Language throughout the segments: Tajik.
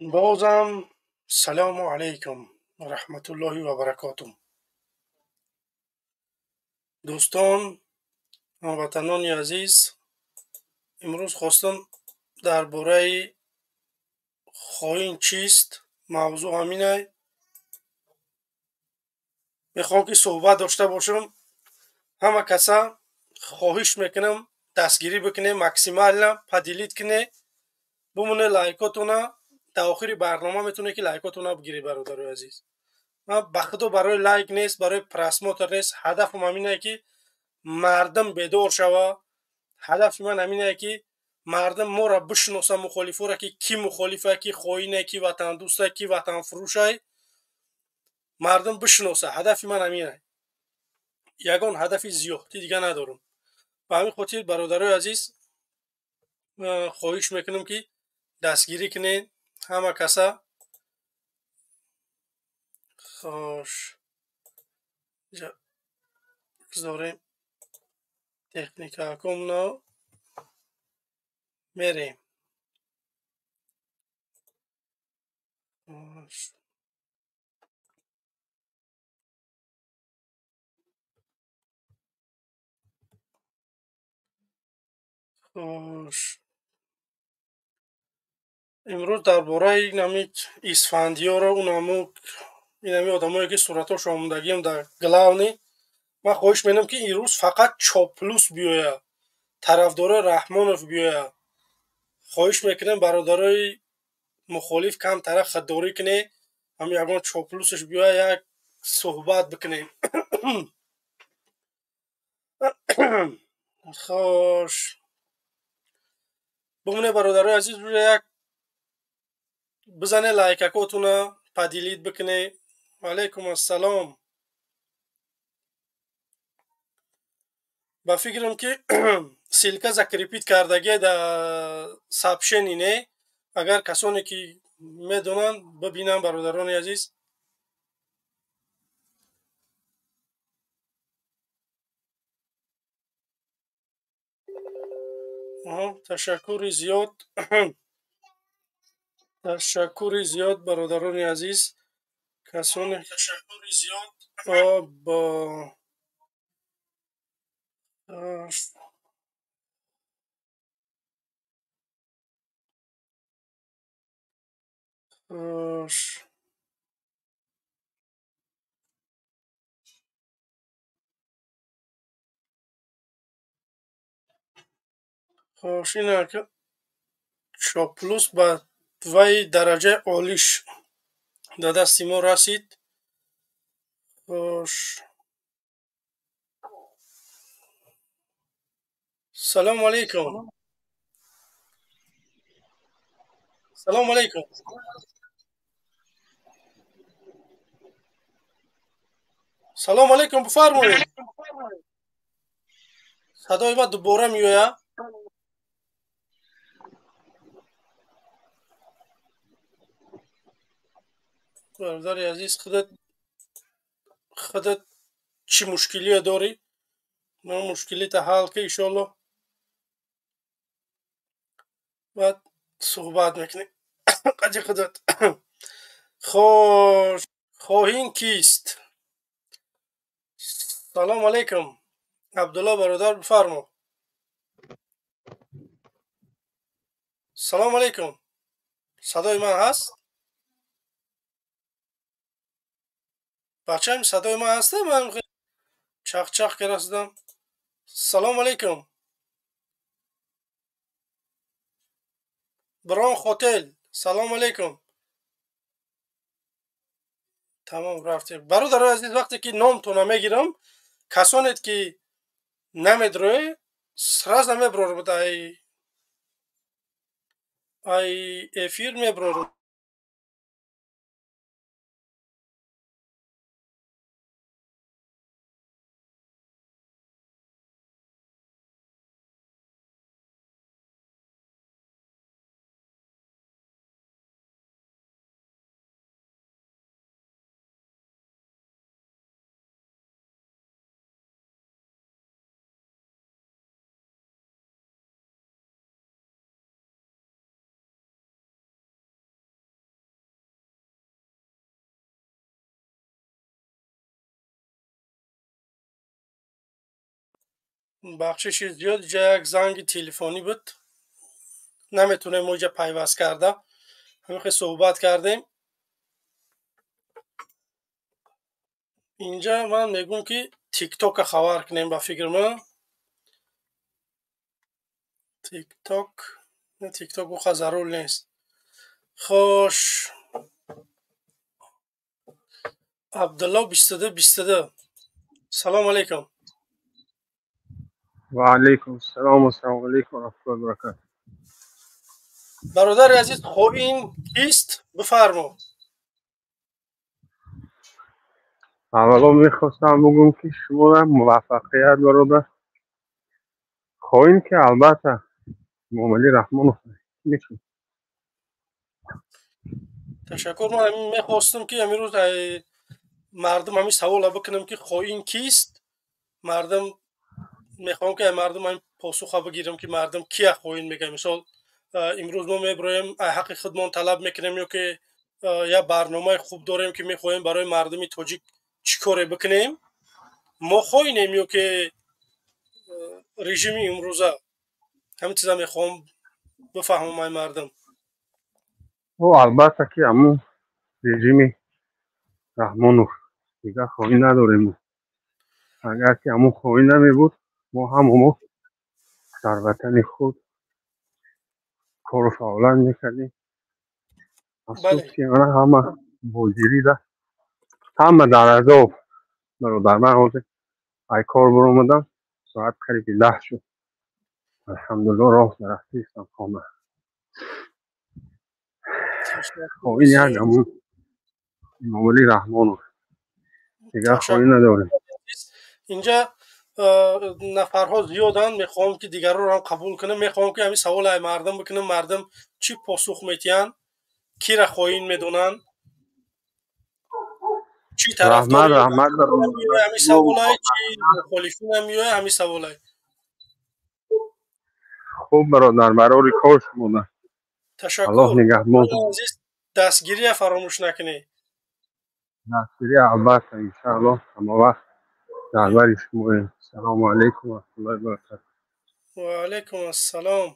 بازم سلام علیکم و رحمت الله و برکاته. دوستان هموطنان عزیز، امروز خواستم درباره خواهین چیست موضوع همینه. میخوام که صحبت داشته باشم. همه کسا خواهش میکنم دستگیری بکنه، مکسیمال پدیلیت کنه، بمونه لایکاتونا تا آخر برنامه میتونه که لایکاتونا بگیری برادر عزیز. من بخدا برای لایک نیست، برای پرسموتر نیست. هدفم همینه که مردم بیدار شوه. هدف من همینه که مردم ما را بشناسه، مخالفا را که کی مخالفه، کی خواهینه، کی وطن دوسته، کی وطن فروشه، مردم بشناسه. هدف من همینه، یگان هدف زیادی دیگه ندارم. به همین خاطر برادرای عزیز خواهش میکنم که دستگیری کنین همه کسا. خوش بگذاریم تکنیک حکم میریم. خوش امروز درباره این اسفندیار و اون این آدمایی که صورتاش آمدگی هم در گلاونی، من خواهش می‌کنم که این روز فقط چاپلوس بیاید، طرفدار رحمانوف بیاید. خواهش میکنم برادرای مخالف کم طرف خداری کنه، هم یگان چاپلوسش بیاید یک صحبت بکنیم. خوش بمونه برادرای عزیز، روی یک بزنه لایککاتونه پدیلیت بکنه. علیکم السلام. با فکرم که سیلکا زکریپیت کردگی در سابشن اینه. اگر کسانی که میدونن ببینن برادران عزیز. تشکر زیاد. تشکر زیاد برادران عزیز. کسانی تشکر زیاد با خوش اینه که چاپلوس به وی درجه عالیش در دست ما رسید. خوش سلام علیکم. سلام علیکم. سلام علیکم، بفرمایید. صدای من دوباره میوید. برادر عزیز، خودت چی مشکلی داری؟ من مشکلی تا حل که ایشالله بعد صحبت میکنیم. قدی خودت. خوش خواهین کیست؟ سلام علیکم عبدالله برادر، بفرما. سلام علیکم. صدای من هست؟ بچه صدای من هسته؟ من چخ چخ که رسیدم. سلام علیکم. بران خوتل سلام علیکم. تمام رفته. برادر عزیز، وقتی که نامتون میگیرم، کسانید که نمیدروی سراز نمیبرور بده ای افیر میبرور. бахшиши зиёд ҷа як занги телефонӣ буд. Наметунем мо ҷа пайваст карда. Ҳамихе суҳбат кардем. Инҷа ман мегӯям ки тиктока хабар кунем ба фикр ман. тикток воқа зарур нест. Хош. Абдулло 2222. Салом алейкум. و علیکم السلام و السلام علیکم و رحمت الله و برکاته. برادر عزیز خوبین کیست؟ بفرما. اولا میخواستم بگم که شما را موفقیت برادر. خواهیم که البته معامله رحمان میشون. تشکر. من میخواستم که امروز مردم همین سوال بکنم که خوین کیست؟ مردم میخوام که مردم همین پاسخ بگیرم که مردم کیا خوین میگه. مثال امروز ما میبرایم حق خودمان طلب میکنیم یا که یا برنامه خوب داریم که میخوایم برای مردم تاجیک چیکار بکنیم. ما خوینیم یا که رژیم امروزه. همین چیزا میخوام بفهمم ای مردم. و البته که همون رژیم رحمانو دیگه خواهی نداریم. اگر که همون خواهی نمی بود ما همون در وطن خود کار و فعالان میکردیم. افسوس بله. که من همه بازیری ده همه در عذاب برادر من حاضر ای کار برآمدم ساعت قریب 10 شد. الحمدلله راه درختی استم کامل. خب این یک همون معامله رحمان دیگر خواهی تشکر. نداریم. اینجا نفرها زیادن. میخوام که دیگر رو هم قبول کنم. میخوام که همین سوال های مردم بکنم. مردم چی پاسخ میتین؟ کی را خواهین میدونن؟ چی طرفداری رحمت دارم. همین سوال های چی مخالفین هم میوه همین سوال های. خوب برادر برای کار شما. الله تشکر. نگهبان. عزیز دستگیری فراموش نکنی. دستگیری البته انشاءالله همه وقت در بر شما. سلام علیکم و رحمت الله و برکاته. و علیکم السلام.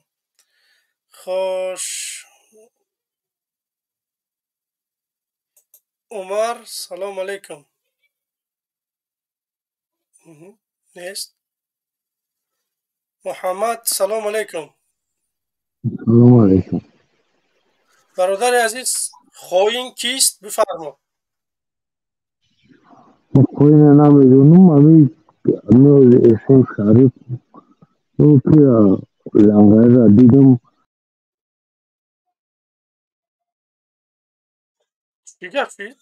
خوش. عمر سلام علیکم. نیست. محمد سلام علیکم. سلام علیکم. برادر عزیز خواهین کیست؟ بفرما. خواهین نمیدونم. امی اسم شریف رو که لنگه را دیدم. چی گفتید؟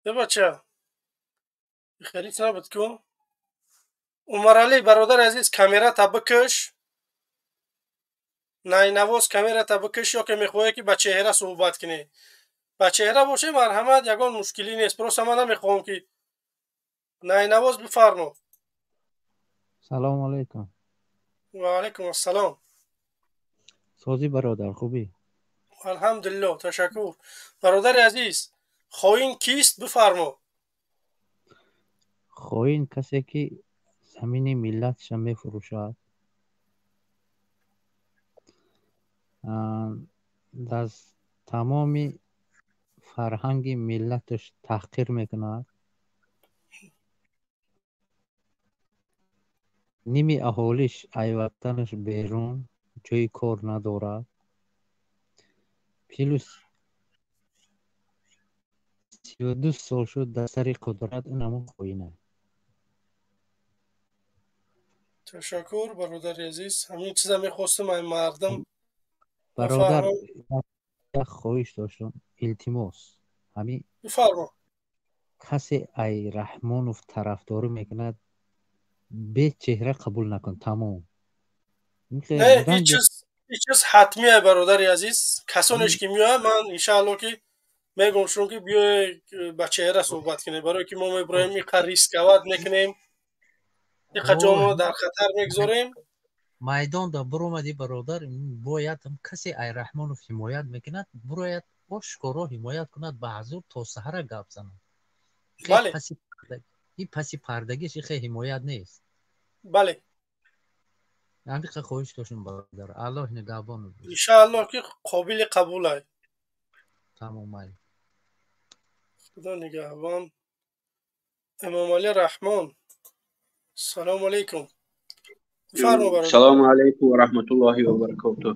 بچه خیلیت نبود کن. عمر علی برادر عزیز کامیرا تا بکش. نای نواز کامیرا تا بکش یا که میخوایی که با چهره صحبت کنی. با چهره باشه مرحمت یگان مشکلی نیست. پروسه من نمیخوام که نای نواز بفرما. سلام علیکم. و علیکم السلام. سازی برادر خوبی؟ الحمدلله تشکر. برادر عزیز خواهین کیست؟ بفرما. خواهین کسی که زمین ملتش میفروشد، در تمام فرهنگ ملتش تحقیر میکند، نیمی اهالیش ایوطنش بیرون جای کار ندارد، پیلوس 32 سال شد در سر قدرت. این همون خواهینه. تشکر برادر عزیز. همین چیزا میخواستم این مردم برادر بفرما. یک خواهش داشتم، التماس. همین بفرما. کسی ای رحمانوف طرفداری میکند به چهره قبول نکن. تمام. نه این چیز حتمیه برادر عزیز. کسانش که میاد من انشاءالله که میگم شون که بیای با چهره صحبت کنیم. برای که ما میبرایم این ریسک اوت میکنیم. این جامعه در خطر میگذاریم. میدان دا برآمدی برادر، باید هم کسی ای رحمانوف حمایت میکند باید آشکارا حمایت کند. به حضور تا سحر گپ زند. بله. این پسی پردگیش خیلی حمایت نیست. بله همین خواهش داشتم برادر. الله نگهبان رو بشه. انشاءالله که قابل قبول است. تمام. خدا نگهبان. امام علی رحمان سلام علیکم. فرما برادر. السلام علیکم و رحمت الله و برکاته.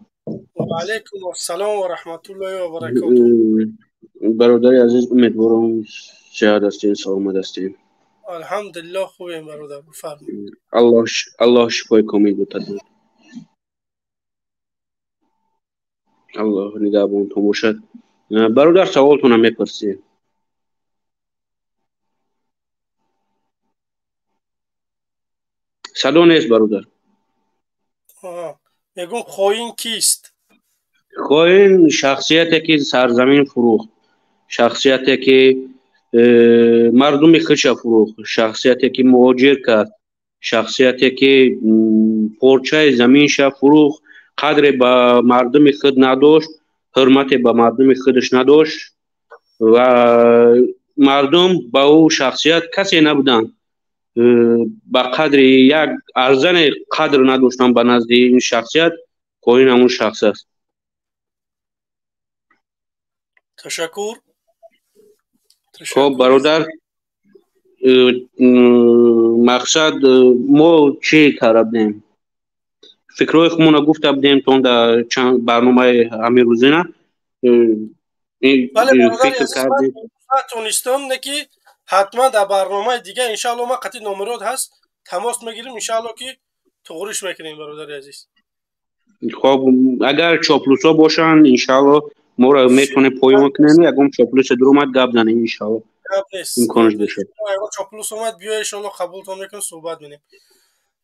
و علیکم السلام و رحمت الله و برکاته. برادر عزیز امیدوارم صحت هستین، سلامت هستین. الحمدلله خوبیم برادر. بفرما. الله شفای کامل بتد. الله نگهبانتون باشد. برادر سوالتون میپرسیم. صدا نیست برادر. میگم خائن کیست؟ خائن شخصیتی که سرزمین فروخت، شخصیتی که مردم خودش فروخت، شخصیتی که مهاجر کرد، شخصیتی که پارچه زمینش فروخت، قدر به مردم خود نداشت، حرمت به مردم خودش نداشت و مردم با او شخصیت کسی نبودن، به قدر یک ارزن قدر نداشتن به نزد این شخصیت. خائن همون شخص است. تشکر. خب برادر مقصد ما چی کردیم؟ فکرهای خودمون گفته بودیم تون در چند برنامه همین روزینه. بله برادر فکر عزیز کردیم من تونستم نه که حتما در برنامه دیگه انشاءالله ما قطعی نمرات هست تماس میگیریم انشاءالله که توغریش میکنیم برادر عزیز. خب اگر چاپلوسا باشن انشاءالله ما را میتونه پایان کنیم. یکم چاپلوس در اومد گپ زنیم انشاءالله امکانش بشه. اگر چاپلوس اومد بیا انشاءالله قبولتون میکنیم صحبت بینیم.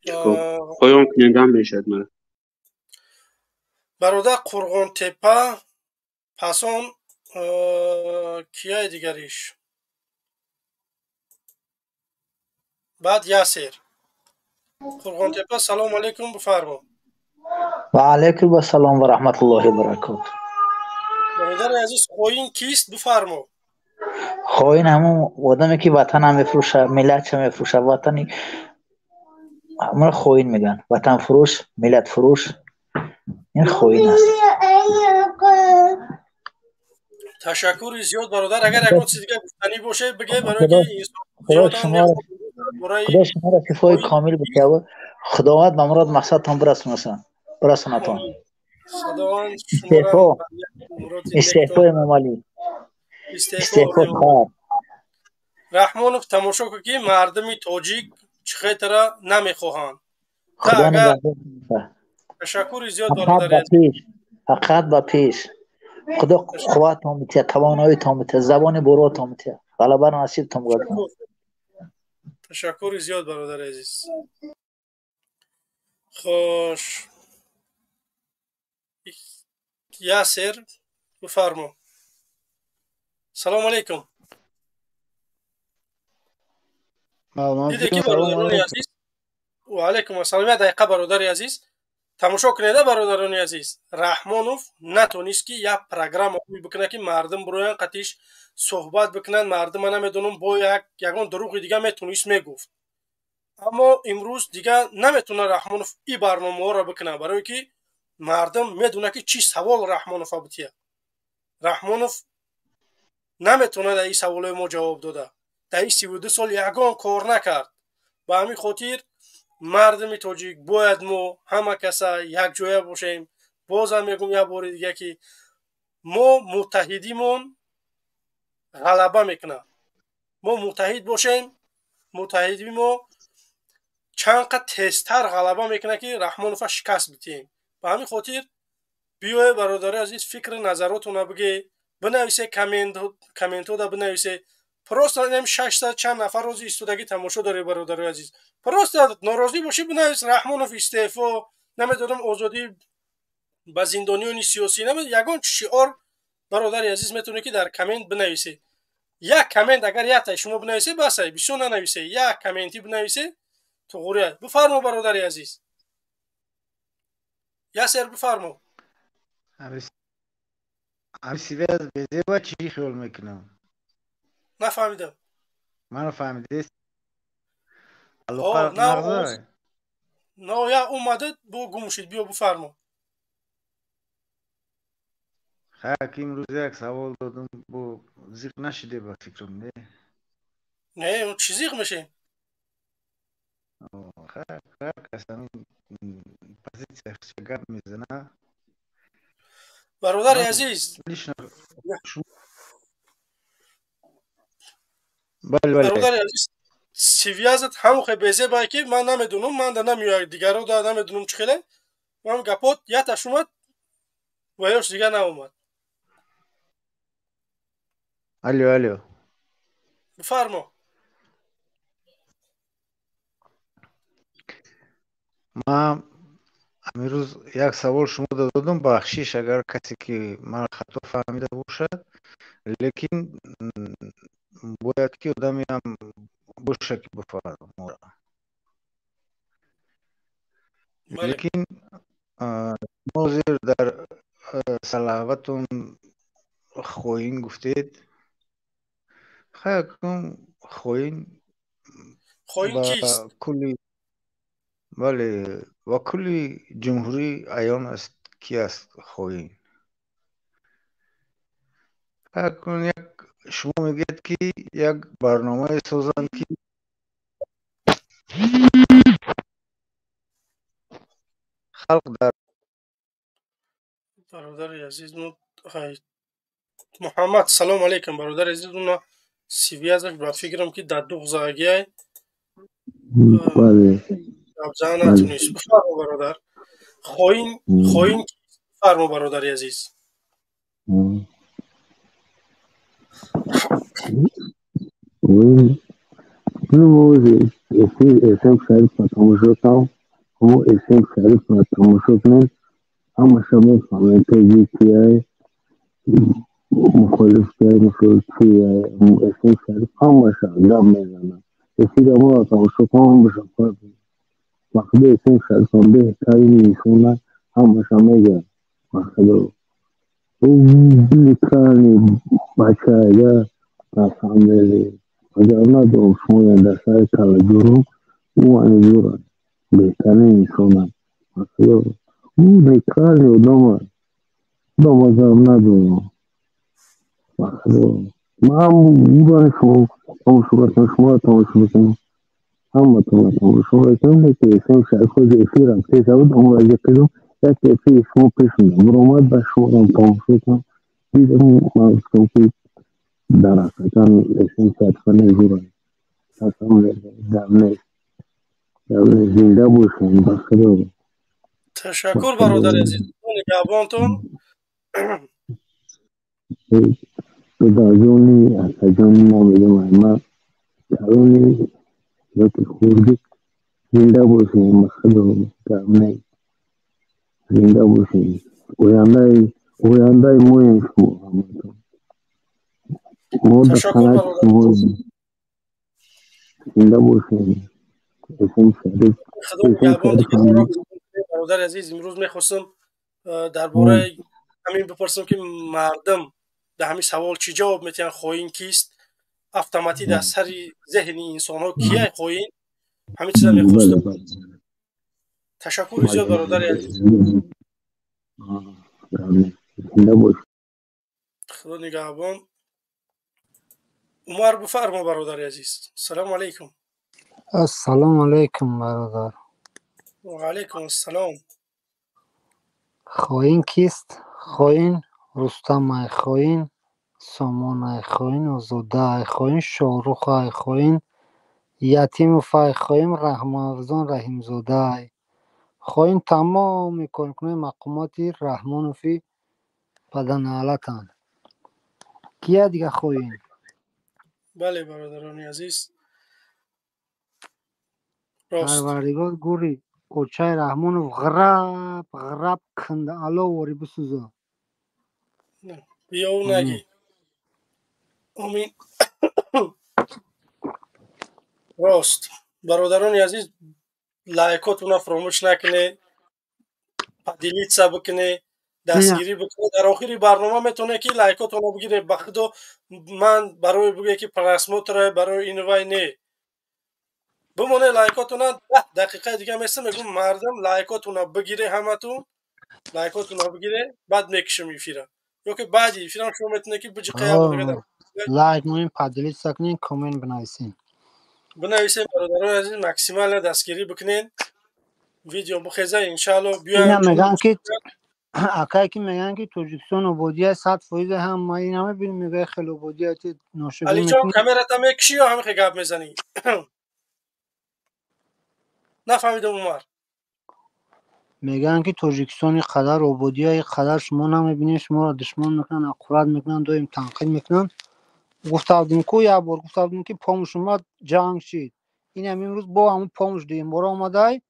خب پایان کننده هم میشد. من برادر قرغون تپه پسان کیای دیگریش بعد یاسر. قرغون تپه سلام علیکم بفرما. و علیکم السلام و رحمت الله و برکاته. برادر عزیز خائن کیست بفرما. خائن همون آدمی که وطن هم میفروشه، ملت هم میفروشه، وطنی همون خائن میگن. وطن فروش، ملت فروش، این خائن است. تشکر زیاد برادر. اگر اگه چیز دیگه گفتنی باشه بگه برای که خدا زیاد هم شما را شفای کامل بده و خداوند به مراد مقصدتان برسونتان. خداوند شما را استعفا امام علی، استعفا خواهد رحمانوف تماشا که که مردم تاجیک چخیط را نمیخواهند. خدا نگهدار. تشکر زیاد برادر. حقیقت به پیش. خدا قوتتان میته، تواناییتان میته، زبان براتان میته، غلبه نصیبتان بکنه. تشکر زیاد برادر عزیز. خوش یاسر بفرما. سلام علیکم. دیده که برادران عزیز و علیکم السلام. یک دقیقه برادر عزیز تماشا کنیده برادران عزیز. رحمانوف نتونست که یک پروگرام خوبی بکنه که مردم بروین قطعش صحبت بکنن. مردم نمیدونم با یکان دروغ دیگه میتونست میگفت، اما امروز دیگه نمیتونه رحمانوف این برنامه ها را بکنه برای که مردم میدونه که چی سوال رحمانوف بتیه. رحمانوف نمیتونه در این سوال ما جواب داده. در این 32 سال یگان کار نکرد. به همین خاطر مردم تاجیک باید ما همه کسا یک جایه باشیم. بازم میگم یک بار دیگه که ما متحدیمون غلبه میکنه. ما متحد باشیم، متحدی ما چند قد تستر غلبه میکنه که رحمانوف شکست بدیم. به همین خاطر بیای برادر عزیز فکر نظراتون بگی، بنویسه کامنت ها بنویسه. پروست نیم 600 چند نفر روز ایستادگی تماشا داره برادر عزیز. پروست ناراضی باشی بنویس رحمانوف استعفا، نمیدونم آزادی به زندانیان سیاسی، نمیدونم یگان شعار برادر عزیز میتونه که در کامنت بنویسه. یک کامنت اگر یک تا شما بنویسه بس بسیار ننویسه، یک کامنتی بنویسه تو غوره. بفرما برادر عزیز. یاسر بفرما. همسی به چی خیال میکنم؟ نفهمیدم. منو فهمیدی؟ ها تعلقات نه نغزه. نه یا اومده بو گمشید بیا بفرما. خیلی امروز یک سوال دادم بو زیق نشده با فکرم نه. نه اون چیزی میشه. خیلی کسانی پذیرش گپ میزنه. برادر عزیز بله برادر عزیز سیویازت همو خیلی بیزه بایی که من نمیدونم، من در نمیوید دیگر رو در نمیدونم چی خیلی من گپات یا تش اومد و یاش دیگر ناومد. الو بفرما. ما امروز یک سوال شما دادم بخشیش اگر کسی که من خطا فهمیده باشد، لیکن باید که آدمی هم باشه که بفهمه مورا. لیکن موزیر در صلواتون خوین گفتید خیلی کم خوین خوین با کیست؟ کلی بله با کلی جمهوری ایان است کی است خوین. خیلی کم یک شما میگید که یک برنامه سازند که خلق در برادر عزیز محمد سلام علیکم برادر عزیز اونا سیویازش با فکرم که در دو غزاگیه بله ابزان بله نتونیست. بفرما برادر. خوین فرما برادر عزیز. وی موزی اسم شریف و تماشا کن همون اسم شریف و تماشا کنید همه شما فهمید که های مخالف که مثل چی اسم شریف همه شما گم میزنن اسی دمو تماشا کن هم بشکر وقتی اسم شریف هم بهتری نیستونه همه شما میگن وقتی او لیکانی بچه اگر نفهمیدی اگر ندارم شما یا دسته توجه او انجورن بهترین انسانم مثلا او لیکانی دم ازم ندارم مثلا من بودن شما تماشا بکنم همه تماشا بکنم که اسم شرک ها زیفی رفته شود مراجعه کردم یک افی شما پیش میدم برامد به شما تماشا کنم دیدم من که در حقیقتا اسم شرک ها نجورن اصلا در زنده باشم بخدا تشکر بخدا برادر عزیز. نگهبانتون. جونی از جونی نمیدم من کلونی وقتی خوردی زنده باشیم بخدا درمانی زنده باشیم اوینده موین شما همتون ما در تشکر خانه برادر شما عزیز. زنده باشیم اسم شریف خدا اسم نگهبان شریف دیگه ما را هم قبول کنه. برادر عزیز امروز میخواستم درباره همین بپرسم که مردم در همین سوال چی جواب میتونن خوین کیست автоматӣ дар сари зеҳни инсонҳо кие хоин ҳамин чиза мехостам. ташаккури зиёд бародари азиз. худо нигаҳбон. умар бифармо бародари азиз. салому алайкум. السلام علیکم برادر. ва алайкум ассалом. خوین کیست؟ خوین رستم ای خوین، سامان ای خوین، آزاده ای خوین، شاهرخ ای خوین، یتیم فای خوین، رحم افزون رحیم زاده ای خوین. تمام کنکنه مقامات رحمان فی بدن حالتان کیه دیگه خوین؟ бале бародарони азиз, рост پروردگار گوری کوچه رحمانов غرب غرب کنده علا واری بسوزه. биёв آمین. нагӣ. омин. рост бародарони азиз, лайкотуна фаромӯш накунед, падилитса бикунед, дастгирӣ бикунед. дар охири барнома метавонед ки лайкотуна бигиред. ба худо ман барои биге ки просмотра барои ин вай не. بمونه لایکاتونا 10 دقیقه دیگه میسته میگم مردم لایکاتونا بگیره همتون لایکاتونا بگیره بعد میکشم ایفیرا یا که بعدی ایفیرا شما میتونه که بجی قیام دیگه لایک موین پادلیت سکنین کامنت بنویسین بنویسین برادران عزیز ماکسیمال دستگیری بکنین ویدیو بخیزه انشالله اینا بیایم میگن که اکایی که میگن که توجیکستان عبودی 100% هم ما این همه ببینیم میگه خیلی عبودیت ناشکری علی جان میکنی کامرات هم میکشی یا همه گپ میزنی نفهمیدم عمر میگن که توجیکستان قدر عبودی های قدر شما نمیبینید شما را دشمن میکنن اقراد میکنن دویم تنقید میکنن گفتم کو یا بار گفتم که پاموش اومد جنگ شید این هم امروز با همون پاموش دیم بار آمده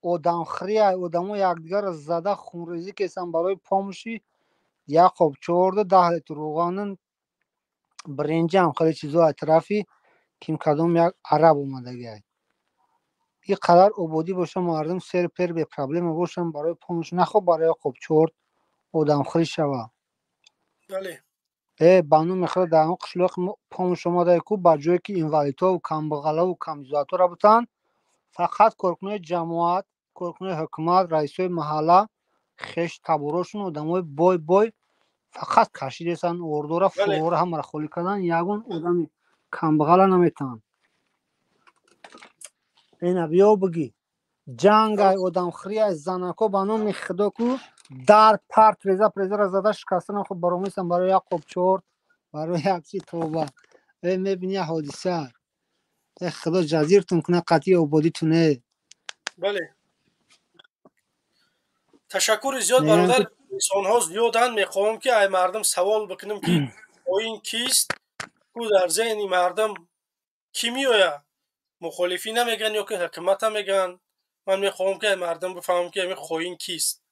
آدم خری آدمو یکدیگر زده خونریزی کسان برای پاموشی یا خب 14 لیتر روغن برنج هم خیلی چیزا اطرافی کیم کدوم یک عرب اومده گه این قدر عبودی باشه مردم سر پر به پرابلم باشن برای پاموش نخو برای خب چرت آدم خری شوه بله بانو میخواد در اون قشلاق پاموش اومده کو با جایی که اینوالیتا و کمبغلا و کمزاتا را بتن فقط کارکنای جماعت کارکنای حکومت رئیسای محله خش تبورشون آدمای بای فقط کشیدن اردو را بله فلور هم را خالی کردن یگون آدم کمبغلا نمیتن اینا بیا بگی جنگ ای آدم خری از زنکو بانو میخدا کو در پرت ریزا پریزا را زده شکستن خب برامیسن برای یعقوب چورت برای یک چی توبه میبینی حادثه خدا جزیرتون کنه قطعی آبادیتونه بله تشکر زیاد میگن که برادر انسان ها زیادن میخواهم که ای مردم سوال بکنم که این کیست کو در ذهن مردم کی میآید مخالفی نمیگن یا که حکومت هم میگن من میخواهم که مردم بفهمم که همین خوین کیست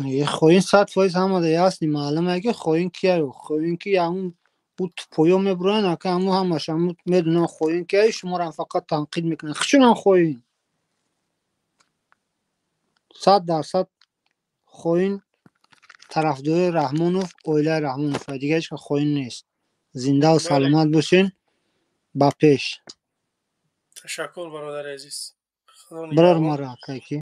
یه خوین 100% هم هستی معلومه که خوین کیه خوین کی همون بود پویو میبرن که همش هم میدونن خوین کیه شما را فقط تنقید میکنن خشون هم خوین 100% خوین طرفدار رحمانوف اویله رحمانوف دیگه هیچ خوین نیست زنده و بله سلامت باشین با پیش تشکر برادر عزیز خدا برار نگهبان مرا که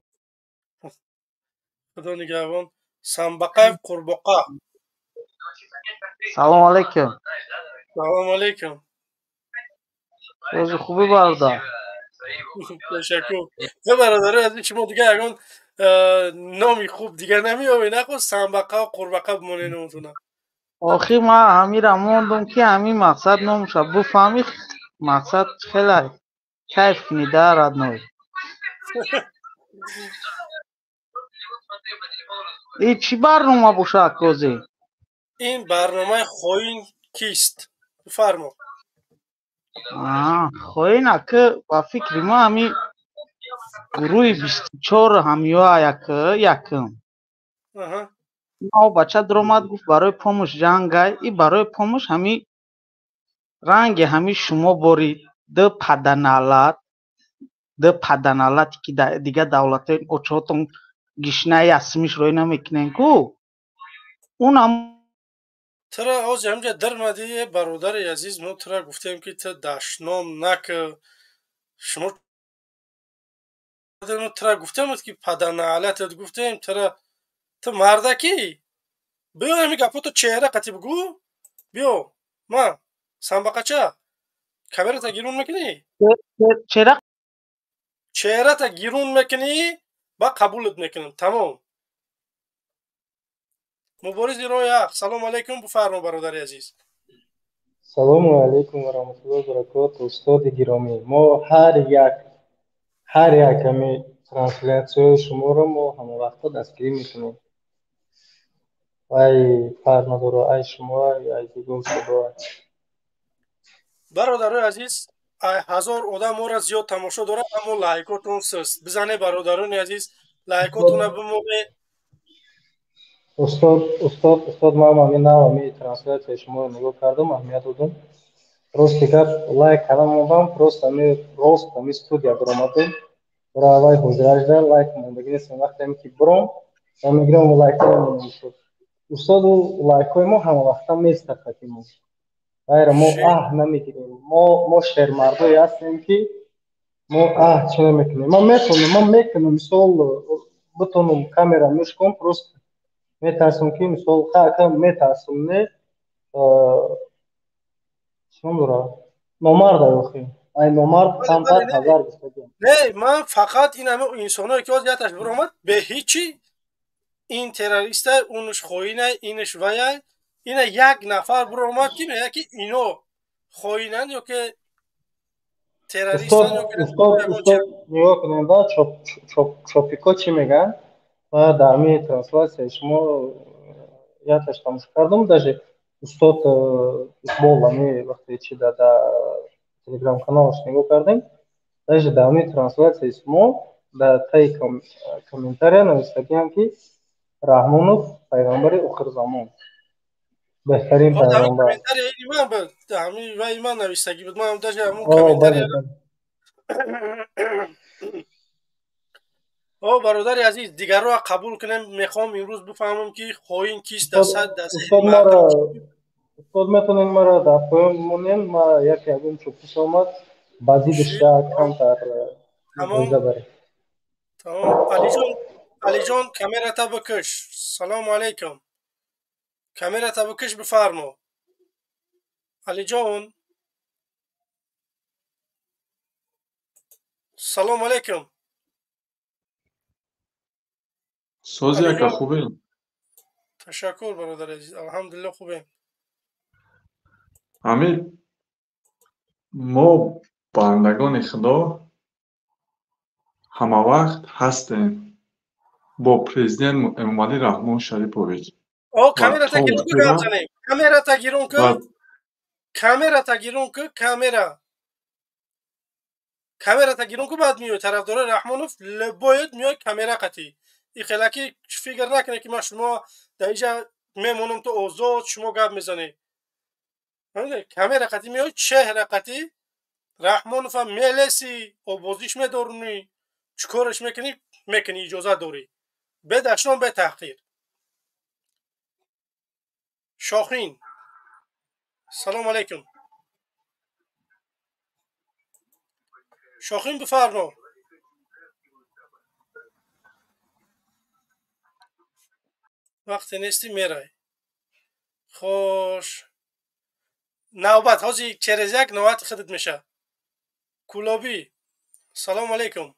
خدا نگهبان سنبقه قربقه سلام علیکم. سلام علیکم روز خوبی برادر. تشکر نه برادر عزیز شما دیگه اگه نامی خوب دیگه نمیابی نخود سنبقه و قربقه بمونه نمتونه آخی ما همین موندم که همین مقصد نموشه بفهمی مقصد خیلی کیف کنی دارد نوی ای چی برنامه باشه کوزی این برنامه خوین کیست بفرما خوی نه که با فکر ما همین گروه 24 همیو یکم آها ما بچه در اومد گفت برای پاموش جنگای ای برای پاموش همین رنگ همین شما برید ده پدنالات که دیگه دولت اوچوتون گشنه اسمیش روی نمیکنن کو اونم ترا از همجا درمدی برادر عزیز ما ترا گفتیم که تا دشنام نک شما ترا گفتیم که پدن علتت گفتیم ترا تو مردکی بیا همین گپو تو چهره قطی بگو بیا ما سنبقه چه کامرا تا گیرون میکنی چرا چهره تا گیرون میکنی با قبولت میکنم تمام مبارز روی حق سلام علیکم بفرما برادر عزیز салому алайкум ва раҳматуллоҳи ва баракатуҳ. устоди гиромӣ, мо ҳар як ҳами транслясияҳои шуморо мо ҳамавақта дастгирӣ мекунем. ай фармадоро, ай шумо, ай гугл шудо. برادر عزیز هزار آدم ما را زیاد تماشا داره اما لایکاتون سست بزنه برادران عزیز لایکاتون رو بموقع устод ман ҳамин нав ҳами транслясияи шуморо нигоҳ кардам, аҳамият додам. рости гап лайк кардан омадам, рост ҳами студия биромадем. Бравай ҳуҷраҷда лайк мондагӣ нестем. Вақтеме ки биром ман мегирам лайкҳоро менависам. Устоду лайкҳои мо ҳамавақта местақати мо. غیر ما نمیگیریم. ما شهرمردایی هستیم که ما چی نمیکنیم. ما میکنیم مثال بتونم کامera میشکم پروست میترسم که مثال خاکم میترسم نه چونورا نمرد آخی ای نمرد کمتر هزار بستگیم. نه من فقط این همه انسانایی که از یادش برآمد به هیچی این تروریست اونش خوینه اینش وایه اینا یک نفر برآمد که میگه که اینو خوینن یا که تروریستن یا که استاد نگاه کنید چوپیکا چی میگن و در می ترانسلیت شما یادش تماش کردم даже استاد اقبال می وقتی چی در تلگرام کانالش نگاه کردیم даже در می ترانسلیت شما در تای کامنتاریا نوشتگیم که رحمانوف پیغمبر آخر زمان بهترین پیغمبر. همین وای من نوشتگی بود من هم داشتم همون کامنتاری. برادر عزیز دیگر رو قبول کنم. میخوام امروز بفهمم که خواهین کیست در صد استاد میتونین مرا در پایان مونین ما یکی اگم چوپیش آمد بازیدش کم تر روزه بره. تمام. علی جان کامera تا بکش. سلام علیکم. کامera تا بکش بفرما. علی جان سلام علیکم. سازی اکا خوبه؟ تشکر برادر عزیز. الحمدلله خوبه. همین ما بندگان خدا همه وقت هستیم با پرزیدنت امامعلی رحمان شریفوویچ. کامera تا گیرون که گپ زنیم. کامera تا گیرون که کامera تا گیرون که بعد میاد طرفدار رحمانوف باید میاد کامera قطعی. این خلاکی فکر نکنه که ما شما در اینجا میمونم تو آزاد شما گپ میزنی. کامera قطعی میاد شهر قطعی رحمانوف هم میلسی و بازیش میدارونی چکارش میکنی اجازه داری به دشنام به تحقیر. شاخین سلام علیکم. شاخین بفرما. وقتی نیستی میره. خوش نوبت حاجی چرزک نوبت خودت میشه. کلابی سلام علیکم.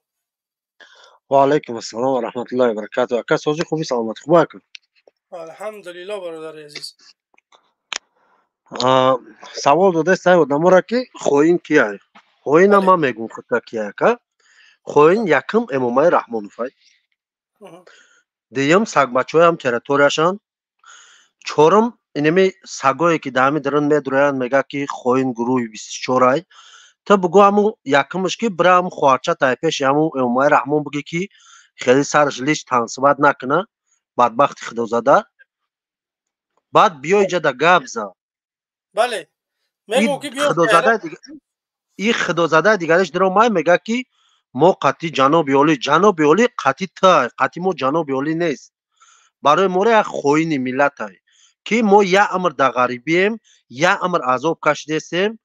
و علیکم السلام و رحمت الله و برکاته. اکا سازی خوبی سلامت خوبه کن. الحمدلله برادر عزیز. سوال داده سعی ودمورا که خوین کیه؟ خوین هم من میگم خطا کیه که خوین یکم امامای رحمانوفای دیم سگ بچه هم تریتوریشان چورم اینمی سگایی که دمی درن میدروین میگه که خوین گروه 24 ای تا بگو همون یکمش که برای همون خوارچه تایپش همون امامای رحمان بگی که خیلی سرش لیش تنصیبت نکنه بدبخت خدا زده بعد بیای جا دا گپ زد. بله میگم که بیاد این خدا زده دیگرش در اومد میگه که ما قطعی جناب عالی قطعی تا قطعی ما جناب عالی نیست برای ما یک خوین ملت های که ما یا امر در غریبیم یا امر عذاب کشیدیم.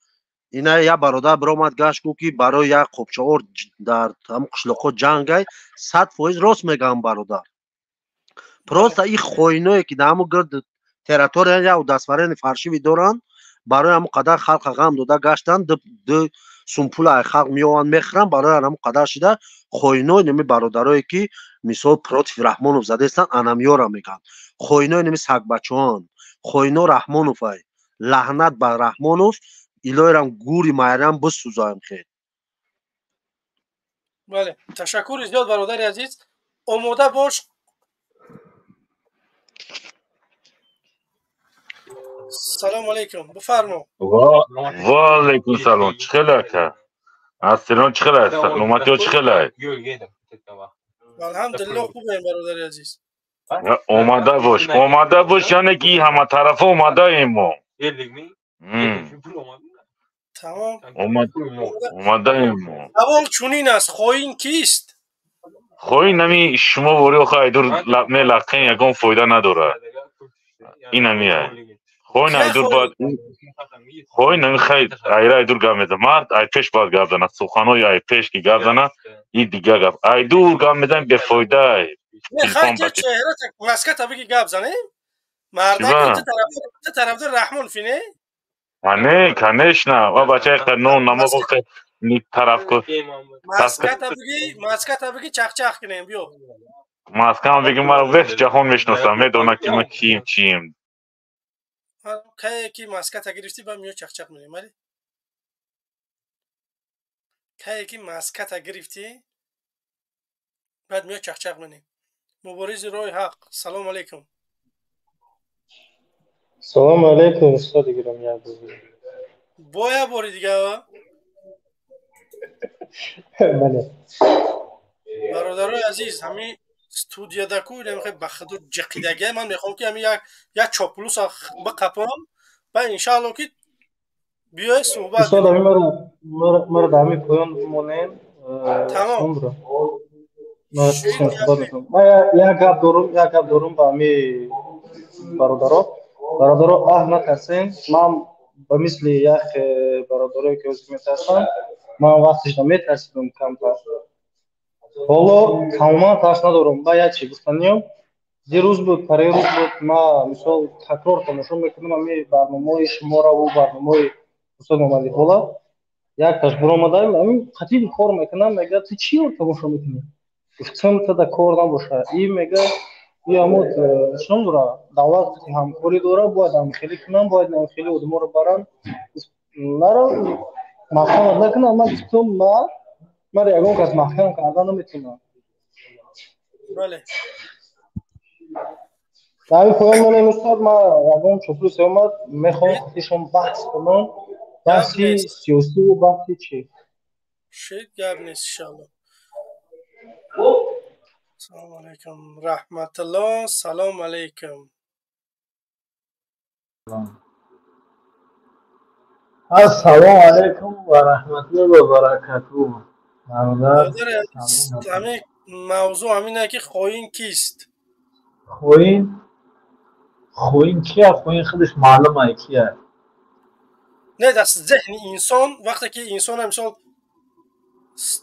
اینا یا برادر برآمد گشت که برای یک قبچه‌ور در هم قشلاق جنگ های 100% راست میگم برادر. پروست این خوینایی که در همون گرد تریتوری یا دستورین فرشی دارن برای همون قدر خلق غم داده گشتن دو سمپول های خلق میوان میخرن برای همون قدر شده خوینای نمی برادرایی که مثال پروتف رحمانوف زده استن انمیا را میگن خوینای نمی سگ بچهان خوینا رحمانوف های لعنت بر رحمانوف الهی رم گوری مایرم بسوزایم خیر. بله تشکر زیاد برادر عزیز. آماده باش. سلام علیکم بفرما. و علیکم سلام. چخیله که استران چخیله سلامتی ها چخیله؟ الحمدلله خوبه برادر عزیز. آماده باش یعنی که همه طرف آماده ایم ما. تمام آماده ایم ما. سوال چونین است خوین کیست؟ خوین نمی شما باری خواهی دور می لقین یکم فایده نداره این نمیه خوین ایدور باید خوین خیلی ایرای دور گام مرد ای پیش باید گردن سخنوی ای پیش که گردن این دیگه گپ ای دور گام میدن به فایده میخوای تلفن که بکی چهره مسکت بگی گپ زنیم مردک چیوا تو طرفدار رحمان فینه ane конечно و بچه اختر نو نمو که نی طرف کو مسکت بگی چخ کنیم بیو ماسکم بگیم مرا وقت جهان میشناسم میدونه که ما چیم کی مسکت گرفتی با میو چخ می‌کنیم ولی کی مسکت گرفتی بعد میو چخ می‌کنیم مبارز روی حق سلام علیکم سلام علیکم استاد گرامی عزیز بایا باری دیگه بله برادرای عزیز همین استودیو دکو نمیخوای بخدو جقیدگه من میخوام که همین یک چاپلوس بقپم و انشالله که بیای صحبت استاد کنیم مرا در همین پایان بمونین تمام سومرا ما صحبت میکنم ما یک گپ دارم با همین برادرها اه نترسین من به مثل یک برادرایی که از میترسم من وقتش نمیترسیدم کمتر حالا تماما ترس ندارم با یک چی گفتنیم دیروز بود پریروز بود ما مثال تکرار تماشا میکنم همین برنامه شما را و برنامه استاد محمدی حالا یک کس برآمدیم همین قطعی کار میکنم میگه تو چی رو تماشا میکنی گفتم تو در کار نباشه این میگه این همون چون داره دولت همکاری داره باید هم خیلی کنم باید هم خیلی ادما رو برن مرا محکم نکنم من گفتم من یگان کس محکم کردن نمیتونم بله در این پایان من این استاد ما یگان چوپلوس اومد میخوام خودشون بحث کنم بحثی سیاسی و بحثی چی شید گب نیست انشالله سلام علیکم رحمت الله سلام علیکم السلام علیکم و رحمت الله و برکاته. برادر برادر عزیز همین موضوع همینه که خواهین کیست خوین کیه؟ خوین خودش معلومه کیه. نه دست ذهن انسان وقتی که انسان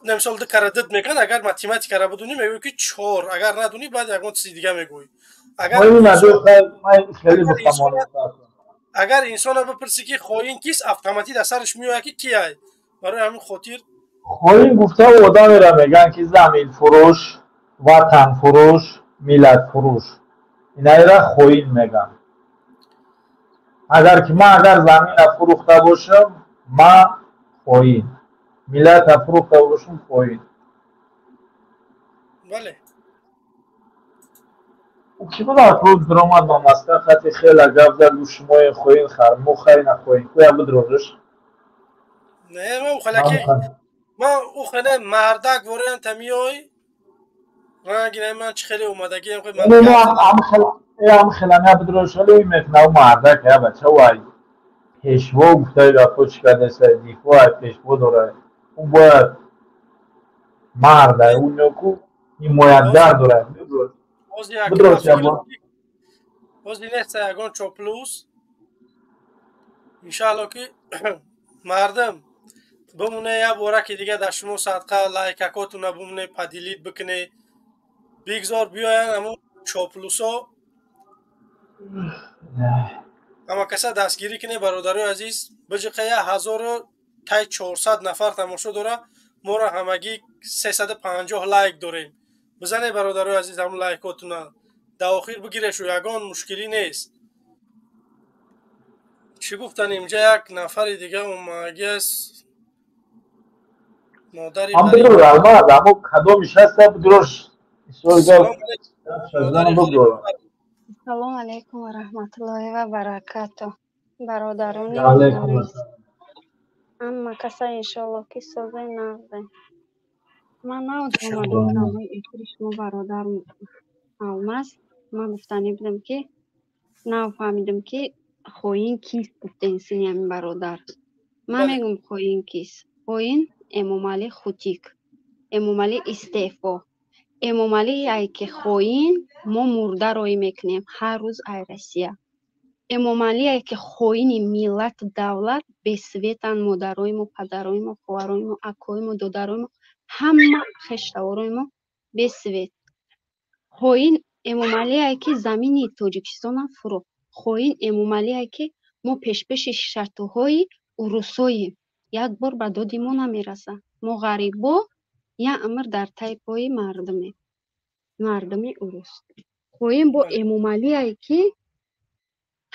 نمیشال ده کردد میکن اگر ماتماتیک را بدونی میگوی که 4 اگر ندونی بعد یکون چیز دیگه میگوی اگر انسان بپرسی که خواهین کیست اتوماتیک در سرش میاد که کیه برای همین خاطر خوین گفته آدمی را میگن که زمین فروش، وطن فروش، ملت فروش، اینا را خوین میگن. اگر زمین فروخته باشم من خوین، ملت فروخته باشم خوین. بله کی بود روز درآمد با مسکن خطی خیلی گپ زد و شما خوین خرمو خیلی نخوین کویا بود روزش نه ما خلاکی ما او خنه مردک ورن تمیای رنگ نه من خیلی اومدگی هم هم خیلی بود روزش ولی میتونه مردک ها بچه وای پیشوا گفته را پوچ کرده سر دیفو پیشوا داره اون باید مرده اون نکو حمایتگر داره بدروش یا باز نیست یگان چوپلوس انشالله که مردم بمونه یا باره که دیگه در شما صدقه لایکاکاتون بمونه پدیلیت بکنه بگذار بیاین همون چوپلوسا اما کسا دستگیری کنه برادرای عزیز بجقه 1400 نفر تماشا داره ما را همگی 350 لایک داریم بزنه برادرای عزیز همون لایکاتون در آخر بگیره شو یگان مشکلی نیست چی گفتن اینجا یک نفر دیگه اومدی است مادری هم بدرو رالما همون کدومش هست بدروش سلام علیکم السلام علیکم و رحمت الله و برکاته برادران علیکم عزیز اما کسا انشالله که سوزه نرده من نوزم دورم ایتری شما برادر алмаз من گفتنی بودم که نفهمیدم که خوین کیست گفتین سینی همین برادر من میگم خوین کیست خوین امامعلی خوتیک امامعلی استعفا امامعلی ای که خوین ما مرده روی میکنیم هر روز ای روسیه эмомалие ки хоини миллат давлат бесветан модароиму падароиму хӯҳароиму акоиму додароиму ҳама хештавороиму бесвет хоин эмомалие ки замини тоҷикистонам фурӯхт хоин эмомалие ки мо пешпеши шартуҳои урусоем як бор ба доди мо намераса мо ғарибо я амр дар таи пои мардуми урус хоин бо эмомалие ки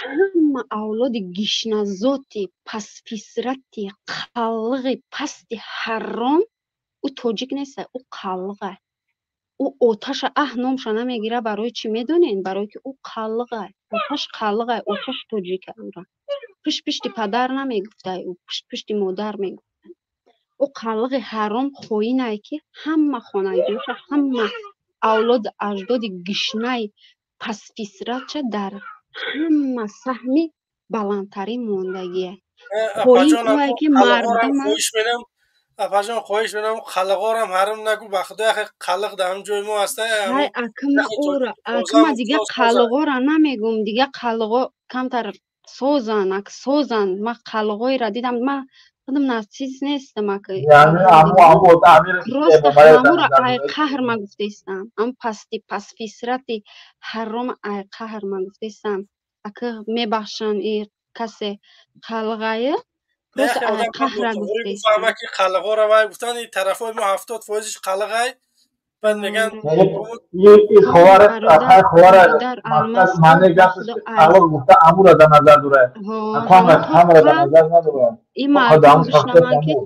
ҳама авлоди гишназоти пасфисрати қаллиғи пасти ҳарром ӯ тоҷик неста ӯ қаллиға ӯ оташа номша намегира барои чӣ медонен барое ки ӯ қаллиға оташ қаллиға оташ тоҷика пишти падар намегуфтай ӯ пишти модар мегуфтай ӯ қаллиғи ҳарром хоинае ки ҳама хонагиёша ҳама авлоди аҷдоди гишнаи пасфисратша дар ҳама саҳми баландтарин мондагие хоин ӯе ки мардума апаҷон хоҳиш менам қалиғорам ҳарм нагӯ ба худо яхе қалиқ дар ҳам ҷои мо аста ҳай акама дига қалиғора намегум дига қалиғо камтар созан ма қалиғоира дидам ма худам нацист нестам роста ҳамура ай қаҳр ма гуфтестам ам пасти пасфисрати ҳаррома ай қаҳр ма гуфтестам ака мебахшан и касе қалиғае роста ай қаҳра гуфтестам қалиғора вай гуфтан и тарафои мо 70% қалиғай баъд меган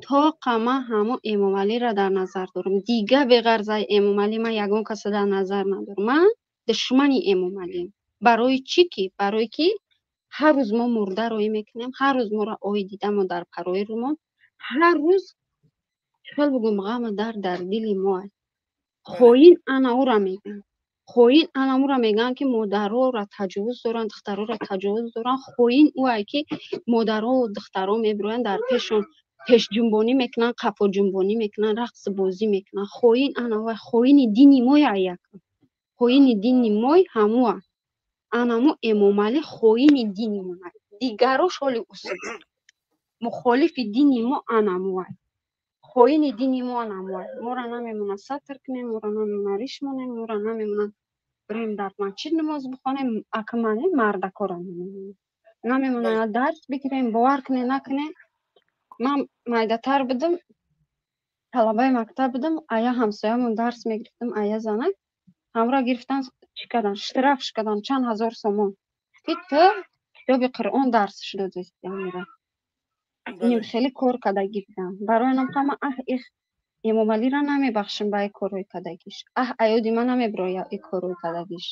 то қама ҳамо эмомалиро дар назар дорам дига беғарзаи эмомалӣ ман ягон каса дар назар надорам ман душмани эмомалим барои чӣ ки барое ки ҳар рӯз мо мурда роӣ мекунем ҳар рӯз моро ои дида мо дар парои рӯмон ҳар рӯз чӯл бугум ғаму дар дили мо аст хоин ана ура меган хоин ана ура меган ки модароро таҷовуз доранд духтароро таҷовуз доранд хоин ӯае ки модарову духтаро мебироянд дар пешон пешҷунбонӣ мекунанд қафоҷунбонӣ мекунанд рақсу бозӣ мекунанд хоин ана ӯе хоини дини моя якум хоини дини мой ҳамуа анамо эмомалӣ хоини дини мо дигаро шоли усуд мухолифи дини мо анамуай хоини дини мо анамуай моро намемонад сатр кунем моро намемонад риш монем моро намемонад бирем дар масҷид намоз бихонем акамане мардакора намемонад дарс бигирем бовар кунем накунем ман майдатар будам талабаи мактаб будам ая ҳамсоямон дарс мегирифтам ая занак ҳамра гирифтан чӣ кардан штраф кардан чанд ҳазор сомон ки ту китоби қуръон дарсш додисти амира иним хеле кор кардагӣ будам барои намқама их эмомалиро намебахшим ба корҳои кардагиш аёди ман намебироя корҳои кардагиш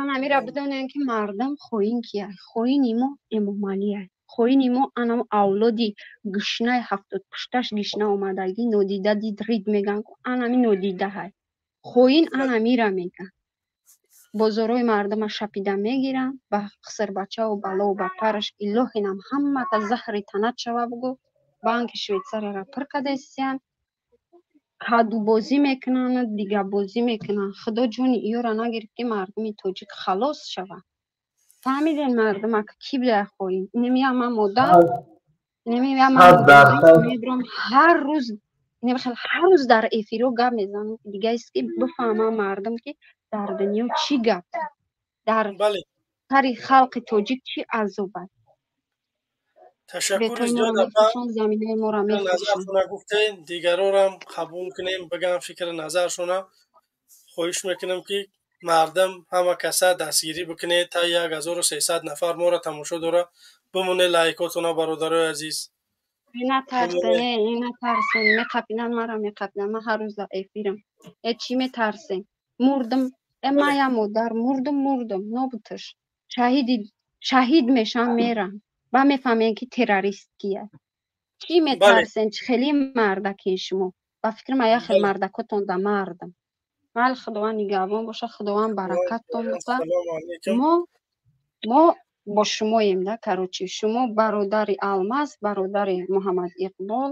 анамира бидонем ки мардам хоин кия хоини мо эмомалия хоини мо анамо авлоди гишнаи 70 гишна омадагӣ нодида дид рид меган анами нодидаҳай хоин анамира меган бозорои мардума шапида мегиранд ба қисрбачаву балову бапараш илоҳинам ҳамата заҳри танат шава бугу банки швейтсарияро пир кардастиянд кадубозӣ мекунанд дига бозӣ мекунанд худо ҷони иёро нагирифт ки мардуми тоҷик халос шаванд фаҳмиден мардума ки будая хоин инемия ман модар инемия ман мебирам ҳар рӯз дар эфиро гап мезанам дигааст ки бифаҳмам мардум ки дар дунё чӣ гап дар сари халқи тоҷик чӣ азоб аст ташаккури зиёд апа заминаи моро назаршона гуфтед дигарорам қабул кунем бигам фикри назаршона хоҳиш мекунам ки мардам ҳама каса дастгирӣ бикунед та 1300 нафар моро тамошо дора бимонед лайкотона бародарои азиз натарсен меқапинан маро меқапинан ман ҳар рӯз дар эфирам чӣ метарсен мурдам мая модар мурдум нобуташ шаҳид мешам мерам ба мефаҳмен ки террорист кия чӣ метарсен чӣ хели мардакин шумо ба фикрам ая хел мардакотон да мардам вале худованд нигаҳбон бошад худованд баракаттон бисад мо бо шумоем да карочи шумо бародари алмаз бародари муҳаммад иқбол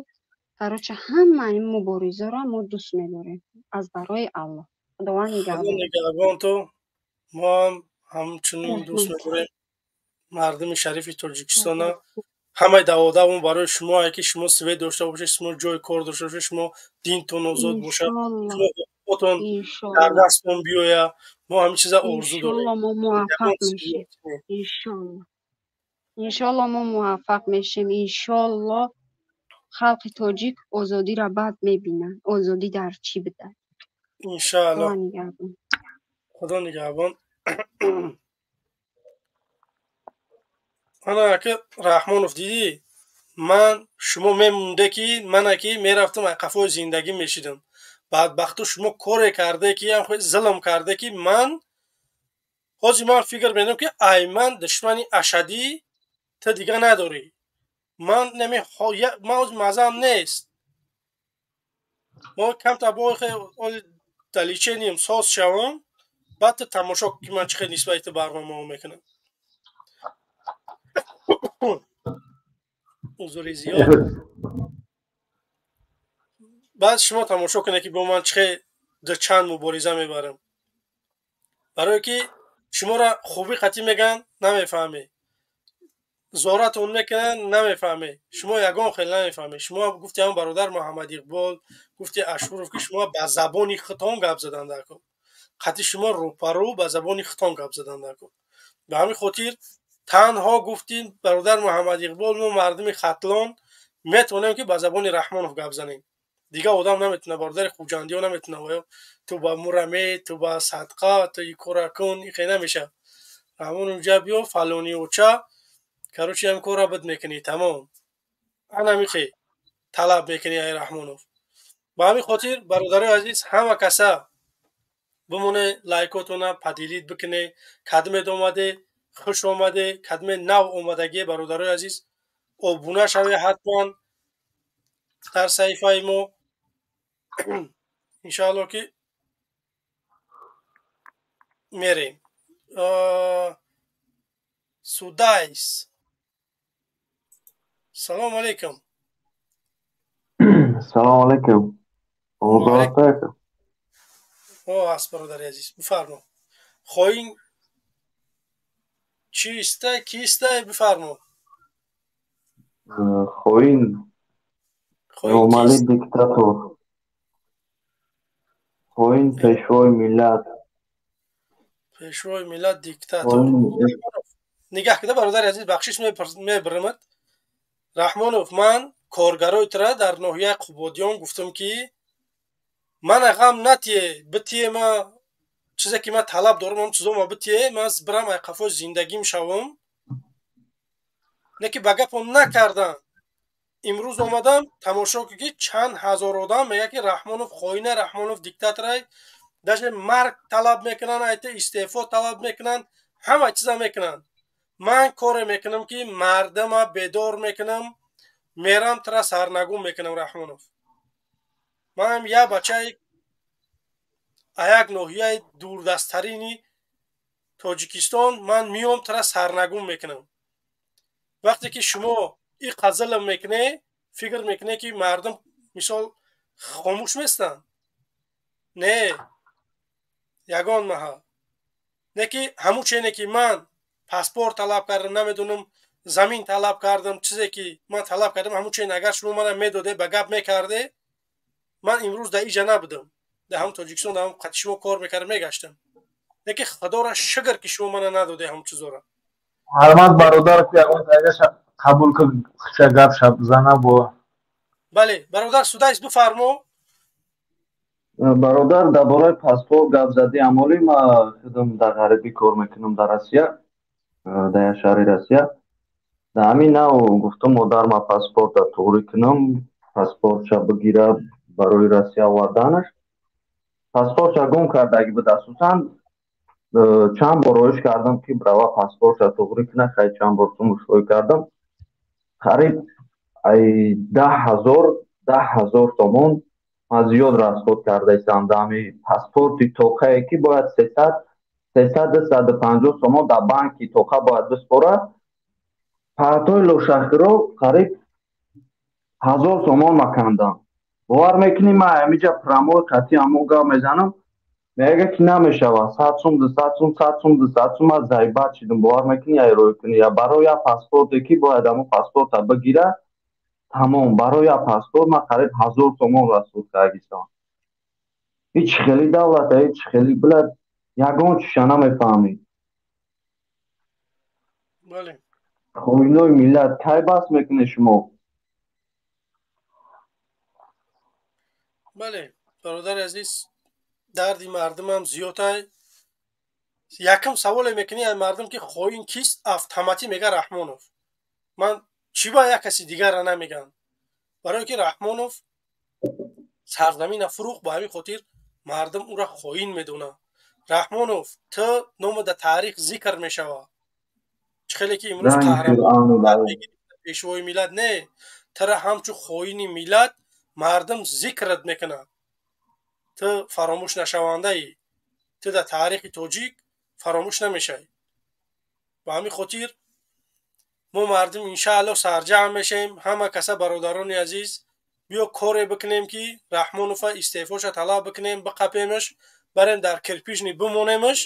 карочи ҳамаи муборизаро мо дӯст медорем аз барои аллоҳ худованд нигаҳбон то мо ҳамчунин дӯст медорем мардуми шарифи Тоҷикистона ҳамаи даводавон барои шумое ки шумо свед дошта бошед, шумо ҷои кор дошта бошед, шумо динтон озод бошад, шумо ҳуқуқотон дар дасттон биёя. Мо ҳамин чиза орзу дорем. Иншолло мо муваффақ мешем. Иншолло мо муваффақ мешем. Иншолло халқи тоҷик озодиро баъд мебинанд. Озодӣ дар чӣ буда? иншаалло. Худо нигаҳбон. ана ака Раҳмонов дидӣ, ман шумо мемонде ки мана ки мерафтам айқафои зиндагӣ мешидам. бадбахту шумо коре карде ки ям зулм карде ки ман ҳозир ман фикр менам ки ай ман душмани ашадӣ та дига надорӣ. ман нами ман ҳозир мазаам нест. мо камта бои даличеним соз шавам, баъд та тамошо ки ман чӣ хел нисбати барнома мекунам. ҳузури зиёд. баъд шумо тамошо кунед ки бо ман чӣ хел дар чанд мубориза мебарам. барое ки шуморо хубӣ қатӣ мегӯянд намефаҳмед. зоратон мекунанд намефаҳмед. шумо ягон хел намефаҳмед. шумо гуфти ҳам бародар Муҳаммад Иқбол, гуфти Ашуров ки шумо ба забони хитон гап задандако. қатӣ шумо рӯпарӯ ба забони хитон гап задандако. ба ҳамин хотир танҳо гуфтин бародар Муҳаммад Иқбол мо мардуми хатлон метавонем ки ба забони Раҳмонов гап занем. дига одам наметуна, бародари хуҷандиҳо наметуна ту ба мураме, ту ба садқа, ту и кора кун, ихе намеша. Раҳмонов ҷа биё фалони оча карочи ҳам кора бад мекунӣ тамом. ана михе талаб мекунӣ ай Раҳмонов. ба ҳамин хотир бародарои азиз ҳама каса бимоне лайкотона падилид бикуне, кадмед омаде хуш омаде, кадме нав омадагӣ бародарои азиз обуна шаве ҳатман дар саҳифаи мо. иншаалло ки мерем. Судайс. Салом алейкум. Салом алейкум. о аст бародари азиз, бифармо. хоҳин чистай кистай бифармо. Хоин номали диктатор. Хоин пешвои миллат. пешвои миллат диктатор. нигаҳ кида бародари азиз, бахшиш мебирамад. Раҳмонов, ман коргарои тра дар ноҳияи Қубодиён гуфтам ки мана ғам натие битие ма чизе ки ман талаб дорам ҳам чизо ма битие ман бирам айқафои зиндагим шавам. не ки ба гапам накардан. имрӯз омадам тамошо ки чанд ҳазор одам мега ки Раҳмонов хоина, Раҳмонов диктаторай, даже марг талаб мекунанд, айта истеъфо талаб мекунанд, ҳама чиза мекунанд. ман коре мекунам ки мардама бедор мекунам, мерам тра сарнагун мекунам Раҳмонов. манам як бачаи аяк ноҳияи дурдасттарини Тоҷикистон ман миём тра сарнагун мекунам. вақте ки шумо и қазилам мекуне, фикр мекуне ки мардум мисол хомӯш местанд. не ягон маҳал не ки ҳамун чене ки ман паспорт талаб кардам, намедонам замин талаб кардам, чизе ки ман талаб кардам ҳамун чен агар шумо мана медоде ба гап мекарде, ман имрӯз дар иҷа набудам. дар ҳамун Тоҷикистон дар ҳамун қати шумо кор мекардам мегаштам. не ки худоро шукр ки шумо мана надоде ҳамун чизоро. ҳармат бародар ки ягон тайгаша қабул ки хича гап шаб зана бо. бале бародар Судайс бифармо. бародар дар бораи паспорт гап задӣ. амоли ман худам дар ғарибӣ кор мекунам дар Россия, дар як шаҳри Россия. дар ҳамин нав гуфтам модарма паспорта туғрӣ кунам, паспортша бигира барои Россия оварданаш. паспортша гум кардаги буд. асосан чанд бор роиш кардам ки брава паспортша туғрӣ кунам, хай чанд бор сумушрӯй кардам. қариб 10,000 томон ман зиёд расход карда истам дар ҳамин паспорти тоқае ки бояд 300-350 томон дар банки тоқа бояд биспора. паҳатои лошахиро қариб 1000 томон ма кандам. бовар мекунӣ ман ҳамиҷа прамои қатъи ҳамон гап мезанам. мега ки намешавад сацум аз зайбат чидум бовар мекунӣ я рӯй кунӣ я барои я паспорте ки бояд аму паспорта бигира тамом барои я паспорт ман қариб 1000 сомон расуд кардистам ҳеч хели давлата ҳеч хели билад ягон чиша намефаҳмед бале хоинои миллат кай баҳс мекунед шумо бале бародари азиз дарди мардумам зиёдай якам саволе мекунӣ ай мардум ки хоин кист автоматӣ мега Раҳмонов ман чӣ ба як каси дигара намегам барое ки Раҳмонов сарзамина фурӯхт ба ҳамин хотир мардум ӯро хоин медона Раҳмонов ту нома да таърих зикр мешава чӣ хеле ки имрӯз қаҳрамон пешвои миллат не тура ҳамчун хоини миллат мардум зикрат мекунад ту фаромӯш нашавандаи ту да таърихи тоҷик фаромӯш намешавӣ ба ҳамин хотир мо мардум иншааллоҳ сарҷамъ мешавем ҳама каса бародарони азиз биё коре бикунем ки Раҳмонова истеъфоша талаб бикунем биқапемаш барем дар кирпични бимонемаш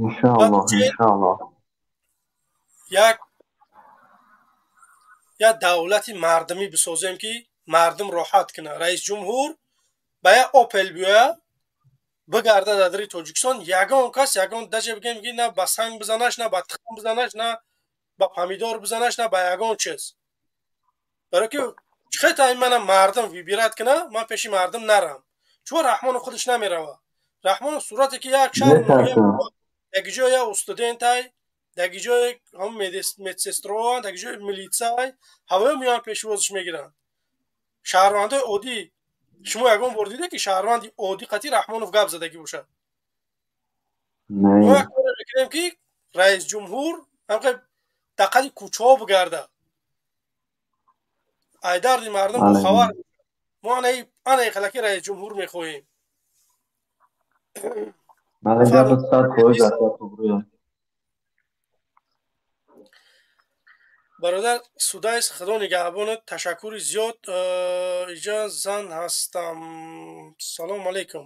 иншааллоҳ як давлати мардумӣ бисозем ки мардум роҳат кунад раисҷумҳур ба як опел биёя бигарда дар дили тоҷикистон ягон кас ягон даже бигем ки на ба санг бизанаш на ба тухм бизанаш на ба помидор бизанаш на ба ягон чиз барое ки чихета мана мардум вибират куна ман пеши мардум нарам чума Раҳмонов худаш намерава Раҳмонов сурате ки як шаҳр яки ҷо як студентай яки ҷо ҳам медсестро яки ҷо милитсай ҳавоё миёянд пешвозиш мегиранд шаҳрвандои оддӣ шумо ягон бор дида ки шаҳрванди оддӣ қатъи Раҳмонов гап задагӣ бошад мо як коре мекунем ки раисҷумҳур ҳамқай даққали кӯчаҳо бигарда ай дарди мардум бохабар мо ана халаки раисҷумҳур мехоҳем бародар Судайс худо нигаҳбонад ташаккури зиёд иҷо зан ҳастам салому алайкум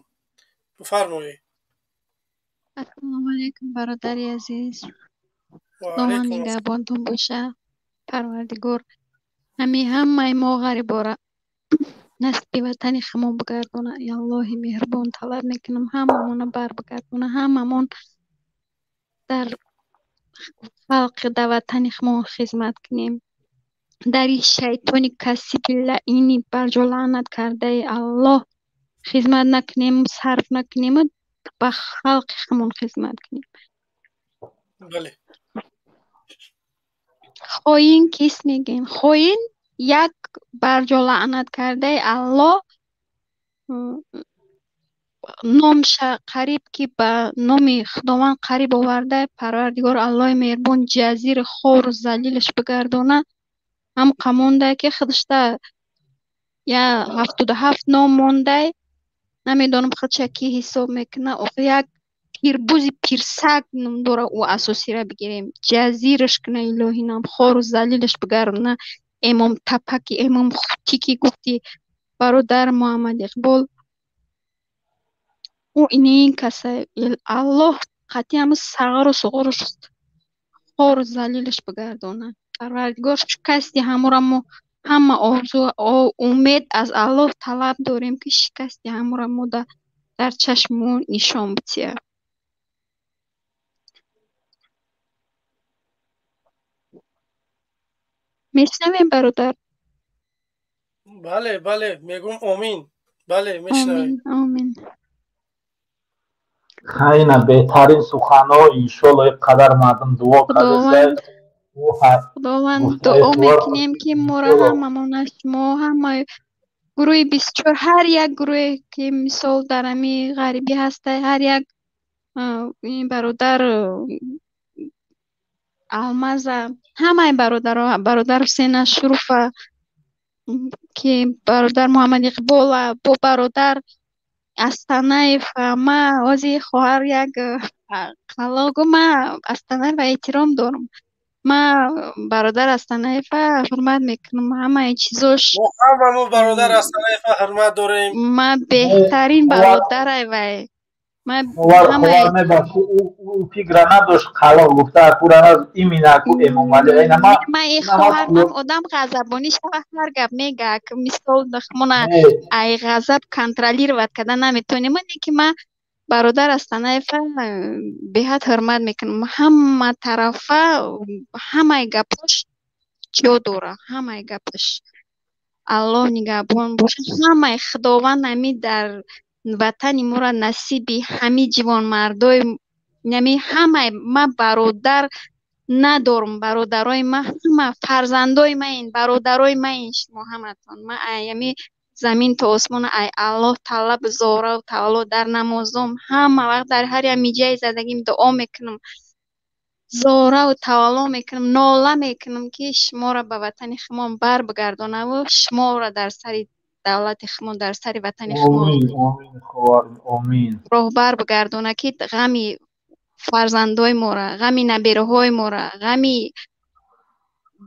бифармоед ассалому алайкум бародари азиз худо нигаҳбонтон боша парвардигор ҳамаи мо ғарибора насби ватани хамо бигардона я аллоҳи меҳрубон талаб мекунам ҳамамонро барбигардона ҳамамон дар халқи да ватани хмо хизмат кунем дар ин шайтони касиби лаъини барҷо лаънат кардаи аллоҳ хизмат накунем сарф накунему ба халқи хмон хизмат кунем хоин кист мегӯем хоин як барҷо лаънат кардаи аллоҳ номша қариб ки ба номи худованд қариб оварда парвардигор аллоҳи меҳрубон ҷазири хору залилаш бигардона ҳам қамондай ки худашта я 77 ном мондай намедонам худша кӣ ҳисоб мекуна як пирбӯзи пирсаг ном дора ӯ асосира бигирем ҷазираш куна илоҳӣ нам хору залилаш бигардона эмом тапаки эмом хутӣ ки гуфти бародар Муҳаммад Иқбол ӯ инин каса аллоҳ қатъи ҳамун сағару суғураш хору залилаш бигардона парвардигор шикасти ҳамуро мо ҳама орзу умед аз аллоҳ талаб дорем ки шикасти ҳамуро мо дар чашми мо нишон битиҳад мешнавем бародар бале мегӯм омин бале мешнавем омин хайна беҳтарин суханҳо иншоалло ин қадар мардум дуо кардасай худованд дуо мекунем ки моро ҳамамонаш мо ҳамаи гурӯҳи 24 ҳар як гурӯҳе ки мисол дар ҳами ғарибӣ ҳастай ҳар як бародар алмаза ҳамаи бародар Ҳусейна Шуруфа ки бародар Муҳаммад Иқбола бо бародар Астанаев ма ози хоҳар як қалогу ма Астанаева эҳтиром дорам ما برادر از طنایفه حرمت میکنم، همه چیزاش. ما هممون برادر از طرف حرمت داریم. ما بهترین برادر وی. ما همه خوار نباشی او فکر نداشت خلا گفته اکورا از ایمیناکو امومالی اینا ما ای خواهرم آدم غضبانی شود هر گپ میگه که مثل دخمونه ای غضب کنترلی رو کده نمیتونیم. من که ما برادر از طنایفه به حد حرمت میکنم، همه طرفه همه گپش جا داره، همه گپش الله نگهبان باشه. همه خداوند همی در وطن ما را نصیبی همه جوان مردای نمی همه ما برادر ندارم، برادرای ما همه فرزندای ما این برادرای ما این شما همتون. ما ایمی زمین تا آسمان ای الله طلب زاره و تعالی در نمازم همه وقت در هر یمی جای زدگیم دعا میکنم، زاره و تعالی میکنم، ناله میکنم که شما را به وطن خمان بر بگردانه و شما را در سر دولت خمان در سر وطن خمان آمین خوار آمین راه بر بگردانه که غمی فرزندای ما را، غمی نبیره های ما را، غمی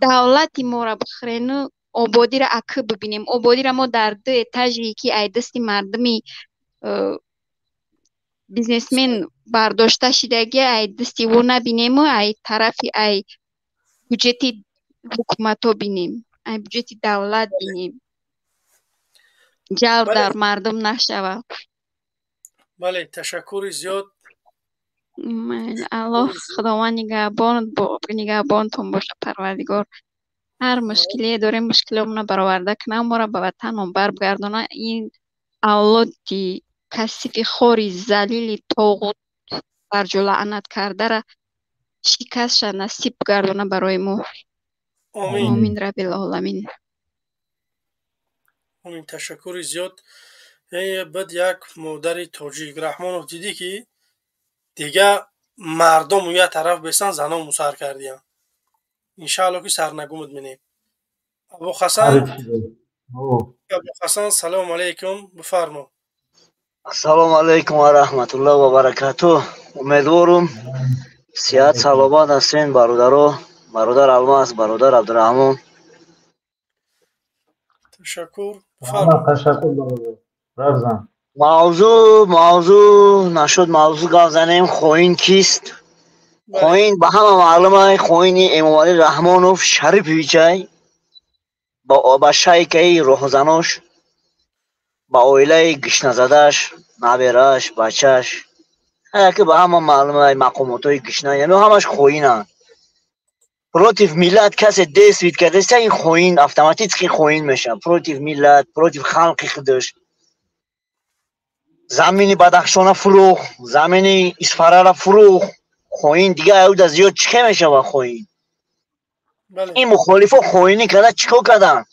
دولت ما را بخرین و آبادی را اکه ببینیم. آبادی را ما در 2 اتاجی که ای دستی مردمی بیزنسمن برداشته شدگی ای دستی و نبینیم و ای طرفی ای بجتی حکومت ها بینیم، ای بجتی دولت بینیم، جور در مردم نشوه. بله تشکر زیاد. الله خداوند نگهبانتون باشه پروردگار. هر مشکلی داریم مشکلمون رو برآورده کنه، ما را به وطن برگردونه. این اولادی کثیف خوری ذلیل طاغوت بر جو لعنت کرده را شکستش نصیب گردونه برای ما. آمین آمین رب العالمین. آمین تشکر زیاد. بعد یک مادر تاجیک رحمانوف دیدی که دیگه مردم و یه طرف بستن زنان مسر کردیم. انشاءالله که سرنگومت منیم. ابو حسن سلام علیکم بفرما. السلام علیکم و رحمت الله و برکاته. امیدوارم صحت سلامت هستین برادر الماس، برادر عبدالرحمن. تشکر. تشکر برادر. موضوع نشد موضوع گپ زنیم. خوین کیست؟ خوین به همه معلومه. خوین امامعلی رحمانوف شریف ویچای با شیکه روح زناش، با اویله گشنه زدش، نبیرش، بچهش، که به همه معلومه مقامات های گشنه، یعنی همش خوینن. پروتیف میلاد کسی دست وید کرده این خوین اتوماتیک خوین میشه. پروتیف میلاد، پروتیف خلق خودش. زمینی بدخشان فروخ، زمینی اسفاره را فروخ. خوین دیگه او از زیاد چکه میشه با خوین. این مخالفا خوینی کرده چکو کردن.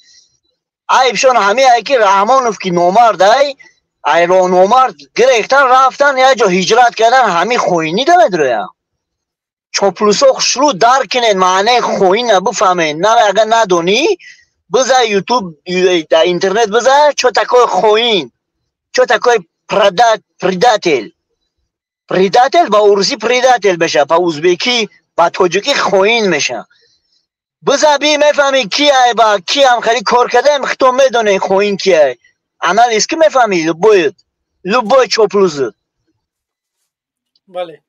عیبشان همه ای که رحمانوف که نومرد ای رو نومرد گرفتن رفتن یا جا هجرت کردن همه خوینی ده میدرویا. چاپلوسا شروع درک کنین معنی خوین بفهمین. نه اگر ندونی بذار یوتیوب در اینترنت بذار چو تکای خوین، چو تکای پریداتل با روسی پریداتل بشه، با ازبکی با تاجیکی خوین میشه. بذار بی میفهمی کیه با کی هم خیلی کار کرده مختوم میدونه خوین کیه. انالیز که میفهمی لبوی چاپلوزه. بله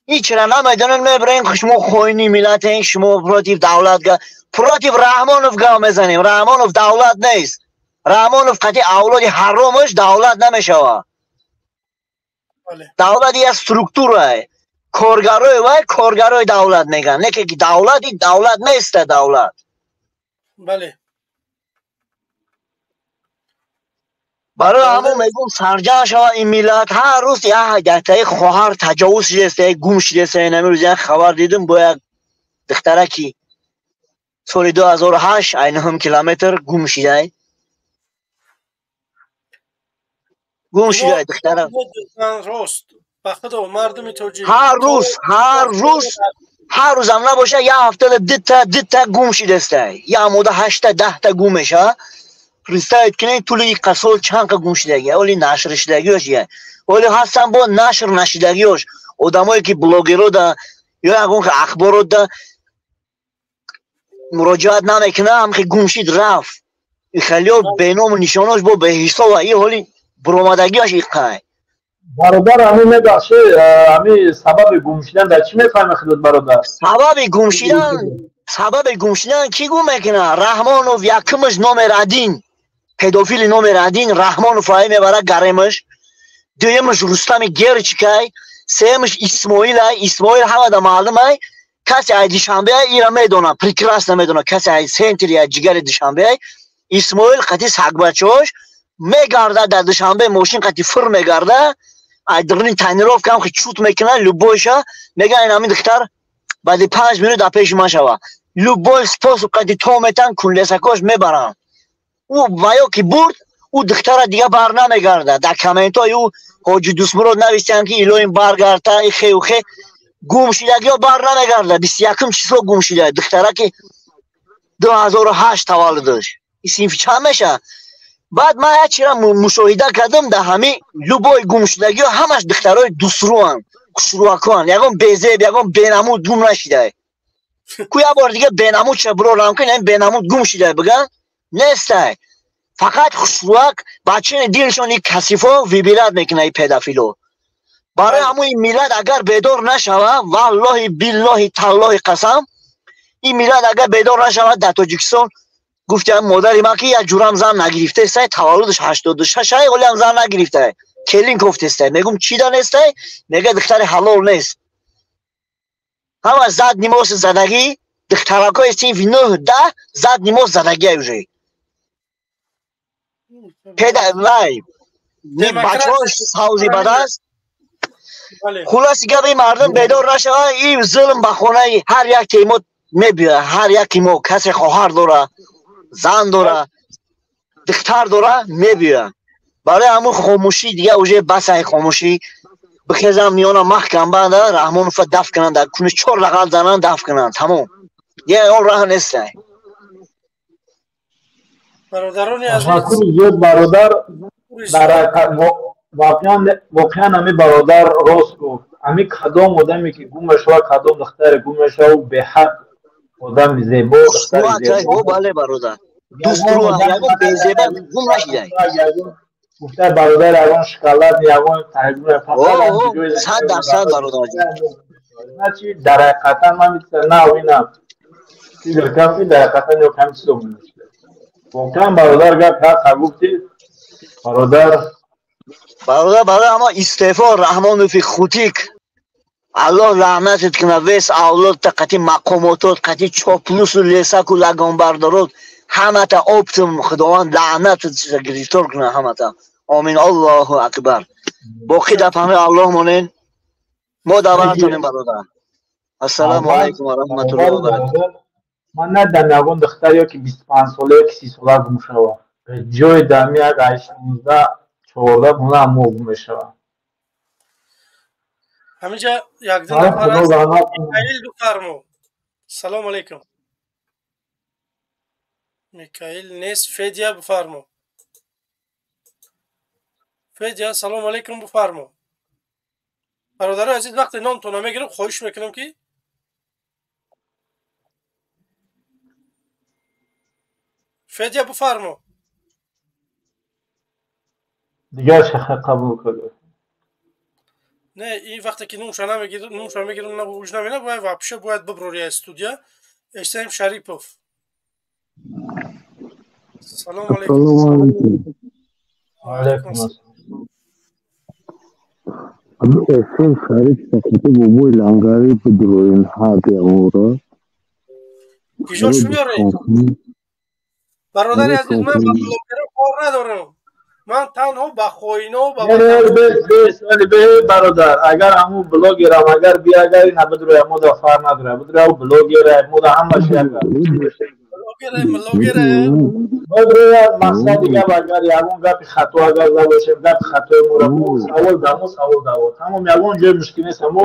این چرا نمیدونن میبرین شما خوینی ملت این شما پروتیف دولت پروتیف رحمانوف گاه میزنیم. رحمانوف دولت نیست. رحمانوف قطعی اولادی حرامش دولت نمیشه. دولت یه سترکتوره. کارگرای دولت میگن. نه که دولت نیست. دولت بله برای همون میگم سرجان شما این ملت هر روز یه دهتای خواهر تجاوز شده، گم شده. نمیروز یک خبر دیدم با یک دختره که سال 2008 9 کیلومتر گم شده. دختره هر روز هم نباشه یه هفته ده گم شده است. یه موده 8 10 تا گم میشه. پرستایت کنه طولی قصول چند که گم شدگی ولی نشر شدگیش یه ولی هستن با نشر نشدگیش آدمایی که بلاگرو ده یا اون که اخبارو ده مراجعت نمیکنه همخی گمشید رفت خیلی بینام و نشاناش با به حساب و این حالی برآمدگیش ایقای برادر همین نگاشه همین سبب گم شدن در چی میفهمه خودت برادر؟ سبب گم شدن کی گم میکنه؟ رحمانوف یکمش نامر ادین پدوفیل نامر ادین رحمانوف های میبره گرمش دویمش رستم گرچکای سیمش اسماعیل همه دا معلوم های کسی های دیشنبه های ایرا میدونه پریکراس نمیدونه کسی های سنتری های جگر دیشنبه های اسماعیل قطعی سگ بچه هاش میگرده در دوشنبه ماشین قطعی فر میگرده درین تنیروف که هم خیلی چوت میکنه لبویشه میگه این همین دختر بعد 5 minut در پیش ما شوه لبوی سپاس و قطعی تو میتن کن لسکاش میبرن او ویا که برد او دختر دیگه بر نمیگرده در کمنت های او حاجی دوست مراد نوشتن که ایلوین برگرده ای خی و خی گم شدگی ها بر نمیگرده 21 چیزا گم شده دختره که 2008 تولدش این سینفی چند میشه بعد ما یه چیزا مشاهده کردم در همه لبای گم شدگی ها همش دخترهای دوسرو هم کشروکان یکم بیزیب یکم بینمود گم نشده کوی بار دیگه بینمود چه برو رام کنه این بینمود گم شده بگن نیسته فقط خشروک بچه دیرشون یک کسیفا ویبیلت میکنه پیدافیلو برای همون این میلاد اگر بیدار نشوه والله بالله تالله قسم این میلاد اگر بیدار نشوه در تاجیکستان گفتم مادری ما که یک جورم زن نگرفته است تولدش 86 ولی هم زن نگرفته کلین گفته است میگم چی دانسته میگه دختر حلال نیست همه زد نماز زدگی دخترکای سینف 9 10 زد نماز زدگی اوجه پدر وای بچه‌هاش ساوزی بد است خلاص گپ این مردم بیدار نشه این ظلم به خونه هر یک تیمو میبیه هر یک ما کسی خواهر داره زن داره دختر داره میبیه برای همون خاموشی دیگه اوجه بس های خاموشی بخیزم میانه محکم بنده رحمان فت دفع کنن در کنه 4 لغل زنن دفع کنن تمام یه اون راه نیسته برادرانی از زیاد برادر در واقعا همی برادر راست گفت همی کدام آدمی که گم شد کدام دختر گم شد به حد آدم زیبا دختر زیبا بله برادر دوست رو به زیبا گم نشیده گفته برادر اون شکلات یگان تحقیق فقط 100% برادر چی در حقیقتا من میتونم نه اینم چیز کافی در حقیقتا یا کمی چیز رو واقعا برادر گفت گفتی برادر اما استعفا رحمانوفی خوتیک الله لعنتت کنه ویس اولاد تا قطعی مقاماتات قطعی چاپلوس و لیسک و لگان بردارات همه تا آبتم خداوند لعنتت گریفتار کنه همه تا آمین الله اکبر باقی دفع همه الله مانین ما دعوتونیم برادر السلام علیکم و رحمت الله و برکاته من ندم یگان دختر یا که 25 ساله یا که 30 ساله گم شوه جای دمی یک 18 14 مونه هم گم میشوه همینجا یک دو نفر هست میکائیل بفرمو سلام علیکم میکائیل نیست فدیا بفرمو فدیا سلام علیکم بفرمو برادر عزیز وقتی نامتون نمیگیرم خواهش میکنم که فدیا بفرمو دیگه شخص قبول کرده نه این وقتی که نومش نمیگیرم نه بوش نمینه باید واپشه باید ببروری استودیا اشتایم شریپوف سلام علیکم علیکم السلام ابھی ایسے سارے سکتے وہ لانگاری پہ دروین ہاتھ یا ہورا کجا شویاره برادر عزیز من با بلوگرم کار ندارم من تنها با خوینه و با برادر اگر همون بلوگرم اگر بیا اگر این همه دروی همو دفار نداره بدره و بلوگره همو دا همه شیعه بلوگره مقصد دیگه اگر یگون گپ خطا اگر باشه گپ خطای مورمو سوال دامو تمام یگون جای مشکل نیست همو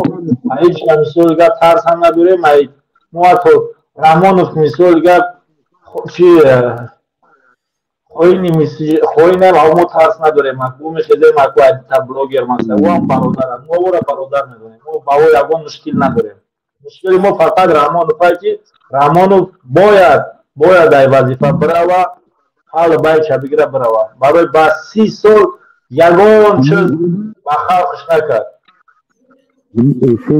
هیچ مثال گپ ترس هم نداره ما تو رحمانوف مثال گپ چی خوینم همو ترس نداره مکبو میخیده مکبو تا بلوگر مثلا او هم برادرم ما برادر نداریم ما با او یگون مشکل نداریم مشکل ما فقط رحمانوفه که رحمانوف باید ای وظیفه بروه حال باید چه بگیره بروه برای با 30 سال یگان چیز با خلقش نکرد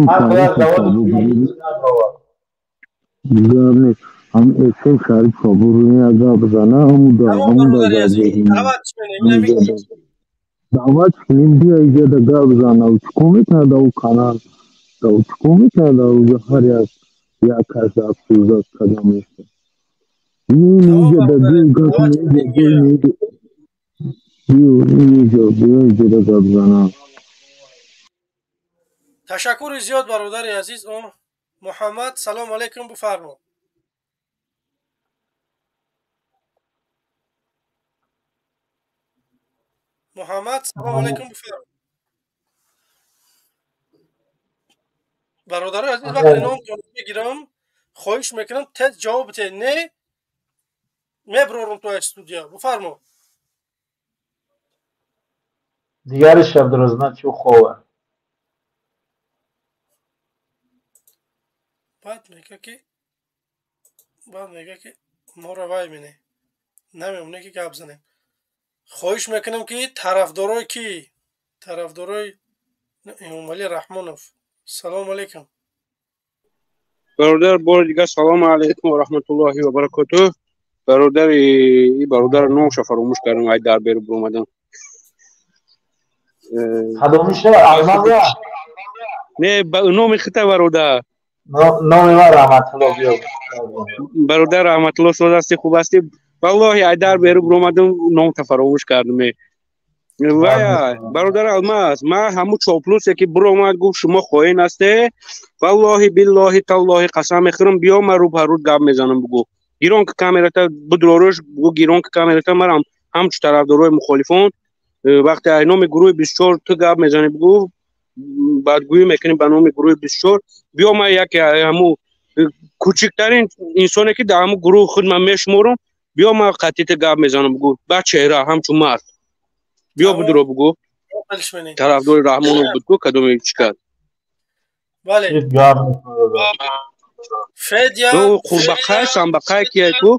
هر باید دواد بگم هم اسم شریف صابرونی از بزنه همون دا دعوت کنیم بیا اینجا دا گا بزنه و چکومی کرده و کانال و چکومی کرده و جهر یک کس افسوزات کدام است اینجا دا دیو گا اینجا دا گا بزنه. تشکر زیاد برادر عزیز. محمد سلام علیکم بفرما. محمد سلام علیکم بفرما. برادر عزیز وقتی نام بگیرم خواهش میکنم تست جواب بده. نه میبرم تو استودیو. بفرما. دیگری شب درازنه چو خوبه بعد میگه که ما رو وای مینه نمیمونه که گپ زنیم. خواهش میکنم که طرفدارای امام علی رحمانوف سلام علیکم. برادر بار دیگه سلام علیکم و رحمت الله و برکاته. برادر نوش فراموش کردم ای در بیر اومدم. خدامیشه احمد نه نام خطه برادر نام ما رحمت الله بیاد برادر رحمت الله سوز هستی خوب هستی. والله ای در بیر اومدم نام فراموش کردم. وای برادر الماس ما همو چاپلوس که برو اومد گفت شما خواهین هسته والله بالله تالله قسم میخورم بیا من رو پرود گپ میزنم بگو گیرون که کامرتا بدروش بگو گیرون که کامرتا مرم همچ طرفدارای مخالفون وقتی ای نام گروه 24 تو گپ میزنی بگو بعد گویی میکنی به نام گروه 24 بیا من یکی همو کوچکترین انسانی که در همو گروه خود من میشمورم بیا من قطعیت گپ میزنم بگو با چهره همچون مرد بیا بدرو بگو طرفدار رحمانوف بود کو کدوم چیکار. بله فدیا او قورباغه سنباغه کیه کو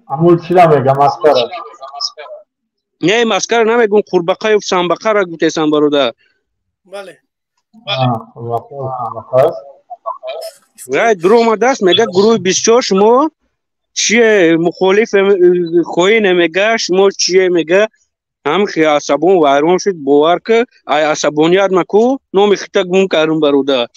امول چی میگه مسخره نه مسخره نمیگم قورباغه و سنباغه را گفتن برادر. بله وای درو ما دست میگه گروه 24 شما چیه مخالف خوی نمیگه شما چیه میگه هم خی عصبون وایرون شد باور که ای عصبانیت مکو نام خیتا گم کردم برادر.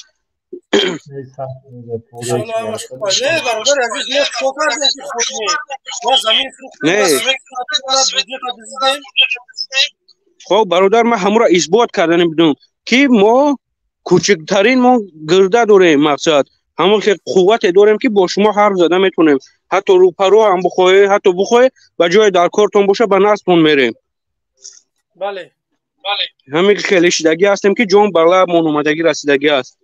خب برادر ما همو را اثبات کردن بدون که ما کوچکترین ما گرده داریم مقصد همون که قوت داریم که با شما حرف زده میتونیم حتی رو پرو هم بخواه حتی بخواه و جای در کارتون باشه به نصبتون میریم. بله همین خیلی شدگی هستیم که جون برای مونومدگی رسیدگی است.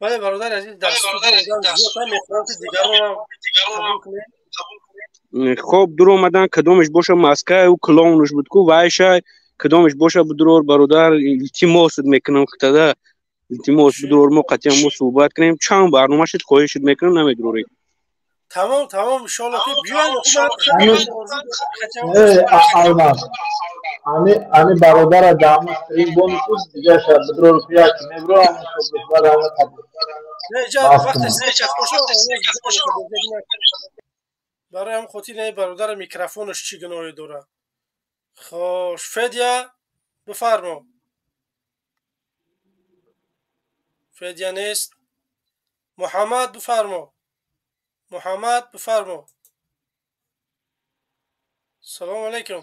بله برادر عزیز در استودیو آدم زیاد میخوام که دیگر رو قبول کنیم. خب درو اومدن کدومش باشه مسکه و کلونش بود کو وایشه کدومش باشه بدرور برادر التماس میکنم خطا التماس بدرور ما قطعا ما صحبت کنیم چند برنامه شد خواهش میکنم نمیدروری. تمام ان شاء الله که بیاین خوب برادر دامو استریم بونوس دیگه شب بدرور پیا که نبرو هم صحبت برام نه جا وقت سه باشه برای هم خودی نه برادر میکروفونش چی گناهی داره. خوش فدیا بفرما. فدیا نیست. محمد بفرما. سلام علیکم.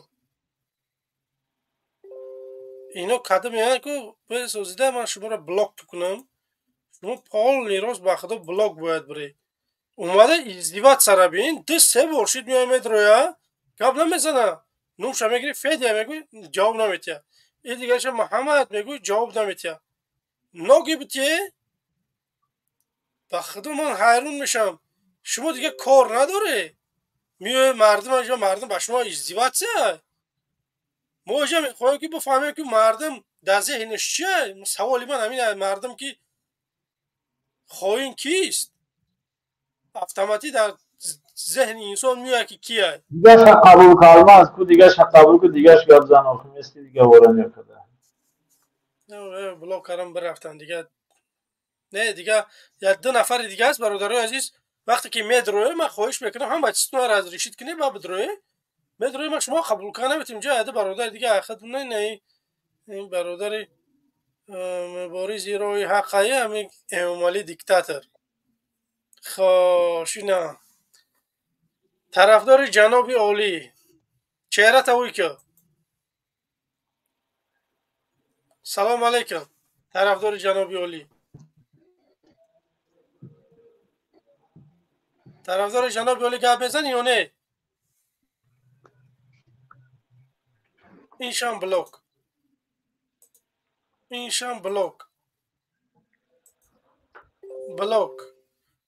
اینو کدام یعنی که بسازیده من شما را بلاک کنم شما پال نیروز با خدا بلاک باید بری اومده ازدیوات سر بین دو سه بارشید میامید رویا گب نمیزنه نوش میگیری فدیا میگوی جواب نمیتیا این دیگه شما محمد میگوی جواب نمیتیا ناگی بتیه با خدا من حیرون میشم شما دیگه کار نداره میوه مردم به شما ازدیوات سه ما اینجا میخوایم که بفهمیم که مردم در ذهنش چیه؟ سوال من همین مردم که خائن کیست автоматик در ذهن انسان میاد که کیه دیگه قبول کردم از کو دیگه قبول کو دیگه گپ زن آخه مثل دیگه ورن کرده نه بلاک کردم برفتن دیگه نه دیگه یا دو نفر دیگه است برادرای عزیز وقتی که میدروه من خواهش میکنم هم بچه‌تون را از ریشید کنید با بدروه میدروه ما شما قبول کنه بتیم جای ده برادر دیگه خودتون نه این برادر مبارز روی حقایق همین امامعلی دیکتاتور خوشینا طرفدار جناب عالی چهره توی که سلام علیکم طرفدار جناب عالی طرفدار جناب عالی گپ بزنی یا نه اینشان بلوک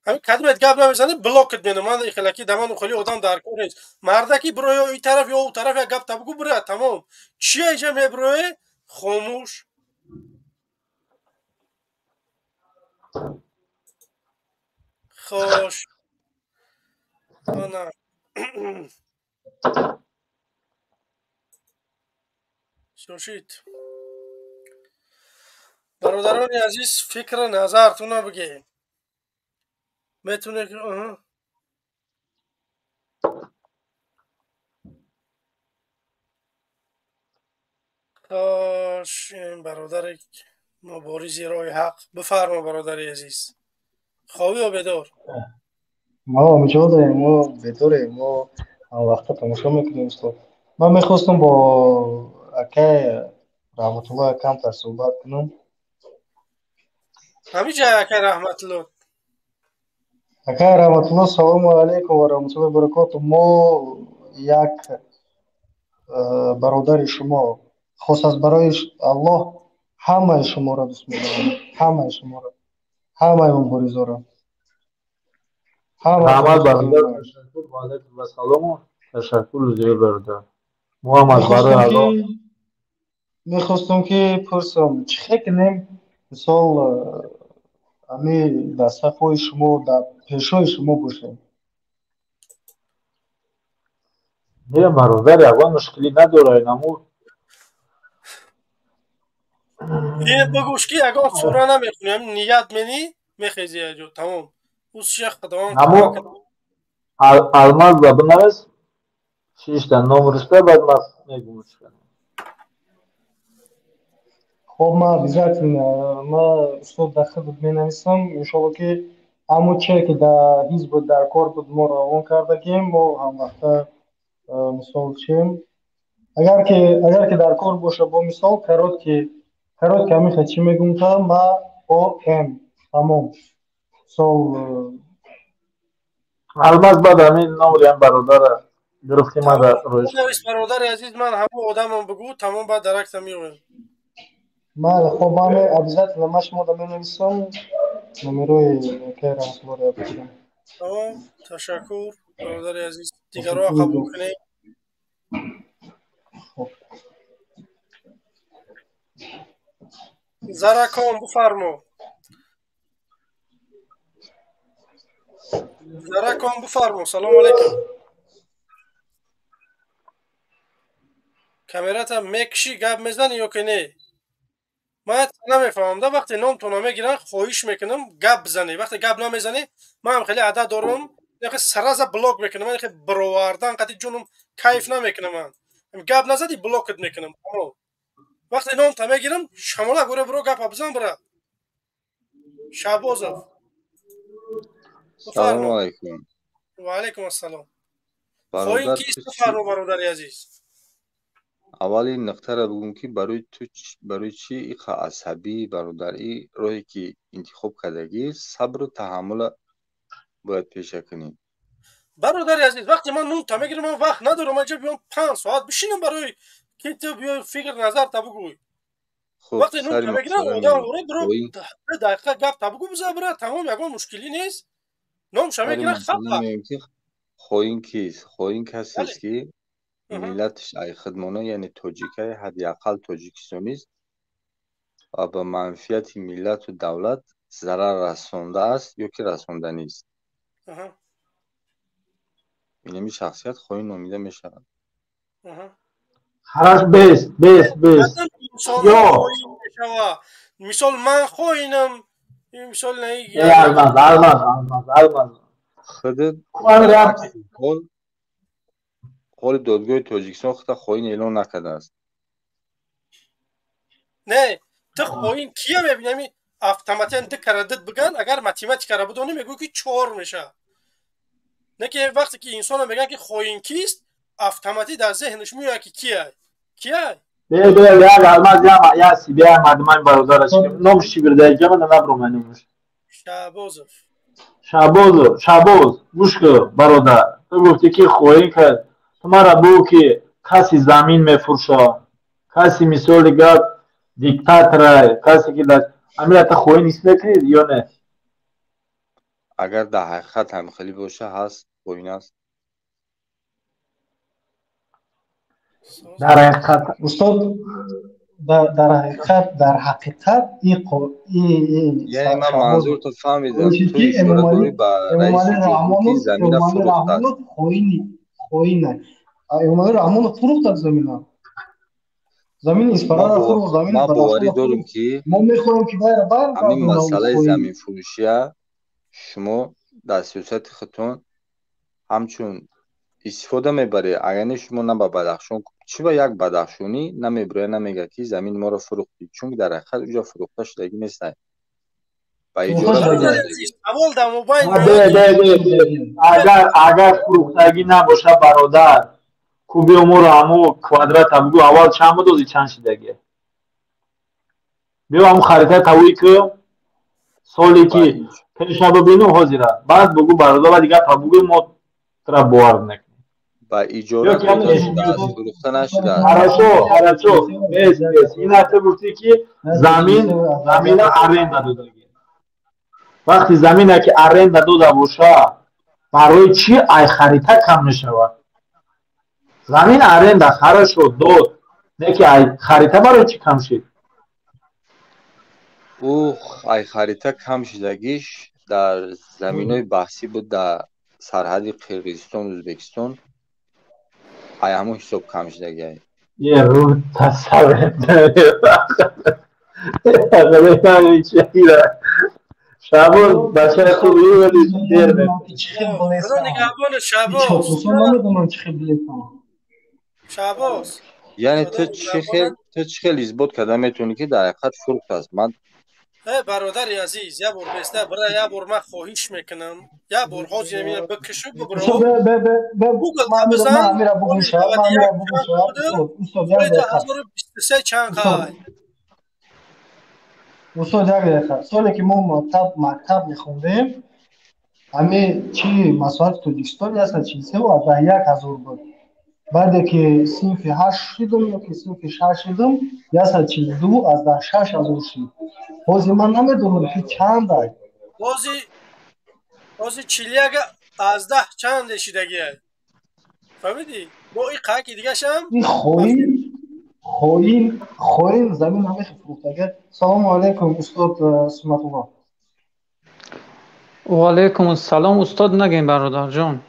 همین کدومت گپ نمیزنه بلوکت مینه من خلکی دمان خلی آدم در کار نیست مرده برو یا این طرف یا اون طرف یا گپ تبگو بره تمام چیه اینجا میبروه خاموش خوش نه شوشید برادران عزیز فکر نظرتون رو بگید میتونه که خوش این برادر مبارزی رای حق بفرما برادر عزیز خوابی و بدار ما مجاده ما بداره ما وقتا تماشا میکنیم من میخواستم با اکای رحمت الله کمتر صحبت کنم همین جای اکای رحمت الله اکای رحمت الله سلام علیکم و رحمت الله و برکاته ما یک برادر شما خاص از برای الله همه شما را دوست می‌دارم همه شما را همه مبارزا را رحمت برادر تشکر و علیکم السلام و تشکر زیر برادر ما هم از برای الله میخواستم که پرسم چه کنیم مثال امی در صفای شما در پیشای شما باشه نه برادر اول مشکلی نداره نمو این بگوش که اگر سوره نمیخونی همین نیت منی میخیزی اجو تمام او شیخ قدوان نمو الماس و بنویس شیشتن نمرشته بعد ما میگوش کنم خب ما بیزات ما استاد داخل بود مینویسم انشالله که همون چه که در حزب در کار بود ما را اون کرده که ما هم وقتا مثال چیم اگر که در کار باشه با مثال کرات که همیشه چی میگم تا ما او ام تمام مثال الماس بعد همین نمری هم برادر گرفتیم ما در رویش نویس برادر عزیز من همون آدمم بگو تمام بعد درکت میویم ما خب ما ابزات لما شما دا مینویسم نمروی که رحمت الله بگیرم تمام تشکر برادر عزیز دیگر رو قبول کنید زرکان بفرما سلام علیکم کامرات هم میکشی گپ میزنی یا که نه من نمیفهمم ده وقتی نام تو نمیگیرن خواهش میکنم گپ بزنی وقتی گپ نمیزنی من هم خیلی عدد دارم یه سراز بلاک میکنم من خیلی برواردن قدی جونم کیف نمیکنم من گپ نزدی بلاکت میکنم وقتی نام تو میگیرم شمالا گوره برو گپ بزن برا شعبازов سلام علیکم و علیکم السلام خواهین کیست بفرما برادر عزیز اول این نقطه را بگم که برای چی ایخ عصبی برادر ای راهی که انتخاب کردگی صبر و تحمل باید پیشه کنید برادر عزیز وقتی من نون تا میگیرم من وقت ندارم اینجا بیام 5 ساعت بشینم برای که تو بیا فکر نظر تا بگوی وقتی نون تا میگیرم آدم برو 10 دقیقه گپ تا بگو بزن برا تمام یگان مشکلی نیست نام شما میگیرم خفه خواهین کیست خواهین کسی است که ملتش ای خدمانه یعنی تاجیکه حداقل تاجیکستانی است و به منفیت ملت و دولت ضرر رسانده است یا که رسانده نیست. این شخصیت خواهی نامیده می شود. خلاص بیست یا مثال من خواهینم مثال نه الماز خودت حال دادگاه تاجیکستان خود خواهین اعلان نکرده است. نه تو خواهین کیا میبینی автоматян ти карадид биган агар математикаро бидонӣ мегӯ ки 4 меша. Не ки вақте ки инсоно мегӯяд ки хоин кист автоматӣ дар зеҳнаш меояд ки кияй кияй. як алмаз я сибия мардумани бародараш номш чӣ бирдаиҷа мана набромай номш Шабозов. Шабоз гӯш кӯ бародар ту гуфтӣ ки хоин кард ту мара бигӯ ки каси замин мефурӯша каси мисоли гап диктатора касе ки амира та хоин исм мекунед ё не? اگر در حقیقت هم خیلی باشه هست خوین است. در حقیقت استاد در حقیقت یعنی من منظور تو فهمیدم تو اشاره داری به رئیس جمهوری که زمین فروخته است. خوینه امامالی رحمانو فروخت زمین زمین اسپارا را فروخت زمین ما باوری داریم که ما میخوایم که همین مسئله زمین فروشی شما در سیاست خودتون همچون استفاده میبره. اگر شما نه به بدخشان چی به یک بدخشانی نمیبره نمیگه که زمین ما رو فروختی چون در حقیقت اونجا فروخته شدگی نیست با اجاره اگر فروختگی نباشه برادر کوبی امور همو کوادرات هم بگو اول چند بدوزی چند شدگی بیو همو خریده تاوی که سالی که پیشنه ببینو حاضره بعد بگو برادر و دیگه تا بگو ما ترا باور نکنیم با اجاره فروخته نشده. хорошо بس این حتی گفتی که زمین ارنده دادگی وقتی زمین که ارنده داده باشه برای چی ای خریده کم میشود؟ زمین ارنده хорошо داد نه که ای خریده برای چی کم شد؟ او ای خریده کم شدگیش در زمینای بحثی بود در سرحد قرقیزستان و ازبکستان ای همون حساب کم شدگی یه رو تصور شابوز بچه خوبی ولی دیر شابوز یعنی تو چه خیلی اثبات کرده میتونی که در حقیقت فروخت است. من برادر عزیز یه بار بسته برای یه بار من خواهش میکنم یه بار حاضر نمیره بکشو ببرو گوگل بزن 2023 چند قای استاد یک دقیقه سالی که ما مکتب میخوندیم همه چی مسائل تاجیکستان هست چیزه و 11,000 بود بعد که صنف 8 شدم یا که صنف 6 شدم 142 از 6,000 شد بازی من نمیدونم که چند است بازی 41 از 10 چند شدگی فهمیدی؟ با این قاکی دیگه شم خوین زمین همیشه فروخته. سلام علیکم استاد سمت الله. و علیکم السلام استاد نگین برادر جان.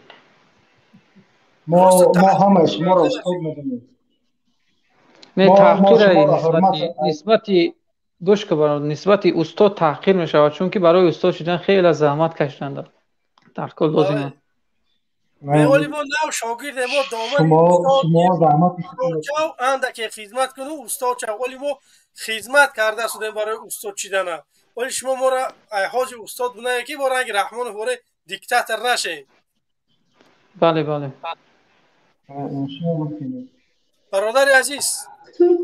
ما همش ما را استاد میدونیم. نه تحقیر نسبتی گوش که برادر نسبتی استاد تحقیر میشود چون که برای استاد شدن خیلی زحمت کشیدند. در کل لازمه. ولی ما نو شاگرد ما دامن شما زحمت چاو اندک خدمت کنو استاد چاو ولی ما خدمت کرده شدیم برای استاد چیدن ولی شما ما را حاج استاد بنای کی برای اگه رحمان فوره دیکتاتور نشه. بله برادر عزیز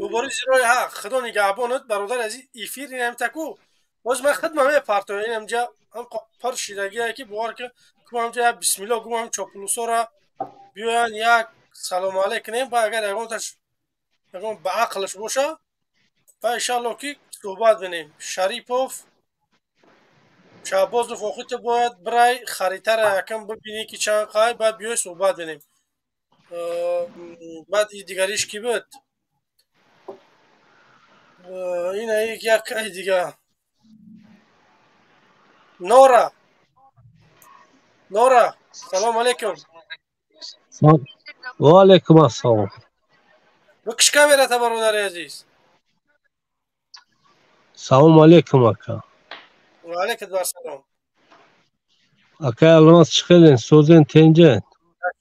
مبارز روی حق خدا نگهبانت برادر عزیز ایفیر نیم تکو باز من خدمت پرتو اینجا هم پر شیدگی که بوار که گویم جا بسم الله گویم چاپلوسا را بیاین یک سلام علیک کنیم و اگر یکانتش به عقلش باشه و انشالله که صحبت بینیم. شریپوف شعباز فاخت باید برای خریطه را یکم ببینی که چند قای باید بیای صحبت بینیم. بعد دیگریش کی بود؟ این یک ای دیگه نورا سلام علیکم. و علیکم السلام. بکش کامیرا تا برادر عزیز. سلام علیکم اکا. و علیکم السلام. اکا الان چخیلین سوزین تنجین.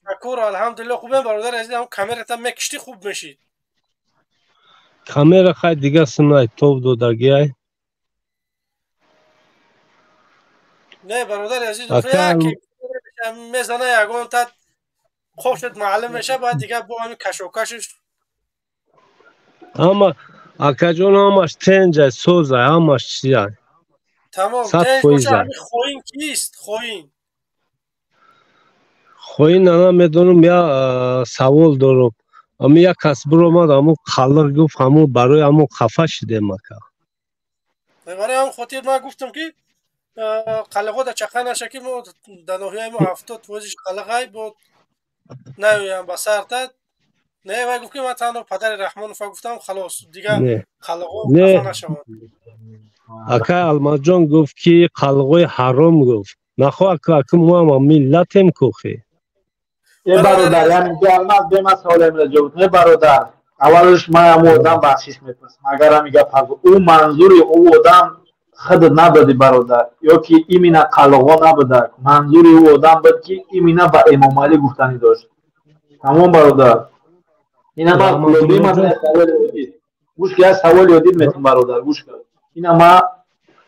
تشکر الحمدلله خوبه برادر عزیز. هم کامیرا تا مکشتی خوب میشید. کامیرا خیلی دیگه سنای توب دو درگیای. نه برادر عزیز یکی میزنه یگان تا خوشت معلم میشه بعد دیگه با همین کشوکشش. اما اکا جون همش تنجه سوزه همش چیه. تمام تنج باشه همین خوین کیست خوین؟ خوین انا میدونم یا سوال دارم. اما یک کس برو اومد همون خلق گفت همون برای همون خفه شده مکا. برای همون خاطر من گفتم که قلقا در چقه نشه که ما در ناحیه ما 70 وزش قلقای بود نویم بسر تد نه وای گفت که من تنها پدر رحمان فا گفتم خلاص دیگه قلقا خفه نشوند. اکا المجان گفت که قلقای حرام گفت نخواه اکا ما ملتیم کوخی برادر یعنی جلمت به مسئله امرجا بود. نه برادر اولش من هم آدم بخشش میپرسم اگر هم میگه او منظوری او آدم خود نبودی برادر یا که ایمینا قلقا نبوده منظوری او آدم بود که ایمینا با امام علی گفتنی داشت. تمام برادر اینا ما کلوبی من سوال یادید گوش که سوال یادید میتون برادر گوش کرد اینا ما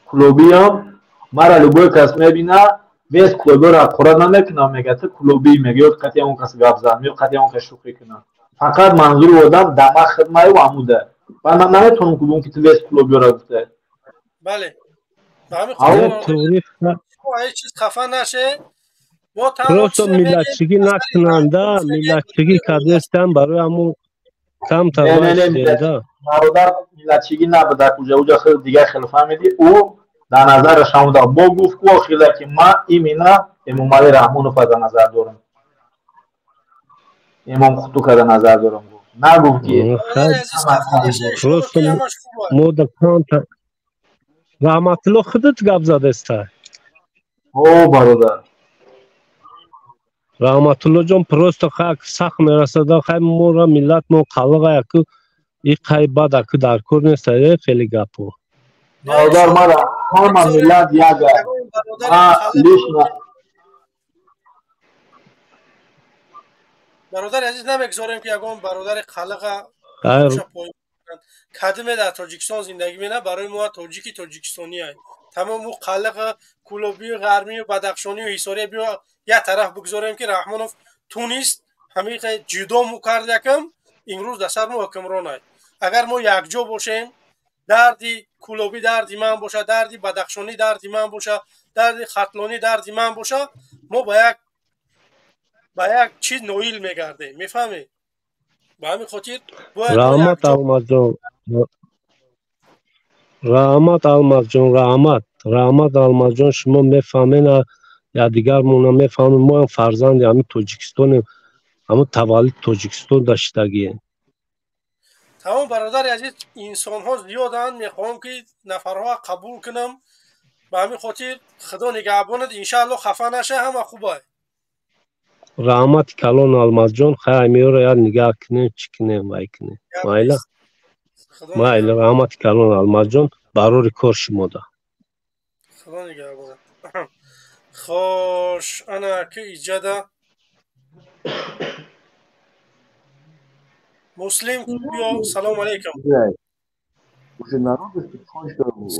کلوبی هم مرا لبوی کس میبینه بیس کلوبی را قرآن نمیکنم میگه تو کلوبی میگه یا قطعی اون کس گفت زن یا قطعی اون کس شوخی کنه فقط منظور آدم دماغ خدمه و عموده و من نمیتونم کدوم که تو بیس کلوبی را گفته. بله به همین خاطر هیچ چیز خفه نشه ما پروستو ملتچگی نکننده ملتچگی کردستن برای همون کم تواش دیده برادر ملتچگی نبوده کجا اوجا خیلی دیگه خیلی فهمیدی او در نظر شما با گفت که خیلی که ما ایمینا امام علی رحمانو در نظر دارم امام خطو که در نظر دارم نگفت که پروستو مودا کانتا رحمت الله خودت گفت زده است او برادر رحمت الله جان پروستو خاک سخت میرسده خیلی مورا ملت ما قلقه یکو این خیلی بد اکو در کور نیست خیلی گپو برادر مرا همه ملت یاگه لیشنا برادر عزیز نمیگذاریم که یگان برادر خلقه کدمه در تاجیکستان زندگی مینه برای ما تاجیکستانی هست تمام مو خلق کلوبی و غرمی و بدخشانی و حصاری بیا یک طرف بگذاریم که رحمانوف تونیست همین جدا مو کرد یکم امروز در سر ما حکمران هست. اگر ما یک جا باشیم دردی کلوبی دردی من باشه دردی بدخشانی دردی من باشه دردی خطلانی دردی من باشه ما با یک چیز نویل میگردیم میفهمی؟ با همین خاطر رحمت الماس جان شما میفهمین یا دیگر مونا میفهمین ما هم فرزند همین تاجیکستان همون تولد تاجیکستان داشتگیه. تمام برادر عزیز انسان ها زیادن میخوام که نفرها قبول کنم به همین خاطر خدا نگهبانت انشاءالله خفه نشه همه خوبه. رحمت کلان الماس جان خیلی میاره یاد نگاه کنه چی کنه وای کنه مایلا رحمت کلان الماس جان برای کار شما ده خدا نگهبانت. خوش انا که ایجاده مسلم بیا سلام علیکم.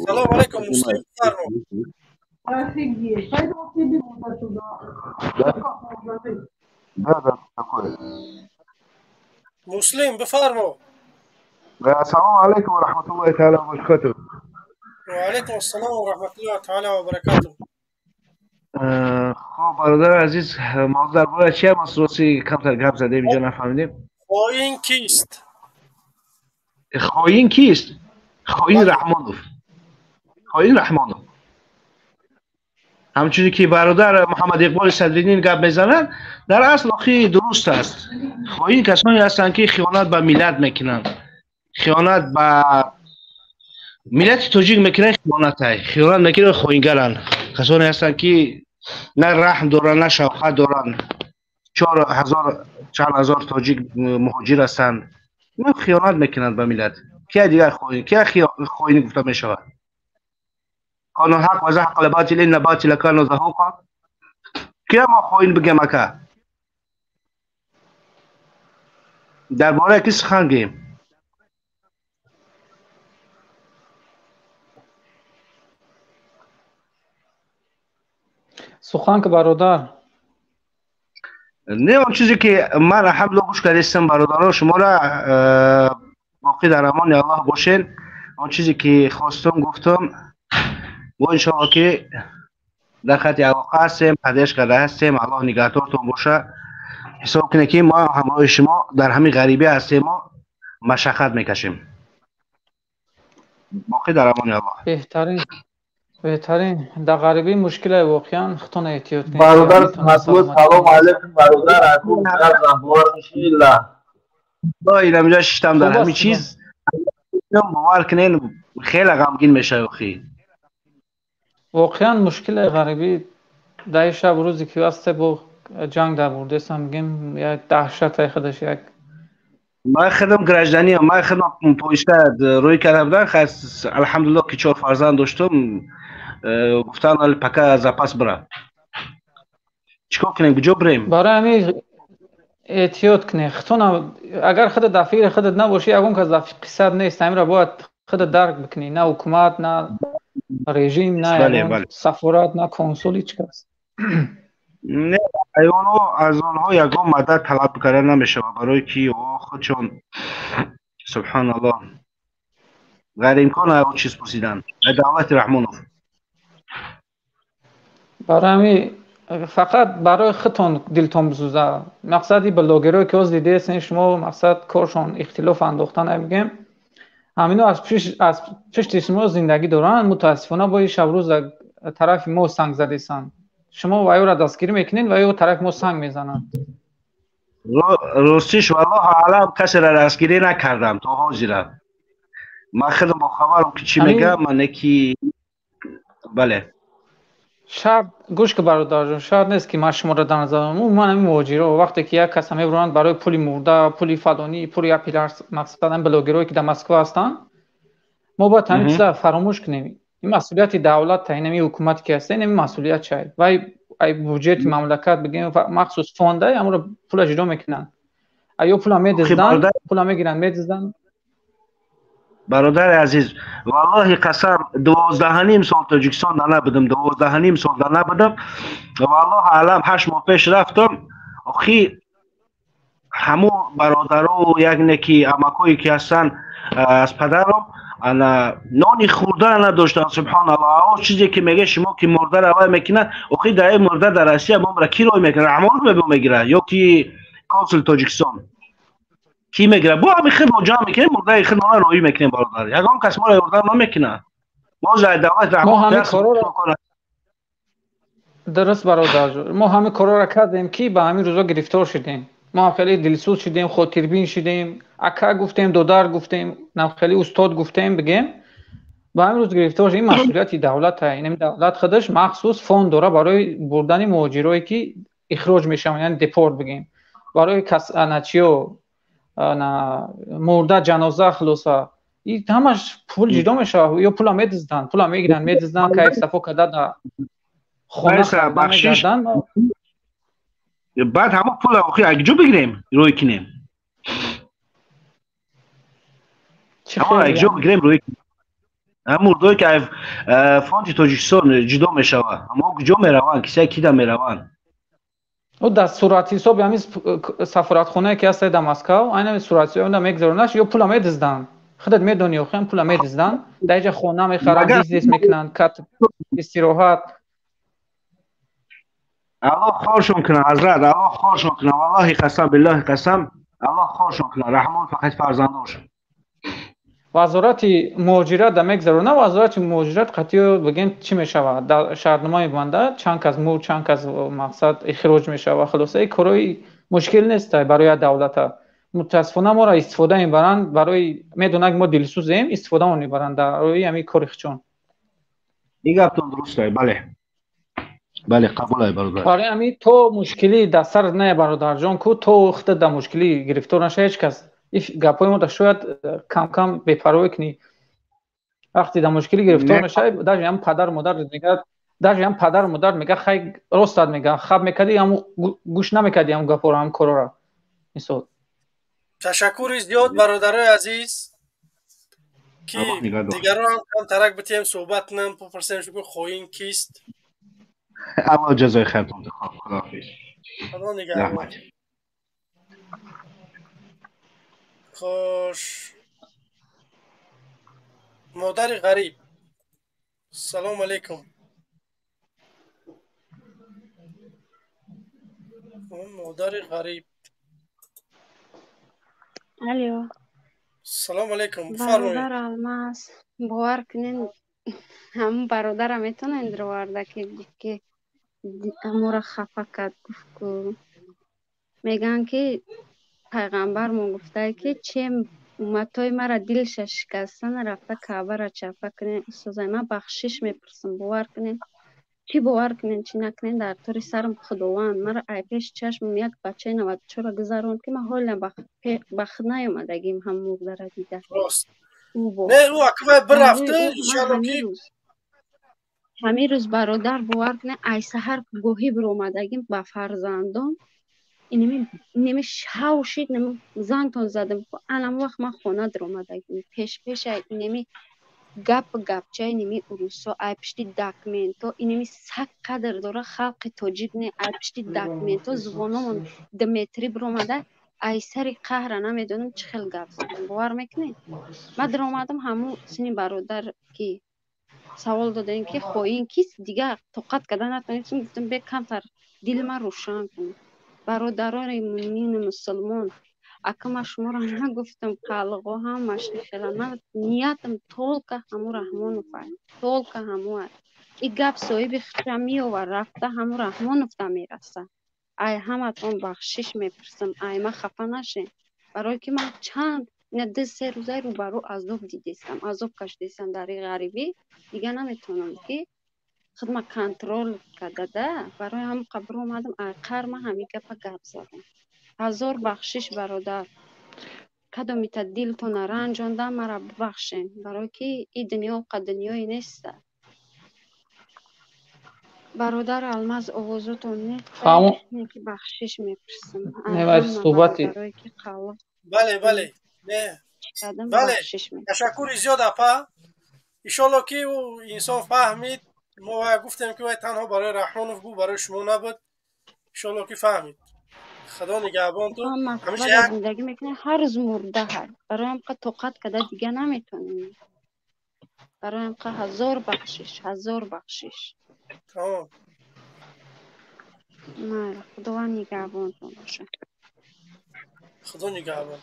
سلام علیکم مسلم مسلم بفرما. السلام عليكم ورحمة الله تعالى وبركاته. وعليكم السلام ورحمة الله تعالى وبركاته. خب برادر عزیز موضوع درباره چیه مسئولیتی کمتر گپ زده اینجا نفهمیدیم. خائن کیست؟ خائن کیست؟ خائن رحمانوف. خائن رحمانوف. همچنین که برادر محمد اقبال صدرینی گپ میزنن در اصل آخی درست است. خائن کسانی هستند که خیانت به ملت میکنند. خیانت به ملت تاجیک میکنه خیانت های خیانت میکنه خوینگرن کسانی هستن که نه رحم دارن نه شفقت دارن 4 هزار تاجیک مهاجر هستند اینا خیانت میکنند به ملت که دیگر خوینی گفته میشود قانون حق و زحق لباطل این باطل کان و زهوقا که ما خوین بگم اکا درباره کی سخن گیم سخن که برادر نه اون چیزی که من حمله گوش کردم برادران شما را باقی در امان الله باشین اون چیزی که خواستم گفتم و انشاءالله که در خط علاقه هستیم پدیش کرده هستیم الله نگهدارتون باشه حساب کنه که ما همراه شما در همین غریبی هستیم ما مشقت میکشیم باقی در امان الله بهترین در غریبی مشکل واقعا خطون احتیاط کنید برادر مسعود سلام علیکم برادر اکو زهوار انشالله با این اینجا شیشتم در همین چیز باور کنین خیلی غمگین میشه اخی واقعا مشکل غریبی در شب روزی که واسه با جنگ در برده است میگم یک دهشت خودش یک ما خودم گرجدانی ما خودم پویشته روی کرده بودن خاص الحمدلله که 4 فرزند داشتم گفتن ال پکا زپاس برا چیکار کنیم کجا بریم برای همین احتیاط کنی خطون اگر خودت دفیر خودت نباشی اون که قصد نیست همین را باید خودت درک بکنی نه حکومت نه رژیم نه سفارت نه کنسول هیچ کس نه از اونها یگان مدد طلب کردن نمیشه برای کی خودشون سبحان الله غیر امکان او چیز پرسیدن دعوت رحمانوف برای همین فقط برای خودتون دلتون بسوزه مقصدی بلاگرایی که از دیده هستین شما مقصد کارشون اختلاف انداختن نمیگم همینو از پشت شما زندگی دارن متاسفانه با شب روز طرف ما سنگ زدیسن شما وایو را دستگیری میکنین وایو طرف ما سنگ میزنن راستیش والله عالم کسی را دستگیری نکردم تا حاضر من خودم با خبرم که چی میگم من کی بله شرط گوش که برادر شرط نیست که من شما را در نظر بگیرم من همین مهاجرا وقتی که یک کس میبرند برای پول مرده پول فلانی پول یک پیلر مثلا بلاگرایی که در مسکو هستن ما باید همین چیزا فراموش کنیم این مسئولیت دولت تعیین این حکومت که هست این مسئولیت چیه و ای بودجه مملکت بگیم مخصوص فونده امر پول جدا میکنن ایو پول میدزدن پول میگیرن میدزدن برادر عزیز والله قسم 12.5 سال تاجیکستان در نبودم 12.5 سال در نبودم والله عالم 8 ماه پیش رفتم اخی همو برادرها و یک نکی عمکایی که هستن از پدرم انا نانی خورده نداشتن سبحان الله او چیزی که میگه شما که مرده رو میکنن اخی در مرده در روسیه ما را کی روی میکنه اعمال رو میگیره یا کی کانسول تاجیکستان کی میگیره با همین خود مجا میکنه مرده خود ما روی میکنه برادر یگان کس ما رو مرده نمیکنه ما زای دعوت ما همه کارا درست برادر ما همه کارا را کردیم که با همین روزا گرفتار شدیم ما خیلی دلسوز شدیم خودتربین شدیم اکا گفتیم دودار گفتیم نم خیلی استاد گفتیم بگیم با همین روز گرفتار شدیم مسئولیت دولت ها این دولت خودش مخصوص فوند داره برای بردن مهاجرایی که اخراج میشن یعنی دپورت بگیم برای کس انچیو مرده جنازه خلاصه این همش پول جدا میشه یا پول میدزدن پول میگیرن که یک صفحه کده در خونه میگردن بعد همه پول اخی اگجو بگیریم روی کنیم همه اگجو بگیریم روی کنیم هم مردوی که فانتی تاجیکستان جدا میشه اما کجا میروان کسی کی در میروان او در صورت حساب همین سفارت خونه که هست در مسکو این صورت حساب میگذارونش یا پول میدزدن خودت میدونی اخی پول میدزدن در اینجا خونه میخرن بیزنس میکنن کات استراحت الله خورشون کنه حضرت الله خورشون کنه والله قسم بالله قسم الله خورشون کنه رحمان فقط فرزنداش وزارت مهاجرت در میگذرونه وزارت مهاجرت قطعی بگین چی میشه در شهرنامه بنده چند کس چند کس مقصد اخراج میشه و خلاصه کارای مشکل نیست برای دولت متاسفانه ما را استفاده میبرند برای میدونن که ما دلسوزیم استفاده اون میبرند در روی همین کارخچون این گفتون درسته. بله قبول ای برادر. برای همین تو مشکلی در سر نه برادر جان کو تو خود در مشکلی گرفتار نشه هیچ کس این گپای ما شاید کم کم بپروا کنی وقتی در مشکلی گرفتار نشه در هم پدر مادر میگه میگه خی راست میگه خب میکردی هم گوش نمیکردی هم گپا رو هم کارا را مثلا تشکر زیاد برادرای عزیز که دیگران هم کم ترک بتیم صحبت نم بپرسیم شکر خوین کیست الله جزای خیرتون بخواه. خداحافظ. خدا نگهدار. خوش مادر غریب سلام علیکم. مادر غریب الو سلام علیکم. برادر الماس باور کنین هم برادرم میتونن در ورده که امور خفه کرد گفت که میگن که پیغمبر ما گفته که چه امتای مرا دلش شکستن رفته کعبه را چپه کنین سوزای من بخشش میپرسم باور کنین چی باور کنین چی نکنین در طور سرم خداوند مرا ای پیش چشم یک بچه 94 گذروند که من حالا بخ نیومدگیم هم مرده را دیده نه او اکبر برفته انشالله که همین روز برادر باور کنه ای سحر گوهی بر اومدگیم با فرزندان اینمی شو شید نمی زنگتون زدم الان وقت من خونه در اومدگیم پیش اینمی گپ چه اینمی اروسا ای پشتی داکمنتو اینمی سک قدر داره خلق تاجیک نه ای پشتی داکمنتو زبانمون دمتری بر اومده ای سری قهر نمیدونم چه خیلی گپ زدم باور میکنین من در اومدم همون سنی برادر که سوال دادن که خوین کیست دیگه طاقت کردن نتونستم گفتم به کمتر دل من روشن کن برادران مومنین مسلمان اکم شما را نگفتم قلقا هم مشخلا من نیتم طولک همو رحمان فهم طولک همو این گپ صاحب خشمی و رفته همو رحمان افته میرسه ای همتون بخشش میپرسم ای ما خفه نشین برای که من چند نه 2-3 روزه رو برو عذاب دیدیستم عذاب کشیدیستم در این غریبی دیگه نمیتونم که خودم کنترل کرده برای هم قبر اومدم اقر من همی گپ زدم 1000 بخشش برادر کدامیت دلتون رنجاندم مرا ببخشین برای که این دنیا قد دنیایی نیست برادر الماس آوازتون نیست که بخشش میپرسم نه صحبتی بله نه بله تشکر زیاد اپا ایشالله که او انسان فهمید ما گفتیم که تنها برای رحمان گو برای شما نبود ایشالله که فهمید خدا نگهبانتون همیشه زندگی میکنه هر روز مرده هست برای هم که طاقت کده دیگه نمیتونیم برای هم که 1000 بخشش تمام نه خدا نگهبانتون باشه خدا نگهبان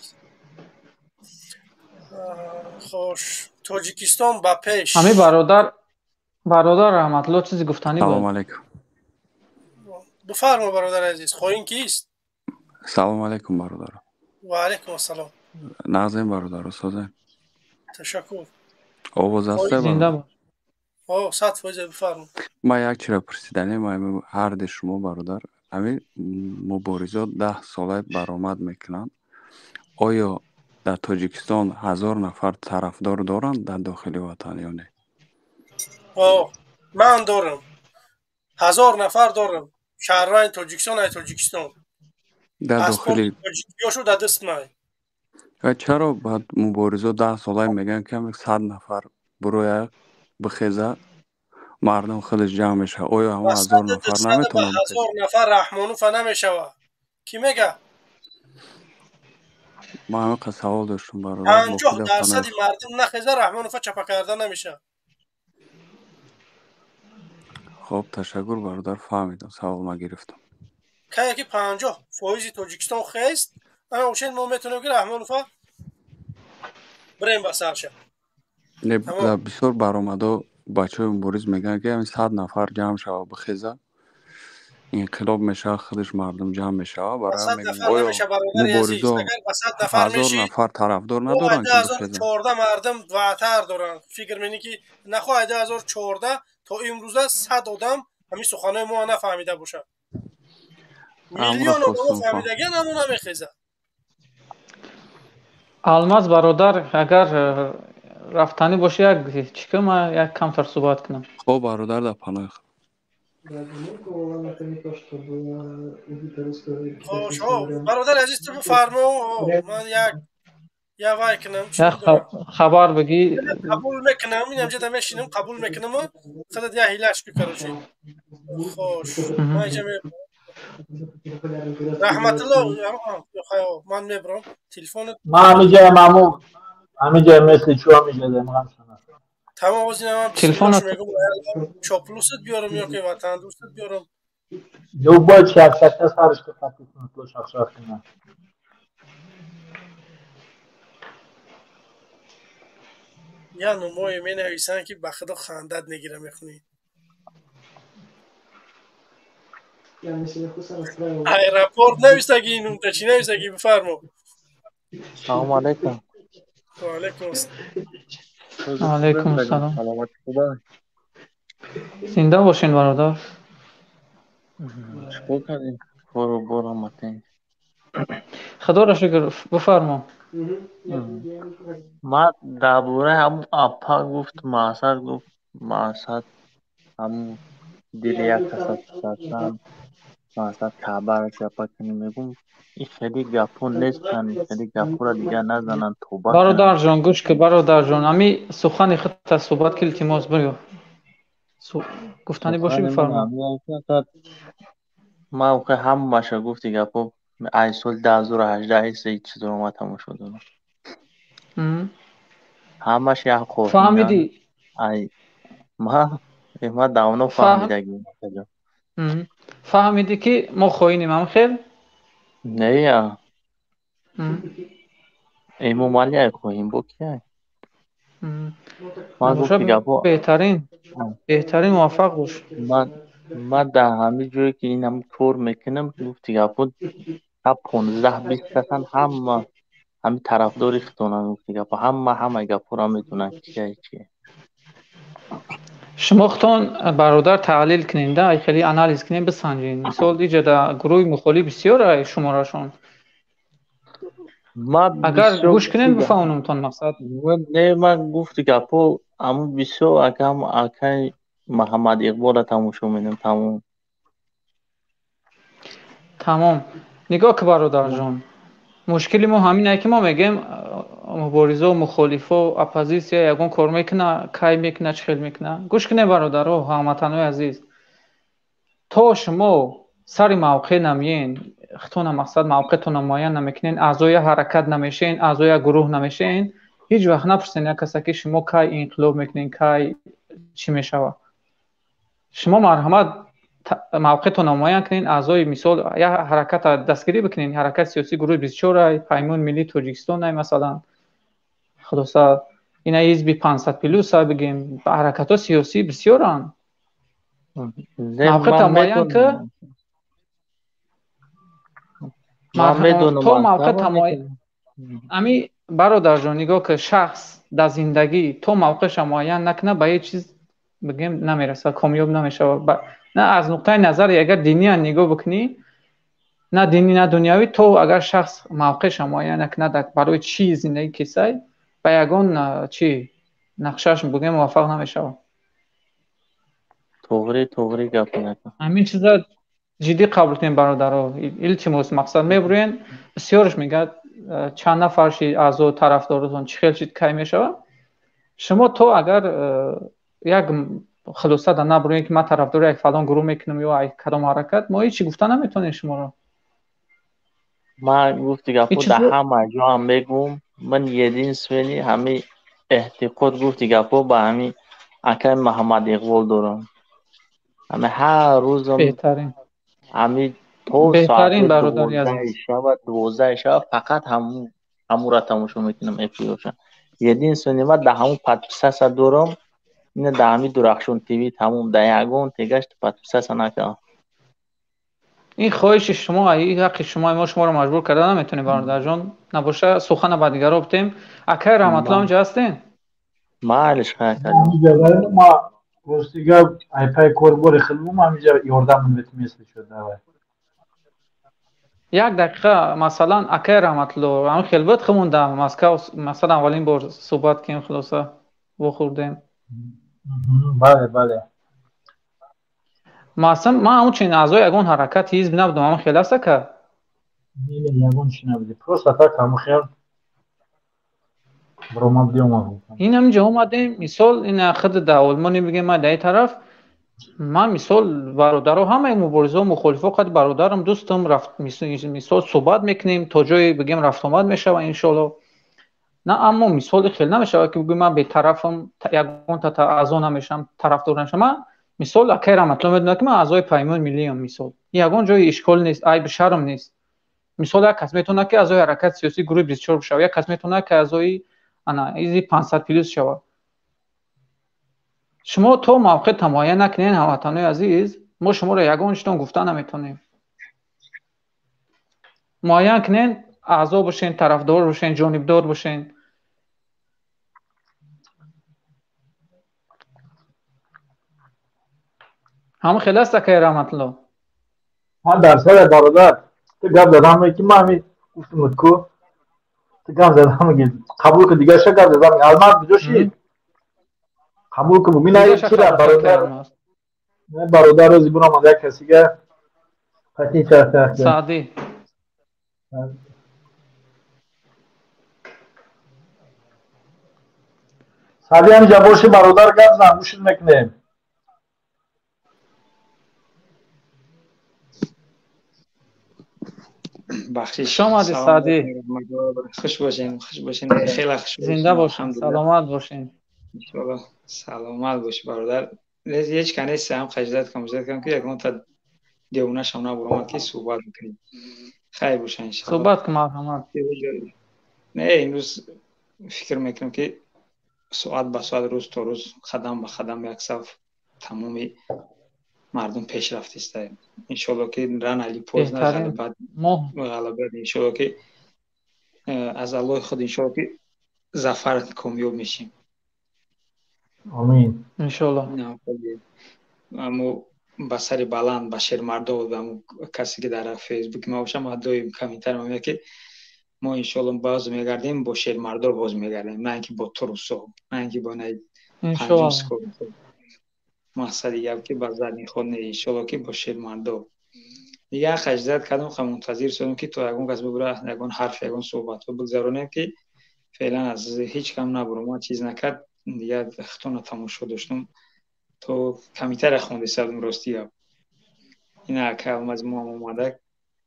خوش تاجیکستان با پیش همه برادر رحمت الله چیزی گفتنی بود سلام علیکم بفرما برادر عزیز خوین کیست سلام علیکم برادر و علیکم السلام نازم برادر سوزن تشکر آواز هسته برادر صد فایزه بفرما ما یک چرا پرسیدنی ما هر ده شما برادر همین مبارزات 10 ساله برآمد میکنند آیا در تاجیکستان 1000 نفر طرفدار دارند در داخل وطن یا نه من دارم 1000 نفر دارم شهروند تاجیکستان در داخل تاجیکیاشو در دست مای چرا بعد مبارزات 10 ساله میگن که 100 نفر بروی بخیزه مردم خودش جمع میشه آیا همه 1000 نفر نمیتونه 1000 نفر رحمانوف نمیشه کی میگه ما همه سوال داشتم برادر 50% مردم نخیزه رحمانوف چپا کرده نمیشه خب تشکر برادر فهمیدم سوال ما گرفتم که 50% تاجیکستان خیست اما اوشین ما میتونیم که رحمانوف بریم بسر شه نه بسیار برآمده بچه های مبارز میگن که همین 100 نفر جمع شود بخیزه انقلاب میشه خودش مردم جمع میشه برای 100 میگم نفر آیا نمیشه برادر عزیز. مبارزا اگر به 100 نفر 1000 میشی نفر طرفدار تو ندارن که بخیزن 2014 مردم وعتر دارن. فکر منی که نخواه 2014 تا امروزه 100 آدم همین سخنای ما نفهمیده باشه. امورا میلیون آدم خواستم فهمیدگی نمونه میخیزه. алмаз бародар, агар рафтанӣ бошад, як чикам як камтар суҳбат кунам. خب برادر در پناه خوش برادر عزیز تو بفرما. من یک وای کنم چی як دارم хабар бигӣ. قبول میکنم. اینم جدا میشینم قبول میکنم. خودت یه هیلش بکروشی. خوش من اینجا رحمت الله من میبرم تلفن. من همینجا مثل چو همینجا دارم. تمام از اینم بسیارش میگم چاپلوست بیارم یا که وطن دوستت بیارم. دو با شخصت سرش که خطی کنه تو شخصت کنه. یا نمای می نویسن که بخدا خندت نگیره میخونی. ای رپورت نویسته گی اینون تا چی نویسته گی بفرما. سلام علیکم. و علیکم السلام. علیکم السلام. زنده باشین برادر. چیکار کردین؟ برو متین. خدا را شکر بفرما. من درباره همون اپا گفت مقصد همون دل یک کسا کسان مقصد کعبه را چپا کنیم میگم این خیلی گپو نیستن. خیلی گپو را دیگه نزنن توبه کنن. برادر جان گوش که برادر جان امی سخن خود تا صحبت که التماس بگو گفتنی باشی بفرما. من اوقع هم باشه گفتی گپو ای سال 2018 ایسه هیچ چیز رو ما تموم شده همش یک خوردن. فهمیدی؟ ای ما داونو فهمیدگیم. فهمیدی که ما خوینیم هم خیل؟ نه یا ایمو مالی های خویم بو که من گفتی گپو بهترین موفق باش. من در همه جایی که این هم کور میکنم گفتی گپو تا 15-20 کسان همه طرفداری ختونن. گفتی گپو همه گپو را میدونن چیه. شما خودتان برادر تحلیل کنین ده خیلی انالیز کنین بسنجین. مثال دیگه در گروه مخالی بسیار شمارشون اگر گوش کنین بفهمونم تان مقصد. نه من گفتی گپو اما بسیار اگم اکی محمد اقبال تموشو میدم تمام. نگاه که برادر جان مشکلی ما همینه که ما میگیم مبارزه و مخالفه و اپوزیسیا یگان کار میکنه کای میکنه چخیل میکنه. گوش کنه برادر و هموطنای عزیز تا شما سر موقع نمیین خودتون مقصد موقعتون معین نمیکنین اعضای حرکت نمیشین اعضای گروه نمیشین هیچ وقت نپرسین یک کسی که شما کی انقلاب میکنین کی چی میشوه. شما مرحمت موقعتون معین کنین اعضای مثال یا حرکت دستگیری بکنین حرکت سیاسی گروه 24 پیمان ملی تاجیکستان مثلا خلاصا این حزب 500 پلوس بگیم حرکت ها سیاسی بسیارن. موقع معین که تو موقع معین امی برادر جان نگاه که شخص در زندگی تو موقعش معین نکنه به هیچ چیز بگیم نمیرسه کامیاب نمیشه. نه از نقطه نظر اگر دینی نگاه بکنی نه دینی نه دنیوی تو اگر شخص موقعش معین نکنه برای چی زندگی کیسه به یگان چی نقشش بگیم موفق نمیشه. توغری گپ نکن. همین چیزا جدی قبول کنین برادرها. التماس مقصد میبرین بسیارش میگه چند نفرشی اعضا طرفدارتون چه خیلی چیز کی میشه. شما تو اگر یک خلاصه در نبرین که من طرفدار یک فلان گروه میکنم یا یک کدام حرکت ما هیچی گفتن نمیتونین شما رو. من گفتی گپو در همه جا هم بگم من یه دین سوینی همه احتقاد گفتی گپو با همه اکای محمد اقبال دارم. همه هر روزم بهترین همه تو بهترین ساعت برادری 12 شب فقط همو را تماشا میکنم اپیوشن یه دین سوینی من در همون پتپسس دارم. این در همه درخشون تیوی تموم در یگون تگشت پتپسس نکنم. این خواهش شما، این حق شما، ما شما رو مجبور کرده نمیتونیم برادر جان، نباشه سخن با دیگران بتیم. اکای رحمت الله اینجا هستین؟ معلش خیلی ما روستیگا ای پای کوربور خدمم همینجا یاردم مثل شده. یک دقیقه مثلا اکای رحمت الله هم خلوت خموندم مسکو، مثلا اولین بار صحبت کردیم خلاصه بخوردیم. بله مثلا ما همون چین اعضای یگان حرکت حزب نبودم، اما خیلی است که یگان چی نبودی پروستا تا کامو خیر برام بیام. این همینجا اومدیم مثال این خود دولمانی بگه ما در طرف من مثال برادرها همه مبارزه و مخالفه قد برادرم دوستم رفت مثال صحبت میکنیم تا جای بگیم رفت آمد میشه و انشالله نه، اما مثال خیلی نمیشه که بگم من به طرفم یگان تا اعضا نمیشم طرفدار نشم. من مثال اکای رحمت الله میدونم که من اعضای پیمان ملی ام، مثال یگان جای اشکال نیست، عیب شرم نیست. مثال یک کس میتونه که اعضای حرکت سیاسی گروه 24 بشه، یک کس میتونه که اعضای انا ایزی 500 پلیس شود. شما تو موقع تمایه نکنین هموطنان عزیز، ما شما رو یگانشتون گفتن نمیتونیم. معین کنین اعضا باشین، طرفدار باشین، جانبدار باشین. همه خیلی است که رحمت الله من در سال برادر تو گپ زدم که من همین گفتم کو تو گپ زدم که قبول که دیگه شکر زدم علامت بجوشی قبول که ببینای چرا برادر روزی بنا ماده کسی که پتی چرته سعدی هم جبوشی برادر گپ زدم گوش نکنه. بخشش شما سعدی خوش باشین خیلی خوش باشین، زنده باشین، سلامت باشین، ان سلامت باش برادر. هیچ کنه هم خجالت کم که یکم تا دیونه شونه برام که صحبت میکنیم خیر باشه ان شاء الله. صحبت کن مرحمت. نه امروز فکر میکنم که ساعت به ساعت روز تا روز قدم به قدم یک صف تمام مردم پیشرفت است. ان شاء الله که ران علی پوز نه بعد غلبه ان شاء الله که از الله خود ان شاء الله که ظفر کامیاب میشیم. آمین ان شاء الله. اما بسری بلند بشیر مردا و اما کسی که در فیسبوک ما باشم ما دویم کامنتر میگه که ما ان شاء الله باز میگردیم با شیر مردا باز میگردیم، نه اینکه با تروسو، نه اینکه با نه پنجم سکو مقصد دیگه که بازار خود نه ان شاء الله که با شیر مردا دیگه خجالت کردم خم منتظر شدم که تو یگون کس ببره یگون حرف یگون صحبت رو بگذارونم که فعلا از هیچ کم نبرم ما چیز نکرد دیگه اختون تماشا داشتم تو کمیتر خونده سردم راستی ها این که از ما اومده.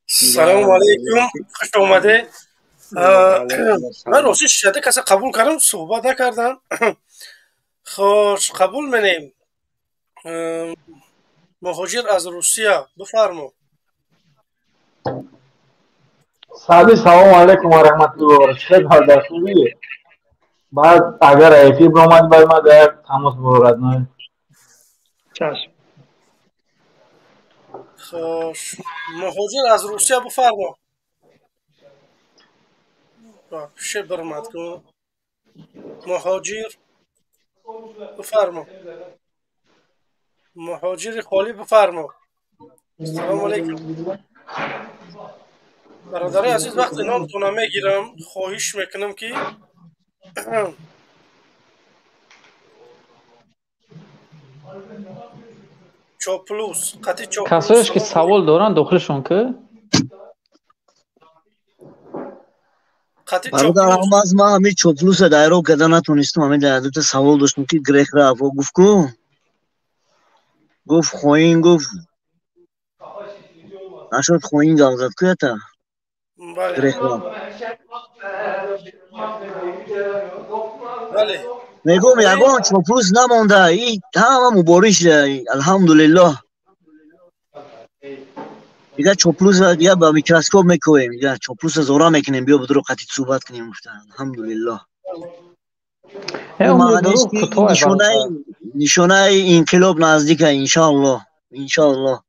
سلام علیکم، خوش اومده. من راستی شده کسی قبول کردم صحبت نکردم. خوش قبول منیم. مهاجر از روسیه بفرمو. سلام علیکم و رحمت الله و برکاته. حال در خوبیه؟ بعد اگر ایفی برامد باید ما در تماس بگیرد نه؟ چشم. خوش مهاجر از روسیه بفرمو. شه برمد کن مهاجر بفرمو. مهاجر خالی بفرمو. سلام علیکم برادر عزیز. وقت نامتون میگیرم خواهش میکنم که چاپلوس قطعی چاپلوس کسایش که سوال دارن داخلشون که برادر احمد ما همین چاپلوس دایره کردن نتونستم. همین در حدت سوال داشتم که گریخ رفت و گفت خوین گفت نشد خوین گام زد که تا گریخ رفت. میگم یگان چاپلوس نمانده، این همه مبارش الحمدلله. دیگه چاپلوس دیگه با میکروسکوپ میکنیم، دیگه چاپلوس زورا میکنیم بیا بدرو قطعی صحبت کنیم گفتن الحمدلله. نشانه انقلاب نزدیکه انشاءالله.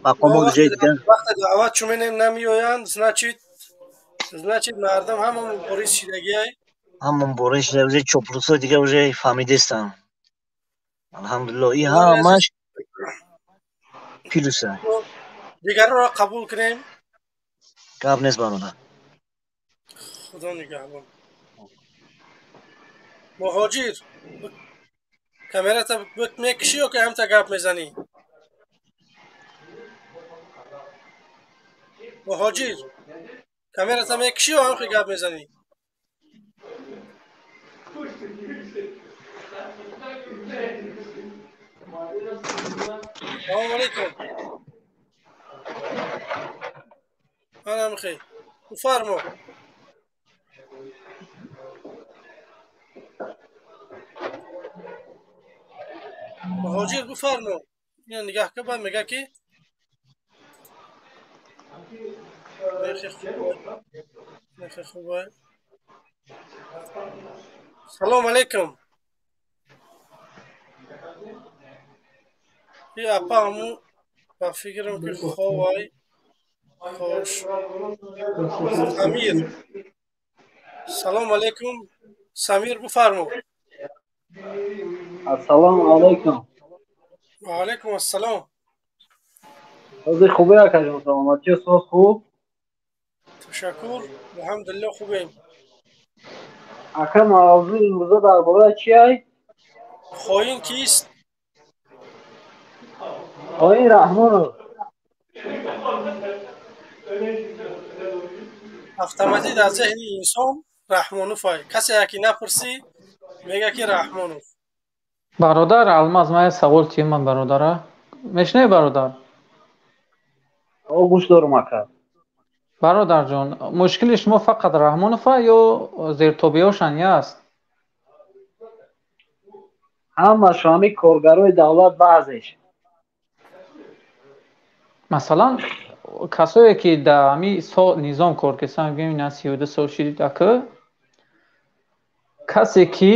مقامات جای دیگه وقت دعوت شما نمیآیند значит مردم همون مبارز شدگی های همون برش روزی چوپروسو دیگه وجه فهمیدستم الحمدلله این همش پیروسه دیگر را قبول کنیم گپ نیست برادر خدا نگهبان مهاجر کامرا تا بک میکشی یا که هم تا گپ میزنی مهاجر کامرا تا میکشی یا هم که گپ میزنی سلام علیکم منم خیر بفرما مهاجر بفرما این نگاه که بعد میگه که نخی خوبه سلام علیکم این اپا همو با فکرم که خواه خوش سمیر سلام علیکم سمیر بفرما السلام علیکم و علیکم السلام روزی خوبه اکا جان سلامتی صحت خوب تشکر الحمدلله خوبیم اکا موضوع امروزه درباره چی ای؟ خواهین کیست؟ خواهین رحمانو автоматик дар зеҳни инсон раҳмонов ай касе яке напурсӣ мега ки раҳмонов бародар алмаз ман як савол тиёмам бародара мешунавӣ бародар гӯш дорам ака бародарҷон мушкили шумо фақат раҳмонов ё зертобиҳошан яст ҳамашу ҳами коргарои давлат баъзеш масалан касое ки дар ҳами низом кор карданд мегӯем ина 32 сол шидид ака касе ки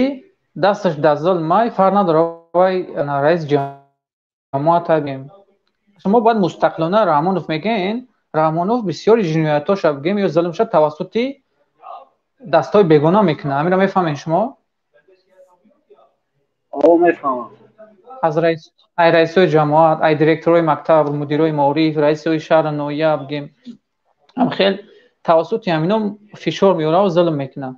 дасташ дар зулмай фарқ надора вай раиси ҷамоат бигем шумо бояд мустақилона раҳмонов мегӯен раҳмонов бисёри ҷиноятоша бигем ё зулмша тавассути дастҳои бегона мекунад ҳаминро мефаҳмед шумо мефаҳмам аз раисои ҷамоат ай директорои мактаб мудирои маориф раисои шаҳри ноҳия бигем ҳам хел тавассути ҳамино фишор меораву зулм мекунад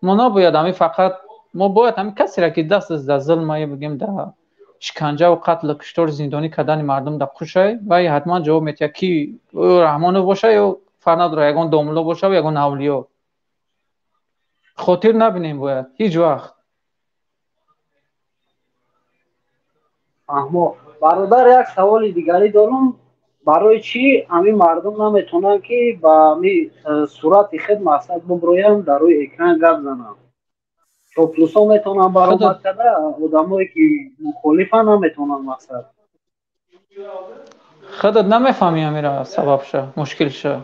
мо набояд ҳами фақат мо бояд ҳами касеро ки дасташ дар зулмай бигем дар шиканҷаву қатлу куштори зиндонӣ кардани мардум дар қушай вай ҳатман ҷавоб метиҳад ки раҳмонов боша ё фарқ надора ягон домулло боша ё ягон авлиё хотир набинем бояд ҳеҷ вақт аҳмо бародар як саволи дигарӣ дорам барои чӣ ҳамин мардум наметавонанд ки ба ҳами сурати худ мақсад буброянд дар рӯи экран гап зананд чоплусон метавонанд баромад карда одамое ки мухолифанд наметавонанд мақсад худат намефаҳмӣ ҳамира сабабша мушкилша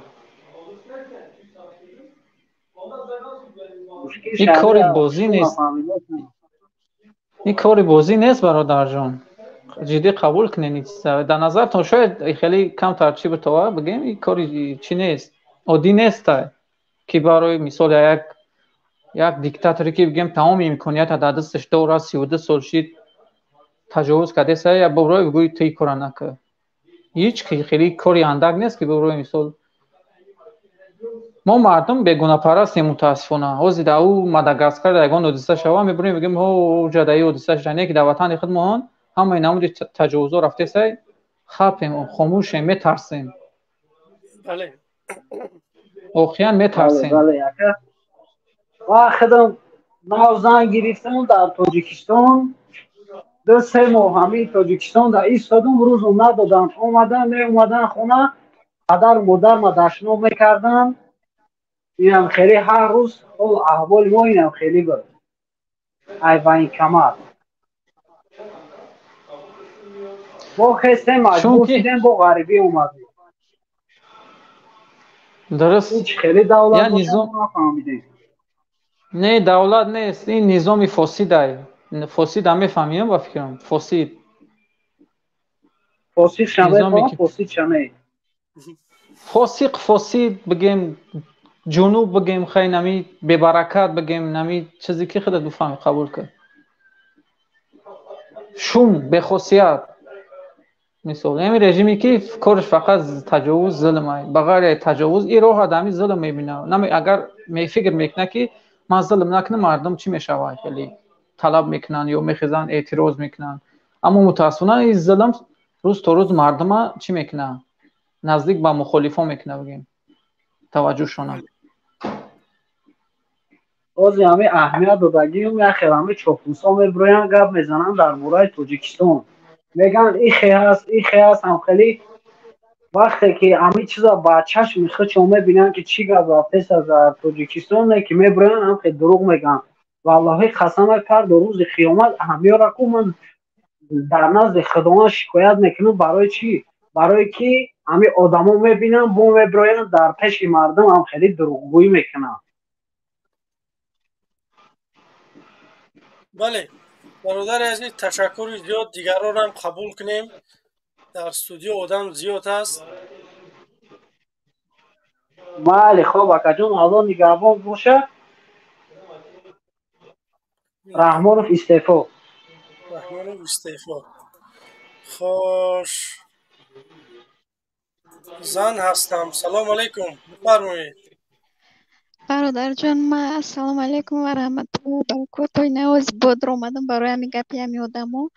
ин кори бозӣ нест ин кори бозӣ нест бародарҷон ҷиддӣ қабул кунед дар назартон шояд хеле камтар чӣ битова бигем ин кори чӣ нест оддӣ нестай ки барои мисол як диктаторе ки бигем тамоми имкониятро дар дасташ дорад 32 сол шид таҷовуз кардеса як боброи бигӯи ту ин кора накард ҳеҷ хеле кори андак нест ки боброи мисол мо мардум бегунапарастем мутаассифона ҳозир дар ӯ мадагаскар ягон ҳодиса шава мебурем мегӯем ҷадаи ҳодисааш ҷане ки дар ватани худмон ҳамаи намуди таҷовузҳо рафтесай хапем хомӯшем метарсем охиан метарсем ва худам нав занг гирифтам дар тоҷикистон 2-3 моҳ ҳамин тоҷикистон дар истодум рӯзу надоданд меомадан хона падару модарма дашно мекарданд инам хеле ҳар рӯз аҳволи мо инам хеле буд ай ба ин камар мо хестем маҷбур шудем бо ғарибӣ омадем дуруст хеле давлат нафаҳмидем не давлат нест ин низоми фосидай фосид ҳам мефаҳмем ба фикрам фосид فاسق شمه فاسق شمه فاسق بگیم جنوب بگیم خیلی نمی ببرکت بگیم نمی چیزی که خودت بفهمی قبول کن شوم به خاصیت مثال این رژیمی که کارش فقط تجاوز ظلمه بغیر تجاوز این راه آدمی ظلم میبینه نمی اگر می فکر میکنه که من ظلم نکنم مردم چی میشود ولی طلب میکنن یا میخزن اعتراض میکنن اما متاسفانه این ظلم روز تا روز مردم چی میکنه نزدیک به مخالفا میکنه بگیم توجه شونه بازی همه اهمیت دادگیم یا خیلی همه چاپوسا میبروین گپ میزنن در مورد تاجیکستان میگن این خیلی هست هم خیلی وقتی که همه چیزا با چشم خود شما میبینن که چی گپ رفته از تاجیکستان نه که میبروین هم خیلی دروغ میگن والله قسم پر در روز قیامت همه را کو من در نزد خدا شکایت میکنم برای چی برای که همه آدما میبینن بو میبروین در پیش مردم هم خیلی دروغگویی میکنن بله برادر عزیز تشکر زیاد دیگران هم قبول کنیم در استودیو آدم زیاد است بله خب اکا جون الان نگهبان باشه رحمانوف استعفا خوش زن هستم سلام علیکم بفرمایید برادر جان ما السلام علیکم و رحمت الله و برکاته نواز بادر اومدم برای همین گپی همین آدمو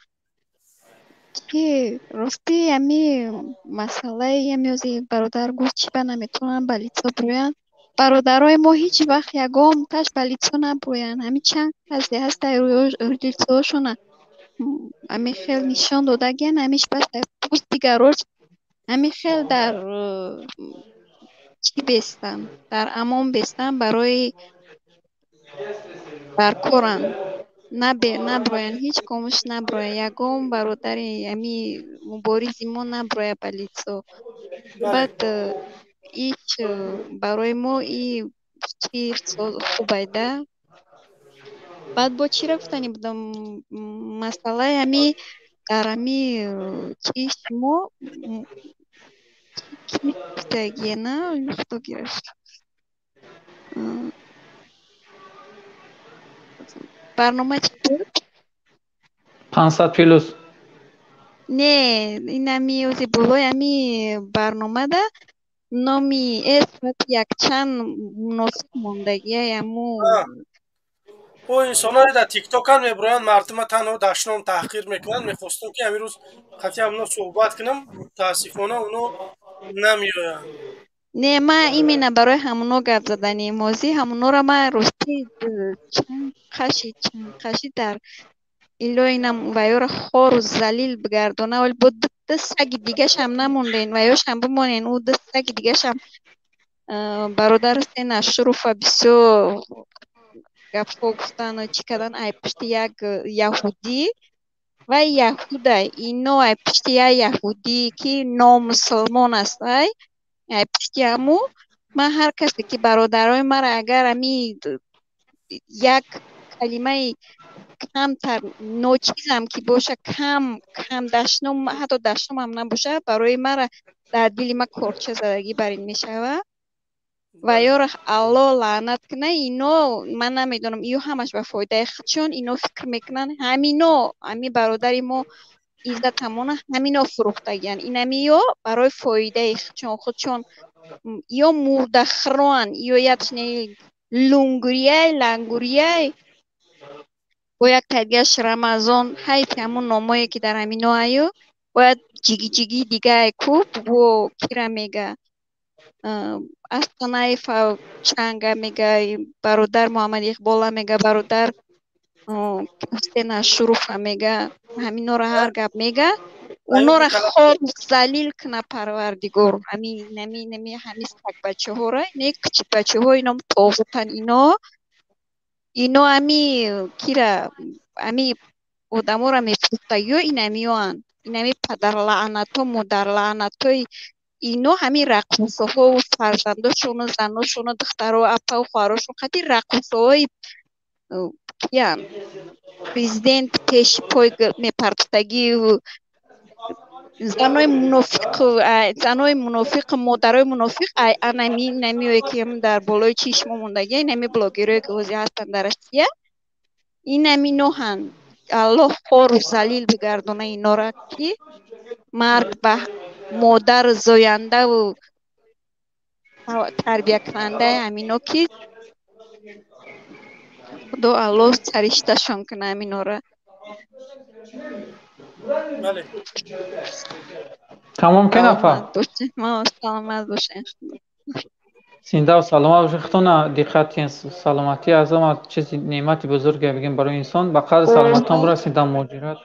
که راستی همین مسئله همیوزی برادر گفت چی به نمیتونن بلیطا بروین برادرای ما هیچ وقت یگام تش بلیطا نبروین همین چند قضیه هست در ریلسا شونه همین خیلی نشان دادگین همیش بس در پوست دیگراش همین خیلی در چی بستن در امان بستن برای برکورن نبروین هیچ کامش نبروین یگام برادری امی مبارزی ما نبروین بلیطا بعد ایچ برای ما ای چی خوبه ده بعد با چی رفتنی بودم مسئله همی در همی چی شما کی گفتگیه نه نخطا گرفت برنامه چی بود 500 پلوس نه این همی اوزی بولای همی برنامه ده نامی اسمت یک چند مناسب موندگیه همو او انسان‌های در تیک توک هم میبرویند مردم تنها دشنام تحقیر میکنند میخواستم که همین روز خطی همونا صحبت کنم متاسفانه اونا نمیآیند نه من ایمینه برای همونو گپ زدنی موزی همونو را من راستی چند قشی در ایلو اینم ویور خور و زلیل بگردونه ولی با ده سگ دیگه شم نموندین ویوش هم بمونین او ده سگ دیگه شم برادر سین اشروف بسیار گفت گفتن چی کردن ای پشت یک یهودی و یهوده اینو ای پشت یک یهودی که نامسلمان است ای پشت همو من هر کسی که برادرای مرا اگر امی یک کلمه کمتر نوچیزم که باشه کم دشنم حتی دشنم هم نباشه برای مرا در دل ما کورچه زدگی برین میشوه و یار الله لعنت کنه اینو من نمیدونم ایو همش به فایده خودشون اینو فکر میکنن همینو همی برادری ما عزت همونه همینو فروختگین این همیو برای فایده خودشون یا مردخران یا یتنی لنگوریه باید تدگش رمضان حیف همون نامایی که در همینو ایو باید جیگی دیگه کوب و کیره میگه اصلا ایفا چنگه میگه برادر محمد اقباله میگه برادر حسین اشروف میگه همینو را هر گپ میگه اونا را خود زلیل کنه پروردگار نمی سک بچه ها را نه کچی بچه ها اینا تاغوتن اینا همی کیره همی آدم ها را میفروسته یا این همی پدر لعنت ها مدر لعنت های اینو همین رقصه ها و فرزنداشون و زناشون و دختر و اپا و خواراشون خیلی رقصه های کیان پریزیدنت پیش پای میپرستگی و زنای منافق مادرای منافق نمی که هم در بالای چشم موندگی نمی بلاگرایی که وزی هستن در روسیه این نمی نوحن الله خور و ذلیل بگردونه اینا را که مرگ به مادر زاینده و تربیه کننده همینا که خدا الله سرشتشان کنه همینا را. بله تمام که نفر ما سلامت باشین زنده و سلامت باشین خطونا دقت سلامتی از ما چیزی نعمت بزرگی بگیم برای انسان بقدر سلامتان برسید در مهاجرت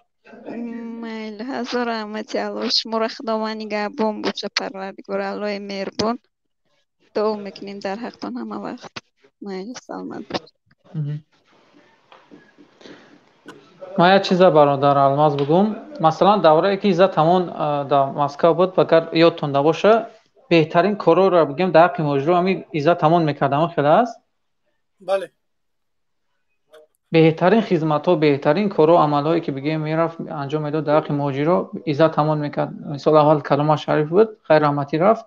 میل هزار رحمتی الله شما را خداوند نگهبان باشه پروردگار الله مهربان دعا میکنیم در حقتان همه وقت میل سلامت باشید. ما یک چیز برادر الماس بگم مثلا دوره که عزت همون در مسکو بود اگر یادتون باشه بهترین کارو رو بگم در حق ماجرا همین عزت همون میکردم خیلی است. بله بهترین خدمت ها بهترین کارو عملهایی که بگیم میرفت انجام میداد در حق ماجرا عزت همون میکرد. مثال اول کلمه شریف بود خیر رحمتی رفت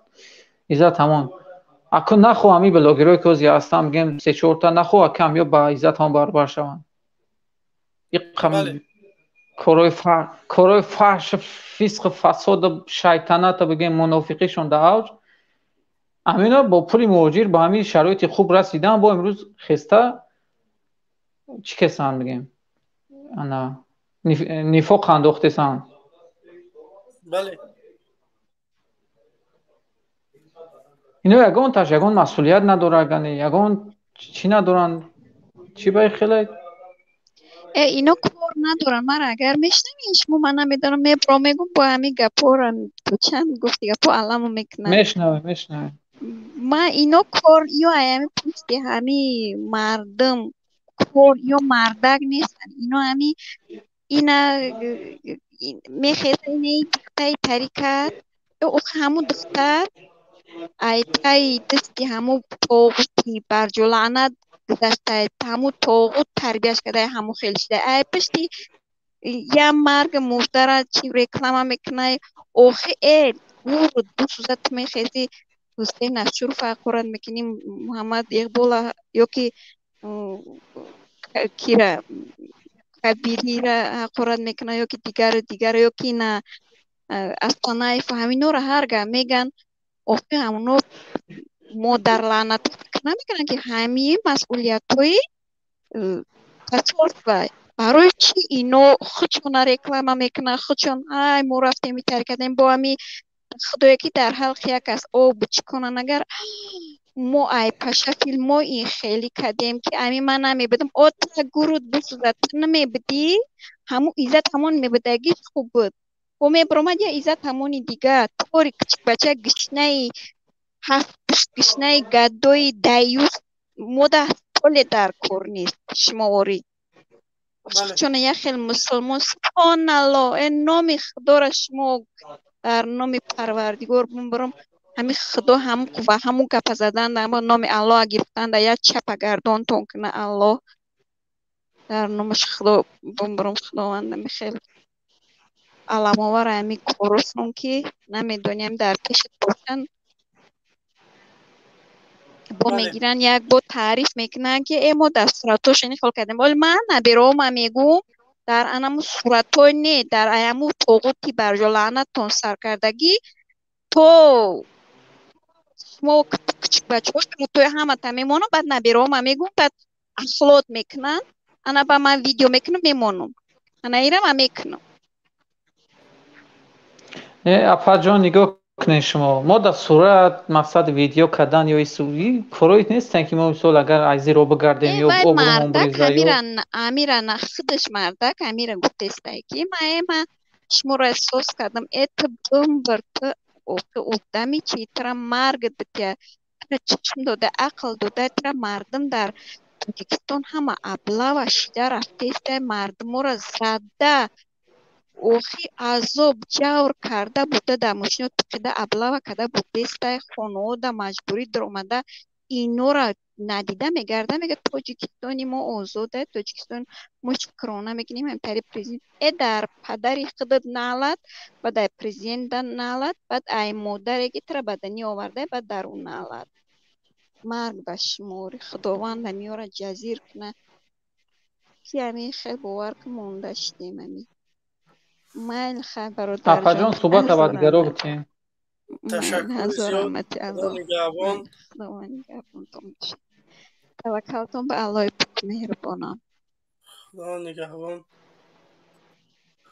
عزت همون اكو نخو همین بلاگرای که از هستم میگم 3-4 تا نخو کم یا با عزت هم برابر شوند. بله کارهای فحش فسق فساد شیطنت بگیم منافقیشون در اوج امینا با پول مهاجر با همین شرایط خوب رسیدن با امروز خسته چی کسان بگیم انا نفاق انداخته سن. بله اینا یگان مسئولیت نداره یگان چی ندارن چی باید خیلی اینا کار ندارن من اگر میشنوین شما من نمیدارم میگم با همین گپورن تو چند گفتی گپو علمو میکنن میشنوه ما اینا کار یا همی پوستی همی مردم کار یا مردک نیستن اینا همی اینا میخیزه اینه دختای تریکت او همون دختر ای پای دستی همون طاغوتی برجولانت گذشته همون طاغوت تربیش کرده همون خیلی شده ای پشتی یا مرگ مردر چی رکلام میکنه اوخی ای گور دو سوزت میخیزی حسین اشور فقران میکنیم محمد اقبال یا که کیره کبیری را قرآن میکنه یا که دیگر یا که نه استانه فهمینو را هرگاه میگن اوخی همونو مادر لعنت نمیکنن که همین مسئولیت های تصور برای چی اینو خودشون رکلام میکنن خودشون ای ما رفتیم میتر کردیم با همی خدایی که در حلق یک از آب چی کنن اگر ما ای پشه فیلم ما این خیلی کردیم که امی من نمیبدم آتا گرود بسوزد نمیبدی همون ایزت همون میبدگی خوب بود و میبرامد یا ایزت همونی دیگه طوری کچک بچه گشنه هفت گشنه گدوی دیوز موده طول در کور نیست شماواری چون یک خیلی مسلمان سبحان الله این نام خدا را شما در نام پروردگار بمبرم همین خدا هم و همون گپ زدن در نام الله گرفتن در یک چپ گردان تون کنه الله در نامش خدا بمبرم خداوند میخیل علم آور همین کارستون که نمیدونیم در پیشت باشن با میگیرن یک با تعریف میکنن که ای ما در صورتاش این خال کردیم ولی من نبیرام میگم در انمو صورتای نه در ایمو طاقوتی برجالانتون سرکردگی تو شما کچک بچه هاش توی همه تا میمونم بعد نبیرام میگم بعد اصلات میکنن انا با من ویدیو میکنم میمونم انا ایرم میکنم اپا جان نگاه کنین شما ما در صورت مقصد ویدیو کردن یا ایسوی کارایت نیستن که ما مثال اگر عیزی رو بگردیم یا اوبرمون بریزه امیران خودش مردک امیر گفته استه که ما شما رو احساس کردم ایت بمبرت او دمی چی ترا مرگ دکه ترا چشم داده عقل داده ترا مردم در تاجیکستان همه ابلا و شیده رفته استه مردم رو زده اوخی عذاب جور کرده بوده در ماشین تقیده ابلا و کده بوده استه خانواده مجبوری در اومده اینورا ندیده میگرده میگه تاجیکستانی ما آزاده، تاجیکستان ما هیچ کرانه میکنیم همتری پرزیدنت در پدری خودت نالد و در پرزیدنت نالد بعد ای مادر که تر بدنی آورده بعد در اون نالد مرگ به شماری خداوند همیورا جزیر کنه که همین خیلی باور که مونده شدیم همین من خیلی برادر اپا جان صحبت با دیگرو بتیم. تشکر زیاد. خدا نگهبان. توکلتون به الله مهربانم. خدا نگهبان.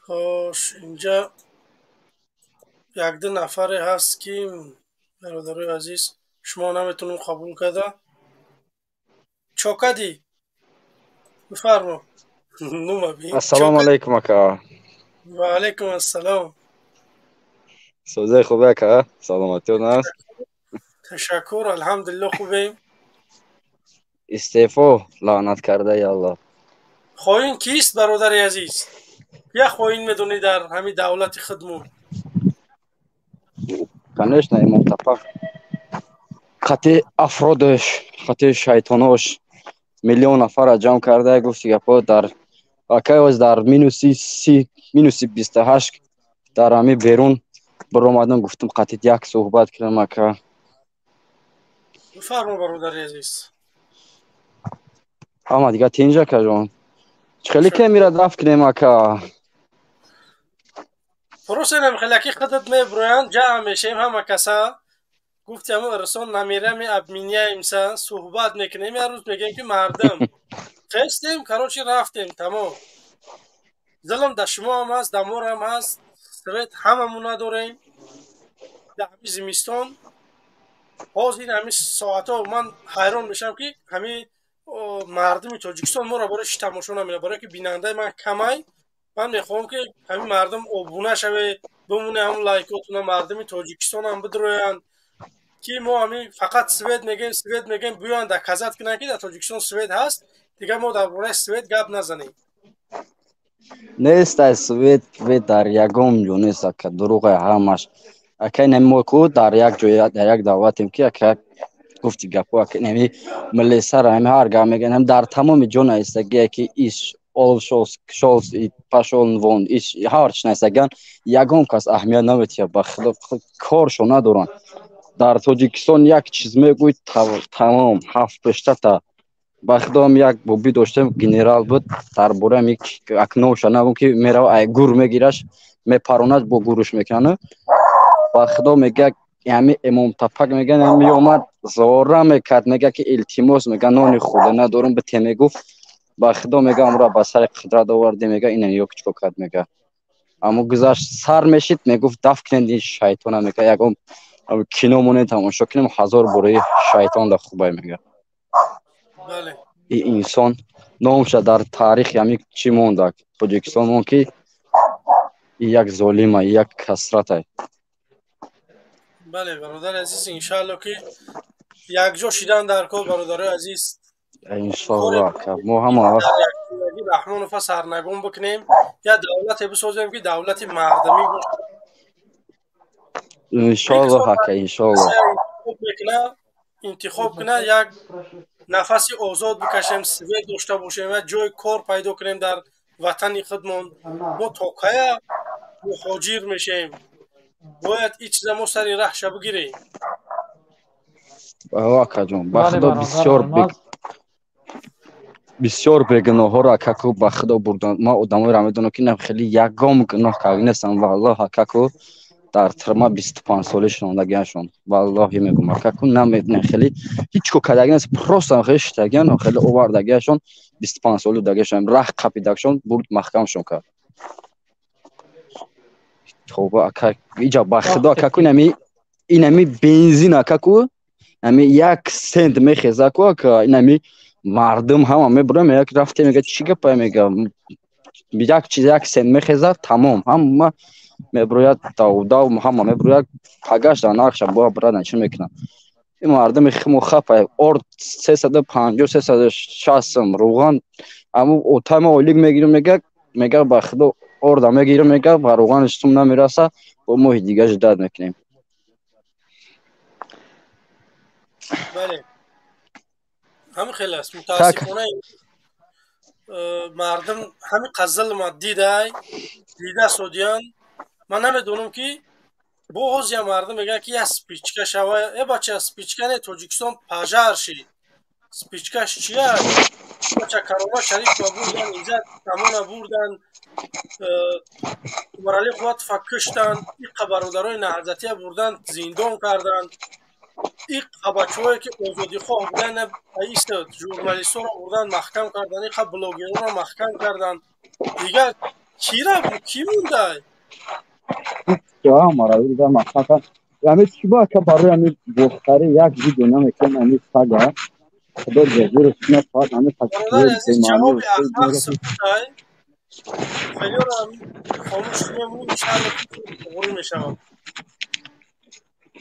خوش اینجا یک دو نفر هست که برادرای عزیز شما نمیتونم قبول کرده. چوکدی بفرما. السلام علیکم اکا. و علیکم السلام. سوزه خوبه اکا؟ سلامتی هست؟ تشکر الحمدلله خوبیم. استعفا لعنت کرده یا الله. خواهین کیست برادر عزیز؟ یا خواهین میدونی در همین دولت خودمون؟ конечно متفق خطی افرادش خطی شیطاناش میلیون نفر جمع کرده گفت گپا در اکایوز در مینوس 28 در همی بیرون برآمدم گفتم قطعی یک صحبت کردم اکا. بفرما برادر عزیز. اما دیگه تینجا که جان خیلی که میره دفت کنیم اکا. پروسه خیلی خودت میبرویند جمع میشیم همه کسا گفتیم ارسان نمیره می ابمینیه ایمسا صحبت میکنیم یه روز میگیم که مردم خستیم کروچی رفتیم تمام. ظلم در شما هم هست دمور هم هست سویت هممون نداریم در همی زمستان باز این همی ساعت ها من حیران میشم که همی مردم تاجیکستان ما را برایش تماشا نمیره برای که بیننده من کمای من میخوام که همین مردم آبونه شوه بمونه هم لایکاتون مردم تاجیکستان هم بدرویند که ما همین فقط سوید میگیم بیان در کذت کنن که در تاجیکستان سوید هست دیگه ما در برای سوید گپ نزنیم. نیست از سوید در یکم جو نیست که دروغ همش اکی نمو کو در یک جای در یک دعوتیم که اکی گفتی گپو اکی نمی ملی سر هم هر گام میگن هم در تمام جون است که ایش all shows پاشون وند ایش هرچ نیست گن یکم کس اهمیت نمیتیه بخدا کارشو ندارن. در تاجیکستان یک چیز میگوید تمام هفت پشته تا بخدام یک بوبی داشتم گنرال بود در بوره یک اکنوش نبود که میره ای گور میگیرش میپروند با گورش میکنه بخدا میگه یعنی امام تپک میگن می اومد زوره میکرد میگه که التماس میگه نان خود ندارم به تیم گفت بخدا میگه امرا به سر قدرت آورده میگه این یک چیکو کرد میگه اما گذاشت سر میشید میگفت دفع کنید شیطان میگه یکم کینو مونه تماشا کنیم 1000 باره شیطان در خوبه میگه. بله. این انسان نامش در تاریخ یعنی چی مونده تاجیکستان مون که یک ظالمه یک کسرت. بله برادر عزیز انشالله که یک جا شیدن در کار برادر عزیز انشالله که ما هم رحمان و سرنگون بکنیم یا دولت بسازیم که دولت مردمی باشه انشالله که انشالله انتخاب کنه یک نفسی آزاد بکشیم سوید داشته باشیم و جای کار پیدا کنیم در وطن خودمون ما تاکایا مهاجر میشیم باید این چیز ما سری رحشه بگیریم. واقعا جون بخدا بسیار بگناه ها را اکاکو بخدا بردن ما آدمای را میدونم که نه خیلی یکم گناه کردن نیستم والله اکاکو در ترما 25 ساله شوندگیشون والله میگم اکاکو نمیدونم خیلی هیچ کو کداگی نیست پروستان خشتگن خیلی اووردگیشون 25 ساله دگیشون راه قپیدگشون برد محکم شون کرد. خب اکا اینجا بخدا اکاکو نمی اینمی بنزین اکاکو نمی یک سنت میخزه کو اینمی مردم هم میبرم یک رفته میگه چی گپ میگه یک چیز یک سنت میخزه تمام هم میبروید داو هم میبروید پگاش در نقش با برادن چی میکنم این مردم مخفف ارد 350 360 روغن اما اوتام اولیگ میگیرم میگه بخدا ارد میگیرم میگه با روغنش تون نمیرسه با ما دیگه جداد میکنیم. بله همین خیلی است متاسفانه مردم همین قزل ما دیده سودیان من نمیدونم که باز یا مردم میگن که یه سپیچکه شوه ای بچه سپیچکه نه توجیکستان پاجار شی سپیچکش چیه بچه کرونا شریف با بردن اینجا تمونه بردن مرالی خود فکشتن این برادرای نهضتی بردن زندان کردن این بچه‌هایی که آزادی خواه بودن ایست ژورنالیست رو بردن محکم کردن این بلاگرها رو محکم کردن دیگه کی مونده جا हमारा इधर मक्का का हमें सुबह का बारे हमें बोखरे याक भी देना में क्या हमें सागा खबर जरूर उसमें पास हमें برادر عزیز جواب احمق سکوتای خیلی رو هم خاموش میمون انشاءالله غروب میشم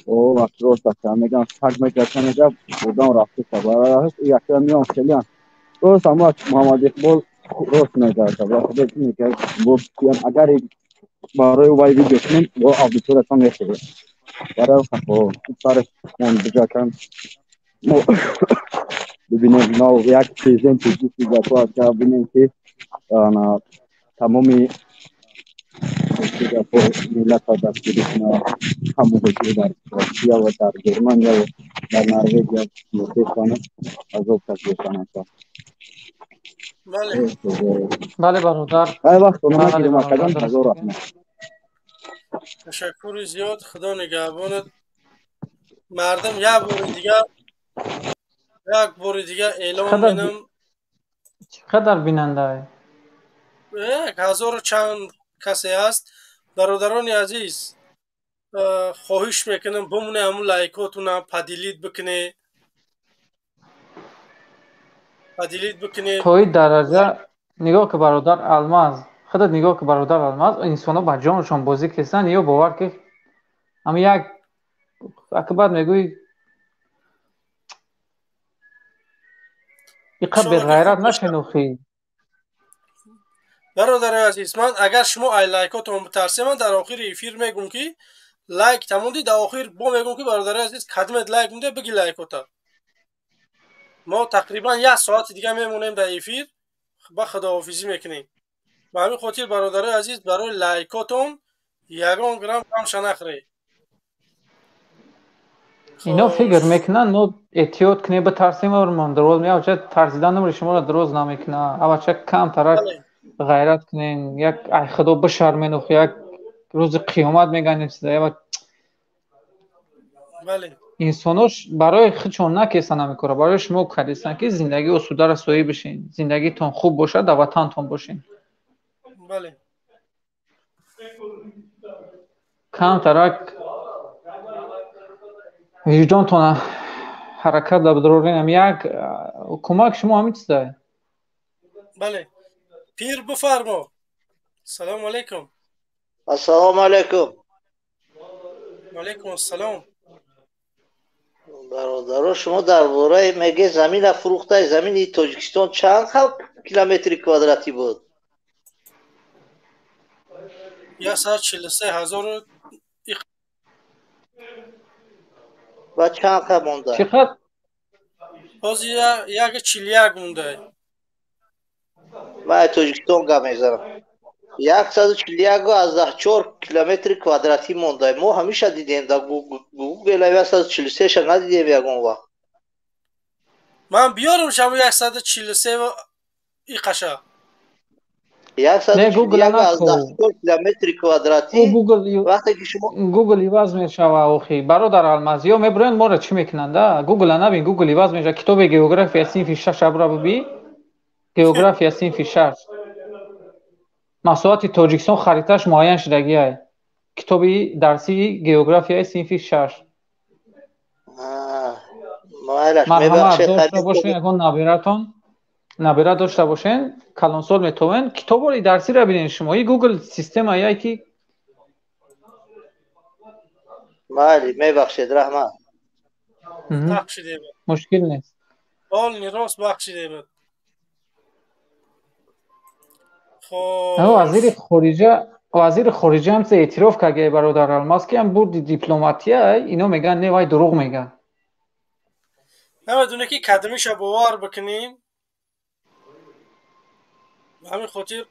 ओ वक्रों तक हमें क्या साग में क्या करने का उदाहरण रास्ते खबर है या क्या नहीं ऑस्ट्रेलिया तो समाज मोहम्मद इकबाल रोज में जाता है खबर नहीं क्या वो अगर एक बारे वाई भी देखने वो अब थोड़ा कम है برای خب سر من بجاکن ببینیم نو یک پریزنت جیسی جاتو که ببینیم که تمامی جاتو ملت ها دستگیری کنه همون بگیری در روسیه و در جرمنیا و در نروژ یا نوتیشانه از او تصویر کنه بله برادر های وقت اونما که دمکدن هزار رحمت تشکر زیاد خدا نگهبانت مردم یک بار دیگه اعلام کنم چقدر بیننده 1000 و چند کسی هست برادران عزیز خواهش میکنم بمونه همون لایکاتون پدیلیت بکنه تا این درجه نگاه که برادر الماس خودت نگاه که برادر الماس انسان ها با جانشان بازی کردن یا باور که اما یک اکبر میگوی اینقدر به غیرت نشنوخی برادر عزیز من اگر شما ای لایکاتون بترسه من در آخر افیر میگم که لایک تموندی در آخر با میگم که برادر عزیز کدمت لایک مونده بگی لایکاتا ما تقریبا یک ساعت دیگه میمونیم در افیر با خداحافظی میکنیم به همین خاطر برادر عزیز برای لایکاتون یگان گرم کم شنخری اینا فکر میکنن ما احتیاط کنیم بترسیم و من دروز میاد چه ترسیدن نمیشه شما را دروز نمیکنه اما چه کم ترک غیرت کنین یک ای خدا بشرمین و یک روز قیامت میگن چیزا بله انساناش برای خودشون نکیسن نمیکنه برای شما کردیسن که زندگی آسوده رسایی بشین زندگیتون خوب باشه در وطنتون باشین بله کم ترک وجدانتون حرکت بدرورین یک کمک شما همین چیزه بله پیر بفرما سلام علیکم السلام علیکم علیکم السلام برادران شما درباره میگه زمین فروخته زمین تاجیکستان چند کیلومتر کوادراتی بود 143,000 و چند خب مونده چقدر باز یک 41 مونده من تاجیکستان گم میزنم 141 از 4 کیلومتر کوادراتی مونده ما همیشه دیدیم در گوگل 143 ش ندیدیم یگون وقت من بیارم شما 143 و این قشه 141 از 4 کیلومتر کوادراتی وقتی که شما گوگل ایواز میشوه اوخی برادر الماس یا میبرن ما را چی میکنن ده گوگل نبین گوگل ایواز میشه کتاب گئوگرافی صنف 6 ابرا ببی گئوگرافی صنف 6 مساحت تاجیکستان خریطش معین شدگی های کتابی درسی گئوگرافی صنف 6 مرحمت داشته باشین اگه نبیره داشته باشین کلان سال میتوین کتاب درسی را ببینین شما این گوگل سیستم هایی که مالی میبخشید رحمت مشکل نیست راست بخشیده وزیر خارجه هم اعتراف کرده برادر الماس که هم بود دیپلماتیه اینا میگن نه وای دروغ میگن همه دونه که کدمیش باور بکنیم. همین خاطر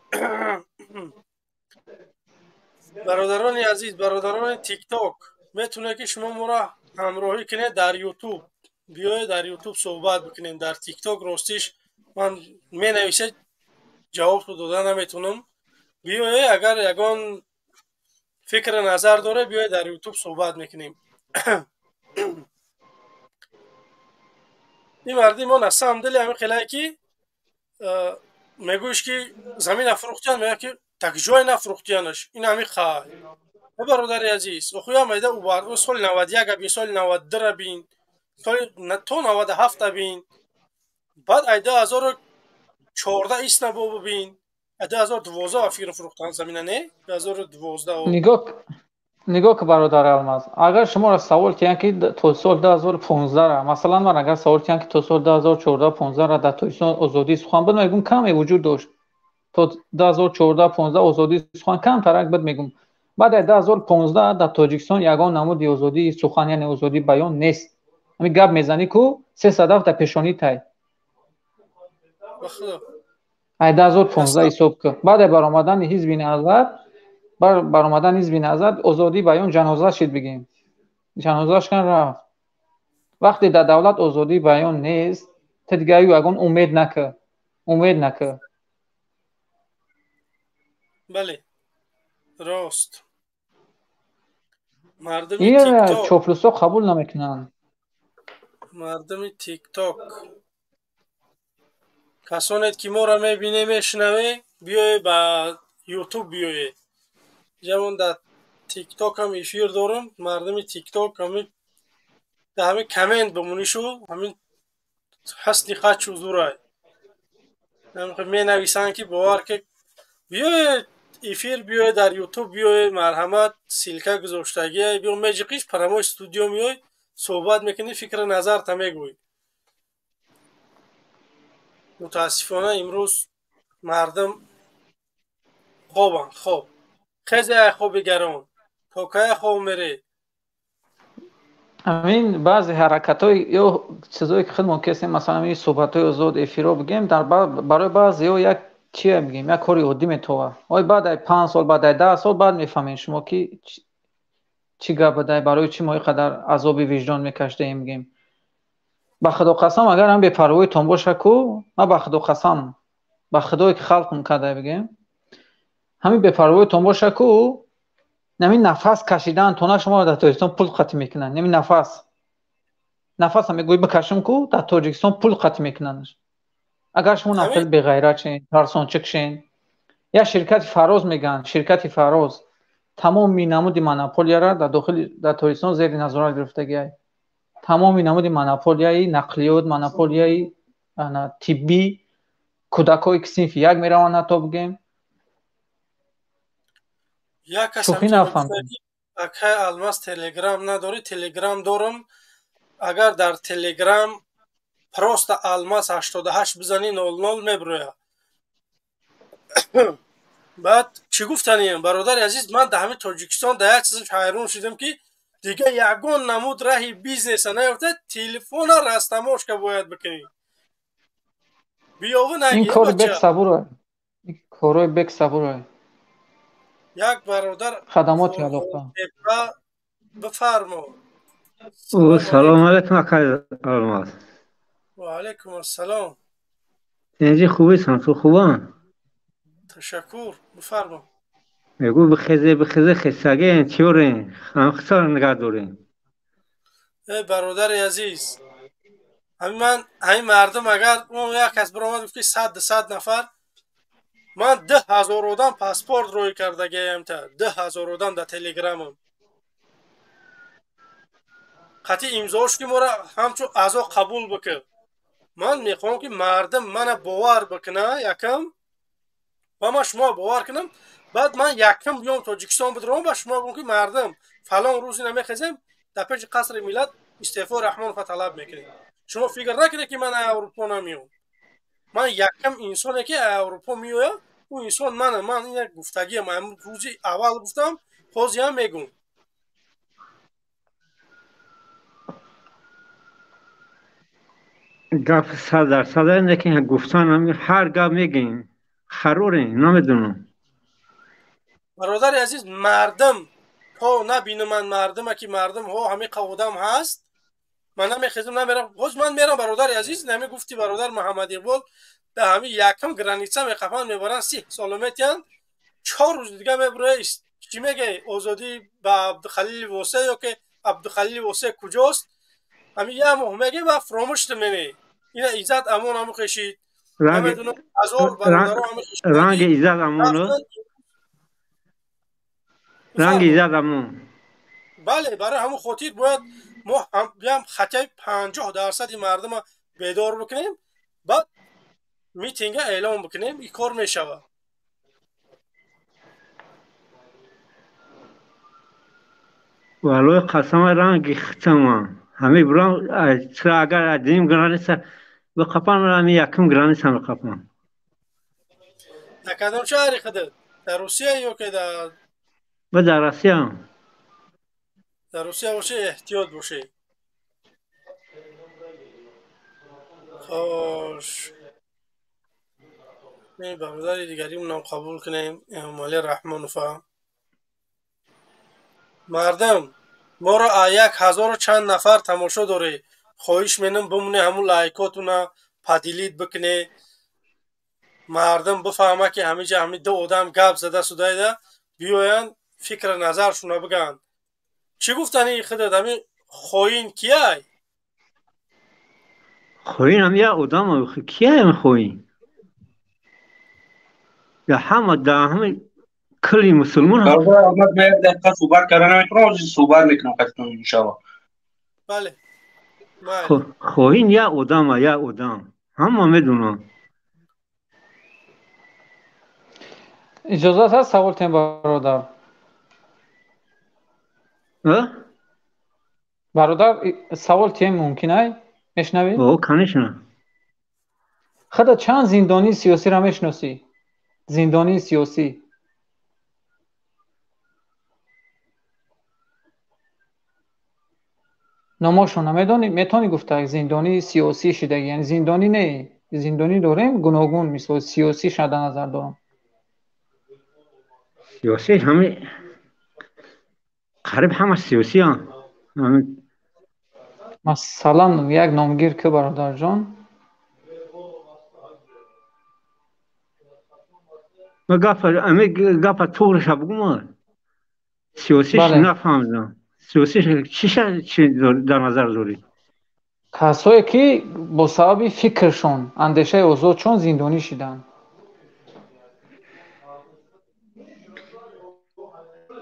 برادران عزیز، برادران تیک تاک، میتونه که شما ما را همراهی کنید در یوتیوب. بیاید در یوتیوب صحبت بکنیم. در تیک تاک راستیش من می نویسه جواب تو دادن نمیتونم. بیاید اگر یگان فکر نظر داره بیاید در یوتیوب صحبت میکنیم. این مردی ما نسام دلی همین خیلی که میگویش که زمین افروختیان میگه که تک جای نفروختیانش این همین خواه. برادر عزیز اخویا میده او بار سال 91 بین سال 92 بین تو 97 بین بعد ایده 2014 ایست نبو ببین 2012 فکر فروختن زمینه نه 2012 نگاه که برادر الماس اگر شما را سوال کردن که تو سال 2015 را مثلا من اگر سوال کردن که تو سال 2014 15 را در تویسان آزادی سخن بود میگم کم وجود داشت. تو 2014 15 آزادی سخن کم ترک بود میگم. بعد 2015 در تاجیکستان یگان نمود آزادی سخن یعنی آزادی بیان نیست. همین گپ میزنی کو 300 تا پیشانی تای. بخدا 2015 حساب که بعد برآمدن حزب نهضت برآمدن حزب نهضت آزادی بیان جنازه شد بگیم. جنازه‌اش کن رفت. وقتی در دولت آزادی بیان نیست تا دیگه یگان امید نکه. بله راست. مردم تیک این تاک چاپلوسا قبول نمیکنن. مردم تیک تاک کسانید که ما را میبینه میشنوه بیایه با یوتیوب بیایه. جمعون در تیک تاک هم افیر دارم. مردم تیک تاک همین در همین کمنت بمونیشو همین حسنی خط شو زورای می نویسن که باور که بیایه افیر بیایه در یوتیوب بیایه مرحمت سیلکه گذاشتگی بیایه میجیقیش پرما استودیو میای صحبت میکنی فکر نظر تا میگوی. متاسفانه امروز مردم خوابن. خواب خیزه خواب گران تا که خواب میره. همین بعضی حرکت‌های یا چیزایی که خیلی ممکنه است مثلا این صحبت‌های آزاد افیرا بگیم در برای بعضی‌ها یک چیه میگیم یک کاری عادی میتونه. وای بعد از 5 سال بعد از 10 سال بعد میفهمین شما که چی گپ بوده برای چی ما اینقدر عذاب وجدان میکشیدیم میگیم. به خدا قسم اگر هم بی‌پروايی تون باشه کو ما به خدا قسم به خدایی که خلقم کرده بگیم همین بی‌پروايی تون باشه کو نمی نفس کشیدن تو شما در تاجیکستان پول قطع میکنن. نمی نفس هم میگوی بکشم کو در تاجیکستان پول قطع میکننش. اگر شما نفس به غیرت شین ترسانچک شین یا شرکت فراز میگن شرکت فراز تمام نمود مونوپولیا را در داخل در تاجیکستان زیر نظارت گرفتگی. تمام نمود مونوپولیای نقلیات مونوپولیای طبی کودکای صنف یک میروند تا بگیم یک کس هم اکه الماس تلگرام نداری تلگرام دارم. اگر در تلگرام پروست الماس 88 بزنی 00 میبرویا. بعد چی گفتنیم برادر عزیز من در همین تاجیکستان در یک چیز حیران شدم که دیگه یگان نمود راهی بیزنس نیفته تلفن رستماش که باید بکنی. بیاوه نگی این کار بک صبوره. این کارای بک صبوره. یک برادر خدمات علاقه بفرما. سلام علیکم اکای الماس. و علیکم السلام. اینجی خوبی سن تو خوبان؟ تشکر بفرما. میگو بخیزه خستگی چیورین هم خسار نگه دورین. ای برادر عزیز همین مردم اگر اون یک کس برآمد گفت که 100 نفر من 10,000 آدم پاسپورت روی کرده گیم تا 10,000 آدم در تلگرامم قطعی امضاش که ما را همچون اعضا قبول بکن. من میخوام که مردم من باور بکنه یکم و من شما باور کنم بعد من یکم بیام تاجیکستان بدرم و شما بگم که مردم فلان روزی نمیخزیم در پیش قصر ملت استعفا رحمان را طلب میکنیم. شما فکر نکنید که من اروپا نمیام. من یکم انسانی که اروپا میویم اون انسان من این گفتگی من روزی اول گفتم بازی هم میگم. گپ 100% اینه که گفتن همین هر گپ میگین خرورین نمیدونم. برادر عزیز مردم ها نبینه من مردم که مردم ها همه قودم هست من نمیخیزم نمیرم باز من میرم برادر عزیز نمی گفتی برادر محمد اقبال در همین یکم گرانیتسا میخفن میبرن 30 کیلومتر 4 روز دیگه میبره چی میگه آزادی با عبدالخلیل واسه یا که عبدالخلیل واسه کجاست همین یه ماه میگه و فراموش نمی‌کنی اینا عزت امان هم خشید نمیدونم هزار برادر هم خشید رنگ عزت امانو رنگ عزت امان بله برای همون خاطر باید ما هم بیام خطای 50% مردم بیدار بکنیم بعد میتینگ اعلام بکنیم این کار میشود والله قسم رنگ ختم همه برام چرا اگر ادیم گرانیس بقپان رمی یکم گرانیس هم بقپان در کدام شهری خودت در روسیه یا که در روسیه هم در روسیه باشه احتیاط باشه خوش این برادر دیگری اونم قبول کنیم امالی رحمان فهم مردم ما را 1000 و چند نفر تماشا داره خواهش منم بمونه همون لایکاتونا پدیلیت بکنه مردم بفهمه که همه جا همه دو آدم گپ زده سودایده بیاین فکر نظرشون بگن چی گفتن این خودت همین خوین کیه خوین هم یه آدم کیه هم خوین یا همه در همه کلی مسلمان هم برادر احمد من یک دقیقه صحبت کردن نمیتونم از صحبت میکنم خدمتتون انشاءالله بله خوین یه آدم همه میدونم اجازت هست سوال تیم برادر برادر سوال تیم ممکنه میشنوی؟ کنشنه خدا چند زندانی سیاسی را میشناسی؟ زندانی سیاسی ناماشون نمیدونی میتونی گفته زندانی سیاسی شدگی یعنی زندانی نه زندانی داریم گوناگون مثل سیاسی شده نظر دارم سیاسی همه قریب همه سیاسی هم مثلا یک نامگیر که برادر جان ما گپ طورش بگم سیاسیش نفهمیدم سیاسیش چی در نظر داری کسایی که با سبب فکرشون اندیشه اوضاع چون زندانی شدن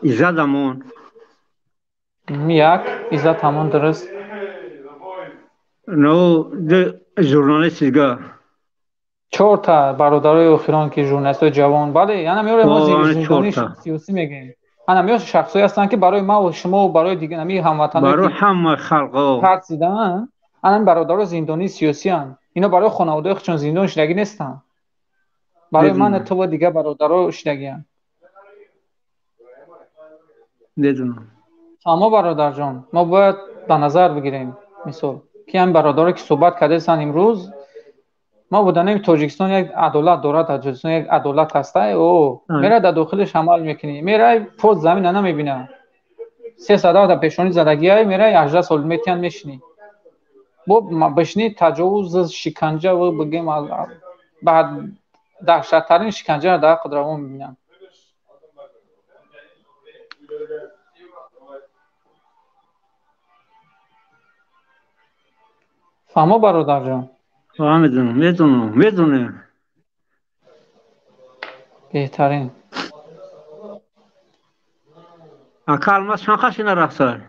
عزت امان یک عزت امان درست نو ده ژورنالیست دیگه 4 تا برادرای اخیران که ژورنالیست جوان بله یعنی میاره ما زندانی سیاسی میگیم انا میاد شخصی هستن که برای ما و شما و برای دیگه نمی هموطنان برای همه خلقا پرت زدن انا برادر زندانی سیاسی ان اینا برای خانواده خودشون زندان شدگی نیستن برای من تو و دیگه برادرای شدگی ان بدونم اما برادر جان ما باید به نظر بگیریم مثال که هم برادرایی که صحبت کرده سن امروز ما بودن تاجیکستان یک عدالت دارد تاجیکستان یک عدالت هسته او میره در داخلش عمل میکنی میره پوز زمین نمیبینه 300 تا پیشونی زدگی میره 18 سال میتین میشنی با بشنی تجاوز شکنجه و بگیم بعد دهشت‌ترین شکنجه را در قدرمون میبینن فهمو برادر جان میدونم بهترین اکال ما شنخش نرفتار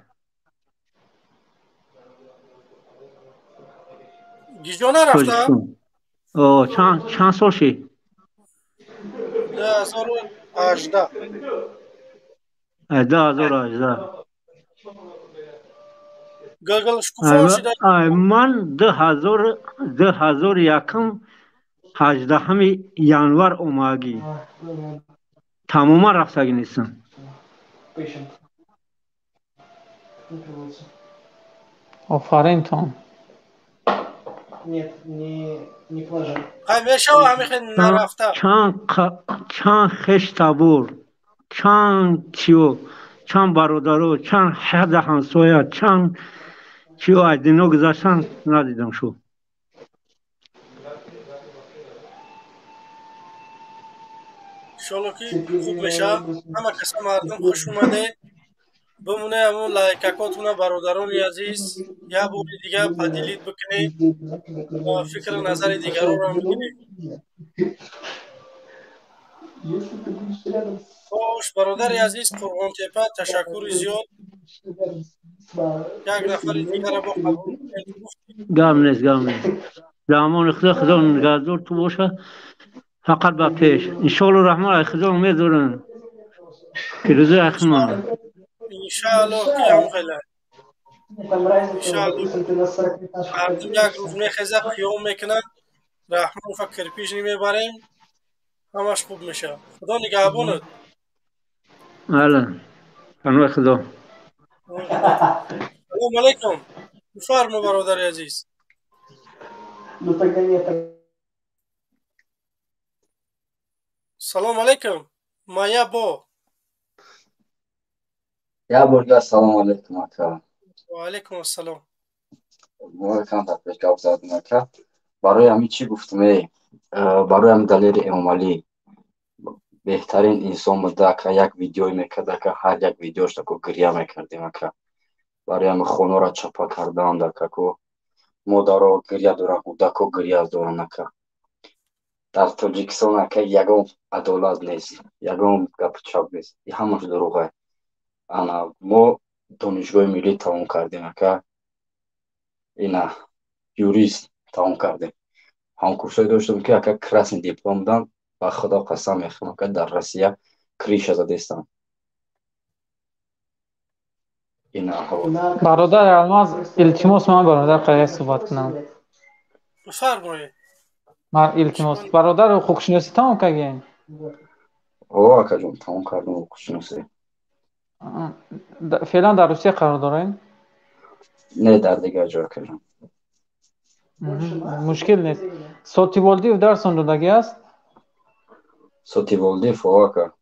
گیجو نرفتم چند سال شی 2018 2018 گلگل شکوفا شده من 2001 18 январ اوماگی تماما رفتگی نیستم آفرین تان не положил. همیشه و همیشه نرفته چند خش تبور چند چیو چند برادرو چند حد همسایه چند چیو از دینا گذاشتن ندیدم شو انشالله که خوب میشه. همه کسا مردم خوش اومده. بمونه همون لایکاکاتون برادران عزیز یه بار دیگه پدیلیت بکنید و فکر و نظر دیگران رو هم بگیرید. خوش برادر عزیز قربان تپه تشکر زیاد. یک نفر دیگر رو با قبول گم نیست زمان خدا نگهدار تو باشه فقط به پیش انشالله رحمان خدا امید دارن که روزه اخیر منه انشاءالله که هم خیلی انشاءالله مردم یک روز میخیزه قیام میکنن رحمان فکر پیش نمیبریم همش خوب میشه. خدا نگهبانت. بله پناه خدا. سلام علیکم. بفرما برادر عزیز. سلام علیکم. مایا با یا برگه سلام علیکم اکا. و علیکم السلام. موقعا تپش گپ زدم اکا. برای همین چی گفتم برای هم دلیل امالی بهترین انسان بوده که یک ویدیوی میکرده که هر یک ویدیوش تکو گریه میکردیم که برای هم خونه را چپا کردن که مادر گریه داره بوده که گریه دارن که در تاجیکستان که یگم عدالت نیست یگم گپ چاپ نیست همش دروغه. انا ما دانشگاه ملی تمام کردیم که اینا یوریست تمام کردیم هم کورسای داشتم که کراسن دیپلم دادم و خدا قسم میخورم که در روسیه کریش زدستم. برادر الماس التماس من برادر قیه صحبت کنم. بفرمایید. من التماس برادر حقوق شناسی تمام کردین؟ اوه اکا جون تمام کردم حقوق شناسی. فعلا در روسیه قرار دارین؟ نه در دیگه جا کردم. مشکل نیست. صوتی والدی و درس آموزندگی است؟ صوتی والدی فواکا.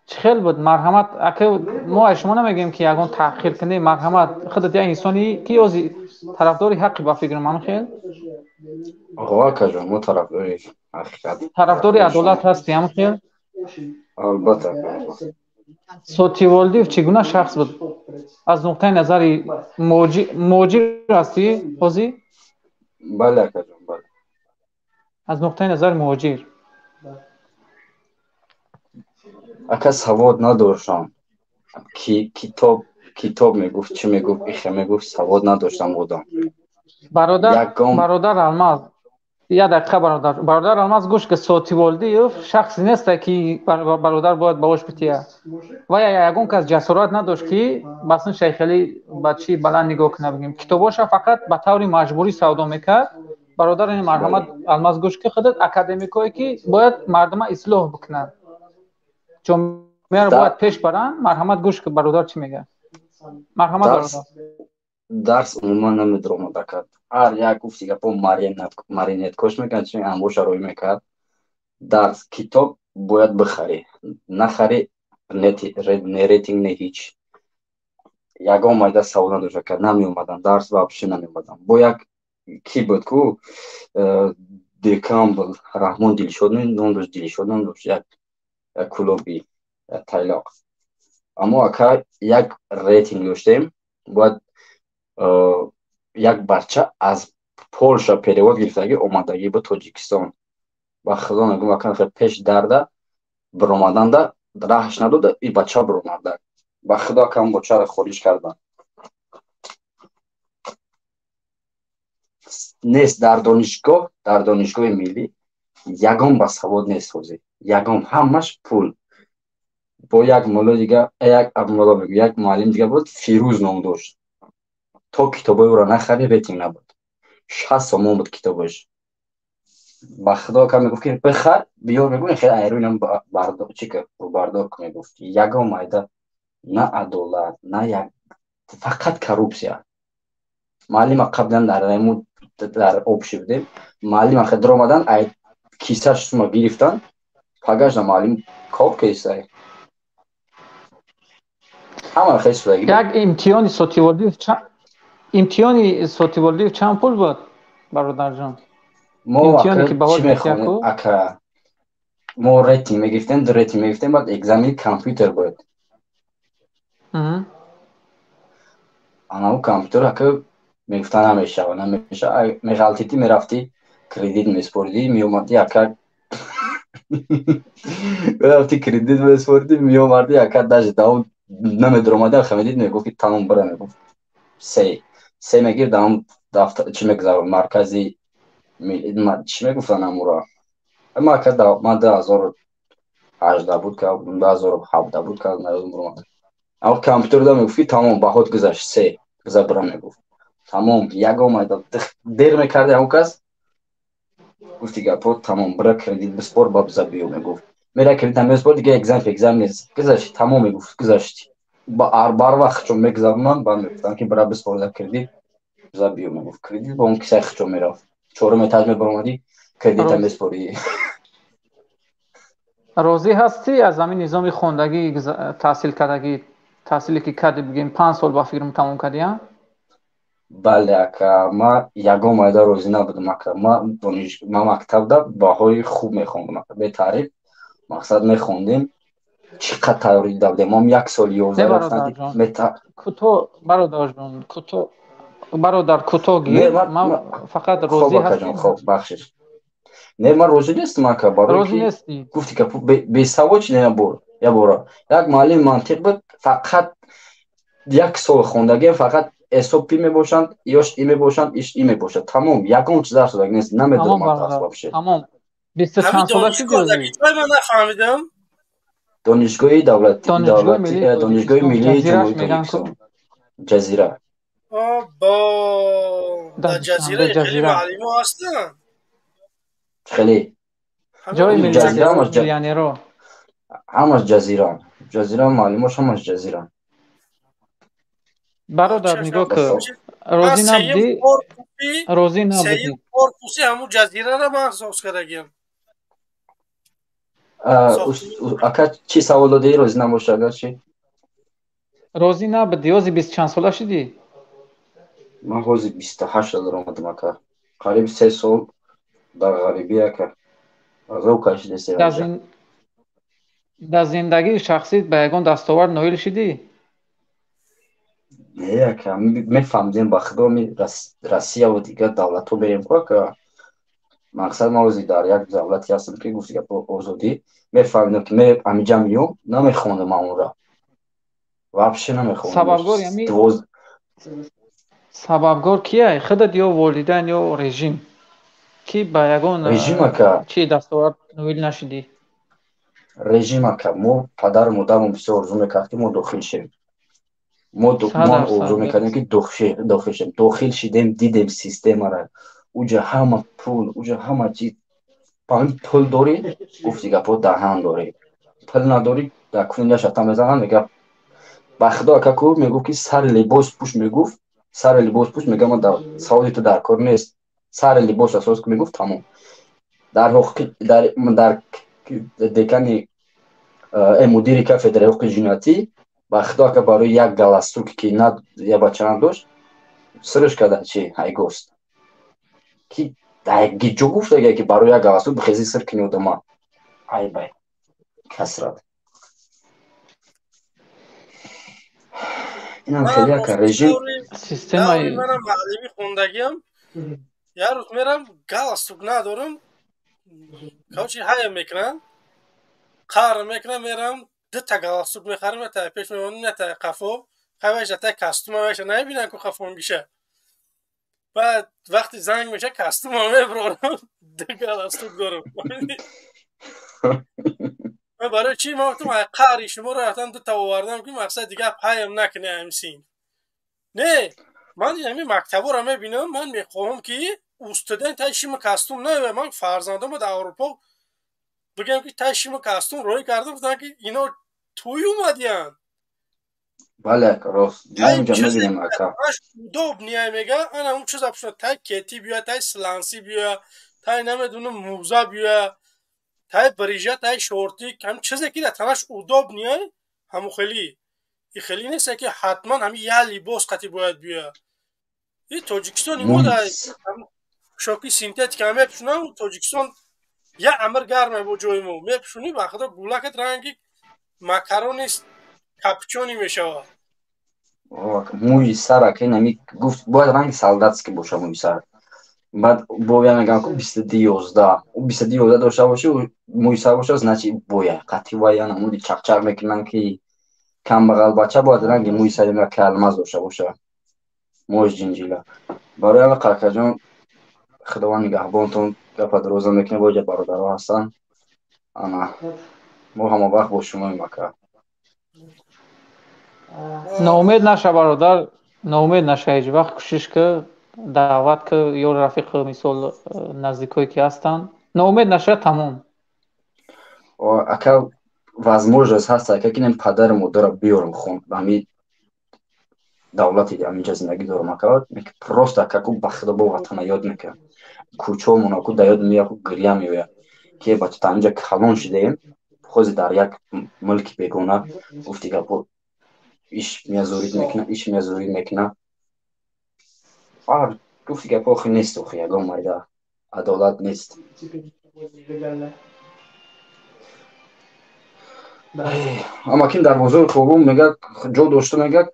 چه خیلی بود مرحمت اگه ما شما نمیگیم که یگان تأخیر کنی مرحمت خودت یه انسانی که یازی طرفداری حقی با فکر من خیلی فواکا جون ما طرفداری حقیقت طرفداری عدالت هستی هم خیلی البته. صوتی والدی چگونه شخص بود از نقطه نظر موجی هستی بازی؟ بله اکا جون بله. از نقطه نظر مهاجر اکا سواد نداشتم کی کتاب میگفت چی میگفت ایخه میگفت سواد نداشتم بودم. برادر الماس یه دقیقه برادر الماس گوش که صوتی والدی شخصی نیست که برادر باید باش بتیه و یا یگون که از جسارت نداشت که مثلا شیخ علی بچی بلند نگاه کنه بگیم کتاباش فقط به طور مجبوری سودا میکرد. برادر این مرحمت الماس گوش که خودت اکادمیکایی که باید مردم اصلاح بکنن چون میار باید پیش برن. مرحمت گوش که برادر چی میگه. مرحمت برادر درس عموما نمیدرم دکت هر یک گفتی که پا مارینت کش میکن چون انبوش روی میکرد درس کتاب باید بخری نخری ریتینگ نه هیچ یگان مایده سوال نداشت که نمی اومدن درس واپسی نمی اومدن با یک کی بود که دکامبل رحمان دلشودن نوندوش دلشودن داشت یک کلوبی تایلاق اما که یک ریتینگ داشتیم باید یک بچه از پولشا перевод گرفتگی اومدگی به تاجیکستان و خدا نگم وکن خیلی پیش درده برامدن ده راهش نداده این بچه برامده و خدا کم بچه را خورش کردن نیست در دانشگاه ملی یگان با سواد نیست خوزی یگان همش پول با یک مولا دیگه یک معلم دیگه بود فیروز نام داشت تو کتابای او را نخری ریتینگ نبود 60 سومون بود کتابش با خدا که میگفت که بخر بیا میگوی خیلی ایرونم بردار چی که بردار که میگفت یگان مایده نه عدالت نه یک فقط کروپسیا معلم قبلا در در آب شدیم معلم آخه درآمدن ای کیسهش شما گرفتن پگاش معلم کاب کیسه همه خیلی سودا یک امتحانی صوتی ولدی چند پول بود برادر جان؟ ما امتحانی که چی میخوانیم اکا ما ریتینگ میگفتیم در ریتینگ میگفتیم بعد اگزامی کامپیوتر بود انا کامپیوتر اکا میگفتن نمیشه میغلطیتی میرفتی کردیت میسپردی میومدی اکا میرفتی کردیت میسپردی میومدی اکا داشت داون نمیدرومده خمیدید میگفت که تمام بره میگفت سه میگیر داون دفتر چی میگذار مرکزی چی میگفتن امورا ما که من 2018 بود که 2017 بود که نمیدونم اما کامپیوتر دا میگفتی تمام بهات گذشت سه بذار برم میگفت تمام یک اومد دیر میکرده اون کس گفتی گپو تمام برا کردید بسپور با بذار بیو میگفت میره کردید هم بسپور دیگه اگزام نیست گذشت تمام میگفت گذشت با بار وقت چون میگذارنن با میگفتن که برا بسپور دا کردید بذار بیو میگفت کردید با اون کسی خچو میرفت چهارم تاج میبرمادی کردید هم بسپوری راضی هستی از همین نظام خوندگی تحصیل کردگی تحصیلی که کردی بگیم 5 سال با فکرم تموم کردی؟ بله اکا ما یگام ایده روزی نبودم اکا ما مکتب دا باهای خوب میخوندم اکا به تعریف مقصد میخوندیم چقدر تئوری دادیم ما 1 سال 11 رفتن کتو برادر کتو گیر ما فقط روزی هستیم خب بخشش نه من روزی نیستم اکا برای که گفتی که به سواچ نمیبور یا بورا یک معلم منطق بود فقط 1 سال خوندگی فقط اسوپی میباشند یاش ای میباشند ایش ای میباشد تمام یکم چیز درس دادن نیست نمیدونم من تاسو بشه تمام 20 چند ساله شدی روزی من نفهمیدم دانشگاه دولتی دانشگاه ملی جمهوری تاجیکستان جزیره در جزیره خیلی معلم هستن خیلی جای میلیونر همش جزیره معلماش همش جزیره برادر نگاه که روزی نبودی کورپوسی همون جزیره را محسوس کردگیم اکا چی سوال دادی روزی نباشه اگر چی؟ روزی نبودی روزی 20 چند ساله شدی؟ من روزی 28 سال آمدم اکا قریب 3 سال در غریبی اکا از او کشیده سیرانجا در زندگی شخصی به یگان دستاورد نایل شدی؟ نه اکا میفهمدیم با خدا روسیه و دیگه دولت ها بریم که مقصد ما روزی در یک دولتی هستم که گفتی که آزادی میفهمیدم که همینجا میام نمیخوندم اون را وابشه نمیخوندم سببگار کیه؟ خودت یا والدین یا رژیم کی به یگان چی دستاورد نایل نشدی؟ رژیم اکا ما پدر مادرم بسیار آرزو میکرد که ما داخل شیم ما آرزو میکردیم که داخل شیم داخل شدیم دیدیم سیستم را اوجا همه پول اوجا همه چیز پول داری گفتی که پول دهان داری پول نداری در کنینجا شتا میزنن میگه بخدا که کو میگفت که سر لباس پوش میگفت سر لباس پوش میگه من در سعودی تو در کار نیست سر لباس اساس که میگفت تمام در دکانی مدیر کافدرای حقوق جنایتی بخدا که برای یک گالستوک که نه یا بچه نداشت سرش کرده چی های گوست که در یک گیجو گفت اگه که برای یک گالستوک بخیزی سر کنی ادامه ای بای کسرات این هم خیلی که رژیم سیستم منم معلمی خوندگیم یه روز میرم گالستوک ندارم کوچی های میکنن قار میکنم میرم 2 تا گالستوک میخرم تا پیش میمونم تا قفو خواهش تا کاستوم وایش نمیبینن که قفوم میشه بعد وقتی زنگ میشه کاستوم میبرم 2 گالستوک دارم من برای چی ما تو قاری شما رفتم 2 تا آوردم که مقصد دیگه پایم نکنه همسین نه من یعنی مکتب رو میبینم من میخوام که استودنت تایشیم کاستوم نه من فرزندم در اروپا بگم که تایشیم کاستوم روی کردم گفتن که اینا توی اومدین бале ака рост ҷанҷа мебинем ака удоб ния мега ана ун чиза пушна тай кети биё тай сланси биё тай намедунам муза биё тай брижа тай шорти ҳам чизе ки да танаш удоб ния ҳаму хели и хели неста ки ҳатман ҳами я либос қати бояд биё и тоҷикистон имо да шоки синтетика мепушна тоҷикистон я амр гарме бо ҷои мо мепушуни ба худо гулакат ранги макарони капчони мешавад мӯи сар ака инами гуфт бояд ранги солдатский боша мӯи сар баъд боя мегам ку 22 дошта боши мӯи сар боша значит боя қати вая намуди чақчақ мекунан ки камбағал бача бояд ранги мӯи сари ма калмаз дошта боша мош ҷинҷила барои ала қакаҷон худованд нигаҳбонтон гапа дуроза мекунем боҷа бародаро ҳастан ана мо ҳама вақт бо шумоем ака ноумед наша бародар ноумед наша ҳеҷ вақт кӯшиш ки даъват ки ё рафиқи мисол наздикое ки ҳастанд ноумед наша тамом ака возможност ҳаст ака ки нем падару модарро биёрам хон ҳами давлати ҳаминҷа зиндагӣ дорам ака просто ака ку ба худо бо ватана ёд мекунам кӯчаомона ку да ёд мея ку гирья меояд ки бача та ҳаминҷа калон шидаем хози дар як мулки бегона гуфти гапо иш меязурид мекуна гуфти гапо охи нест охи ягон майда адолат нест ама кин дар бозори хобум мега ҷо дошта мега